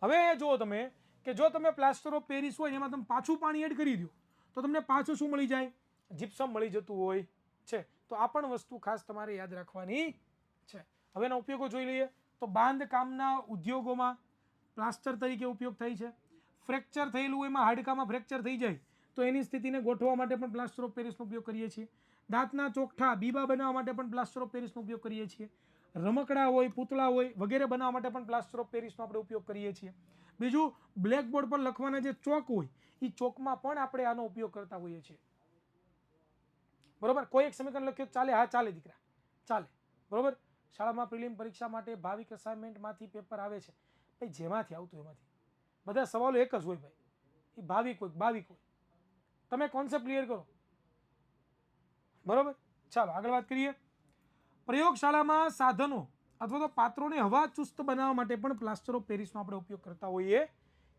હવે જુઓ તમે કે જો તમે પ્લાસ્ટર ઓફ પેરિસ હોય એમાં તમે પાછું પાણી એડ કરી દો, તો તમને પાછું શું મળી જાય? જીપ્સમ મળી જતું હોય છે. તો આ પણ વસ્તુ ખાસ તમારે યાદ રાખવાની છે. હવે એના ઉપયોગો જોઈ લઈએ. તો બાંધકામના ઉદ્યોગોમાં પ્લાસ્ટર તરીકે ઉપયોગ થાય છે. ફ્રેક્ચર થયેલું હોય, એમાં હાડકામાં ફ્રેક્ચર થઈ જાય તો એની સ્થિતિને ગોઠવવા માટે પણ પ્લાસ્ટર ઓફ પેરિસનો ઉપયોગ કરીએ છીએ. દાંતના ચોકઠા, બીબા બનાવવા માટે પણ પ્લાસ્ટર ઓફ પેરિસનો ઉપયોગ કરીએ છીએ. રમકડા હોય, પૂતળા હોય વગેરે બનાવવા માટે પણ પ્લાસ્ટર ઓફ પેરિસનો આપણે ઉપયોગ કરીએ છીએ. બીજું, બ્લેકબોર્ડ પર લખવાના જે ચોક હોય એ ચોકમાં પણ આપણે આનો ઉપયોગ કરતા હોઈએ છીએ. બરોબર. કોઈ એક સમીકરણ લખ્યું ચાલે? હા ચાલે દીકરા, ચાલે. બરોબર. શાળામાં પ્રિલિમ પરીક્ષા માટે ભાવિક અસાઇનમેન્ટમાંથી પેપર આવે છે ભાઈ, જેમાંથી આવતું એમાંથી. બધા સવાલો એક જ હોય ભાઈ, એ ભાવિક હોય, ભાવિક હોય. તમે કોન્સેપ્ટ ક્લિયર કરો. બરોબર. ચાલો આગળ વાત કરીએ. પ્રયોગશાળામાં સાધનો અથવા તો પાત્રોને હવા ચુસ્ત બનાવવા માટે પણ પ્લાસ્ટર ઓફ પેરિસનો આપણે ઉપયોગ કરતા હોઈએ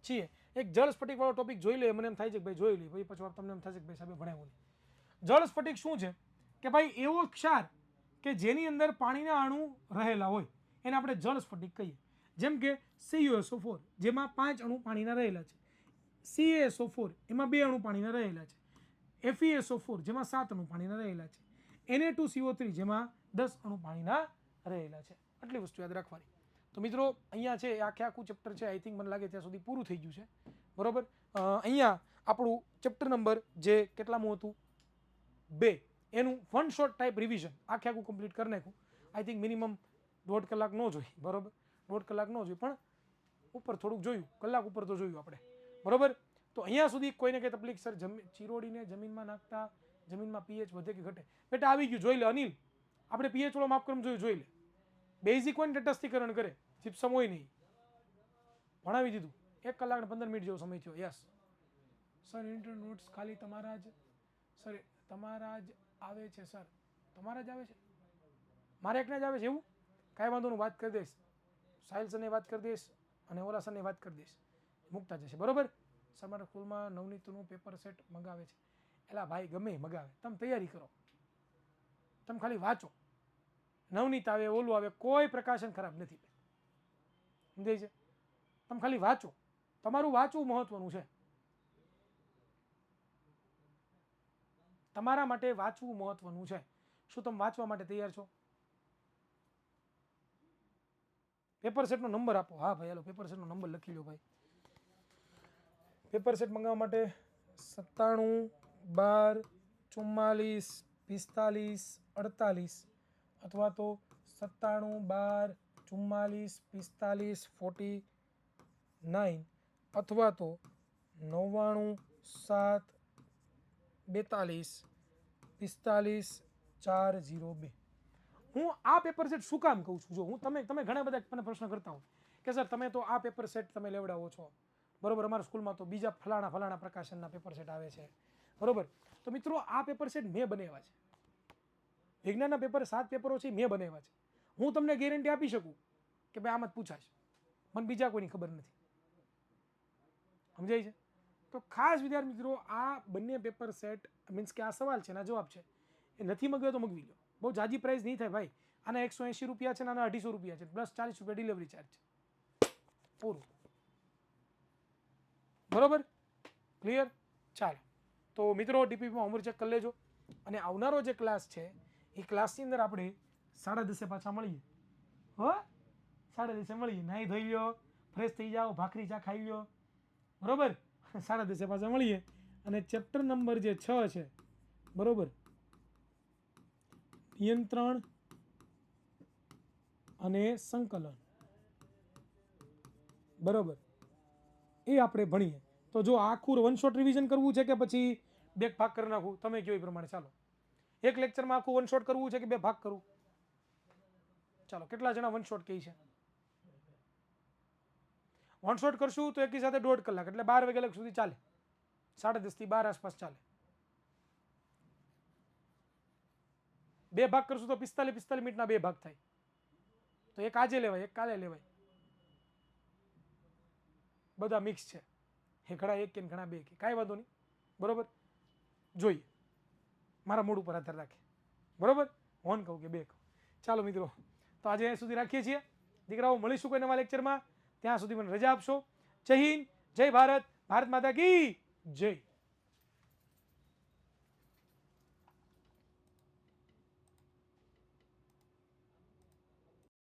છીએ. એક જળ સ્ફટિક વાળો ટોપિક જોઈ લે, મને એમ થાય છે કે ભાઈ જોઈ લે, ભાઈ પછી તમને એમ થશે કે ભાઈ સાહેબ ભણાવ્યું નહીં. જળ સ્ફટિક શું છે કે ભાઈ એવો ક્ષાર કે જેની અંદર પાણીના અણુ રહેલા હોય એને આપણે જળ સ્ફટિક કહીએ. જેમ કે CuSO4 જેમાં 5 અણુ પાણીના રહેલા છે, CaSO4 એમાં 2 અણુ પાણીના રહેલા છે, FeSO4 જેમાં 7 અણુ પાણીના રહેલા છે, Na2CO3 જેમાં 10 અણુ પાણીના રહેલા છે. આટલી વસ્તુ યાદ રાખવાની. તો મિત્રો અહીંયા છે આખું ચેપ્ટર છે, આઈ થિંક મને લાગે ત્યાં સુધી પૂરું થઈ ગયું છે. બરોબર. અહીંયા આપણું ચેપ્ટર નંબર જે કેટલામું હતું? 2, એનું વન શોર્ટ ટાઈપ રિવિઝન આખું કમ્પ્લીટ કરી નાખ્યું. આઈ થિંક મિનિમમ 1.5 કલાક ન જોઈ, બરોબર, 1.5 કલાક ન જોઈ, પણ ઉપર થોડુંક જોયું, કલાક ઉપર તો જોયું આપણે. બરોબર. તો અહીંયા સુધી કોઈને કંઈ તકલીફ? સર ચીરોડીને જમીનમાં નાખતા જમીનમાં પીએચ વધે કે ઘટે? બેટા આવી ગયું, જોઈ લે અનિલ, આપણે પીએચ વાળો માપક્રમ જોઈ લે. બેઝિક હોય ને તટસ્થીકરણ કરે, જીપ્સમ હોય નહીં, ભણાવી દીધું. 1 કલાક ને 15 મિનિટ જેવો સમય થયો. યસ સર, ઇન્ટર નોટ્સ ખાલી તમારા જ સર તમારા જ આવે છે? સર તમારા જ આવે છે? મારે એકને જ આવે છે એવું? કાંઈ વાંધો નહીં, વાત કરી દઈશ, સાહિલ સરને વાત કરી દઈશ અને ઓલા સરને વાત કરી દઈશ, મૂકતા જશે. બરોબર. સર મારા સ્કૂલમાં નવનીતનું પેપર સેટ મંગાવે છે. એલા ભાઈ ગમે મંગાવે, તમે તૈયારી કરો, તમે ખાલી વાંચો. નવનીત આવે, ઓલું આવે, કોઈ પ્રકાશન ખરાબ નથી, સમજાય છે? તમે ખાલી વાંચો, તમારું વાંચવું મહત્વનું છે. તમારા માટે વાંચવું મહત્વનું છે. શું તમે વાંચવા માટે તૈયાર છો? પેપર સેટનો નંબર આપો. હા ભાઈ, હાલો પેપર સેટનો નંબર લખી લો ભાઈ. પેપર સેટ મંગાવવા માટે 97 12 44 45 48 અથવા તો 97 12 44 45 49 અથવા તો 99 7 42 45 402. હું આ પેપર સેટ શું કામ કહું છું? જો હું તમે ઘણા બધા મને પ્રશ્ન કરતા હો કે સર તમે તો આ પેપર સેટ તમે લેવડાવો છો, બરોબર, અમારા સ્કૂલમાં તો બીજા ફલાણા પ્રકાશનના પેપર સેટ આવે છે, બરોબર. તો મિત્રો આ પેપર સેટ મેં બનાવ્યા છે. વિજ્ઞાનના પેપર 7 પેપરો છે મેં બનાવ્યા છે. હું તમને ગેરંટી આપી શકું કે ભાઈ આમાં જ પૂછાશે, મને બીજા કોઈની ખબર નથી. સમજાય છે? તો ખાસ વિદ્યાર્થી મિત્રો, આ બંને પેપર સેટ મીન્સ કે આ સવાલ છે, એના જવાબ છે, એ નથી મગાવ્યો તો મગવી લો. બહુ જાજી પ્રાઇસ નહીં થાય ભાઈ. આના 180 રૂપિયા છે, આના 250 રૂપિયા છે, પ્લસ 40 રૂપિયા ડિલિવરી ચાર્જ છે. પૂરું. બરોબર, ક્લિયર? ચાલો તો મિત્રો ડીપીમાં હોમવર્ક ચેક કરી લેજો. અને આવનારો જે ક્લાસ છે એ ક્લાસની અંદર આપણે 10:30 પાછા મળીએ. હો, 10:30 મળીએ. નાહી ધોઈ લ્યો, ફ્રેશ થઈ જાઓ, ભાખરી ચા ખાઈ લ્યો, બરોબર. 10:30 પાછા મળીએ. અને ચેપ્ટર નંબર જે 6 છે, બરોબર, નિયંત્રણ અને સંકલન, બરોબર, એ આપણે ભણીએ. તો જો આખું વન શોટ રિવિઝન કરવું છે કે પછી બે ભાગ કરી નાખવું, તમે કહો એ પ્રમાણે. ચાલો, એક લેક્ચરમાં આખું વન શોટ કરવું છે કે બે ભાગ કરવું? ચાલો, કેટલા જણા વન શોટ કહે છે? વન શોટ કરશું તો એકી સાથે 1.5 કલાક, એટલે 12 વાગ્યા સુધી ચાલે. 10:30 થી 12 આસપાસ ચાલે. બે ભાગ કરશું તો 45 મિનિટના બે ભાગ થાય. તો એક આજે લેવાય, એક કાલે લેવાય. બધા મિક્સ છે, એ ઘણા એક કે ઘણા બે કે, કાંઈ વાંધો નહીં, બરોબર. જોઈએ, મારા મૂડ ઉપર આધાર રાખે, બરોબર. ઓન કહું કે બે કહું. ચાલો મિત્રો, તો આજે અહીં સુધી રાખીએ છીએ. દીકરાઓ, મળીશું કોઈ નવા લેક્ચરમાં. ત્યાં સુધી મને રજા આપશો. જય હિન્દ, જય ભારત, ભારત માતા કી જય.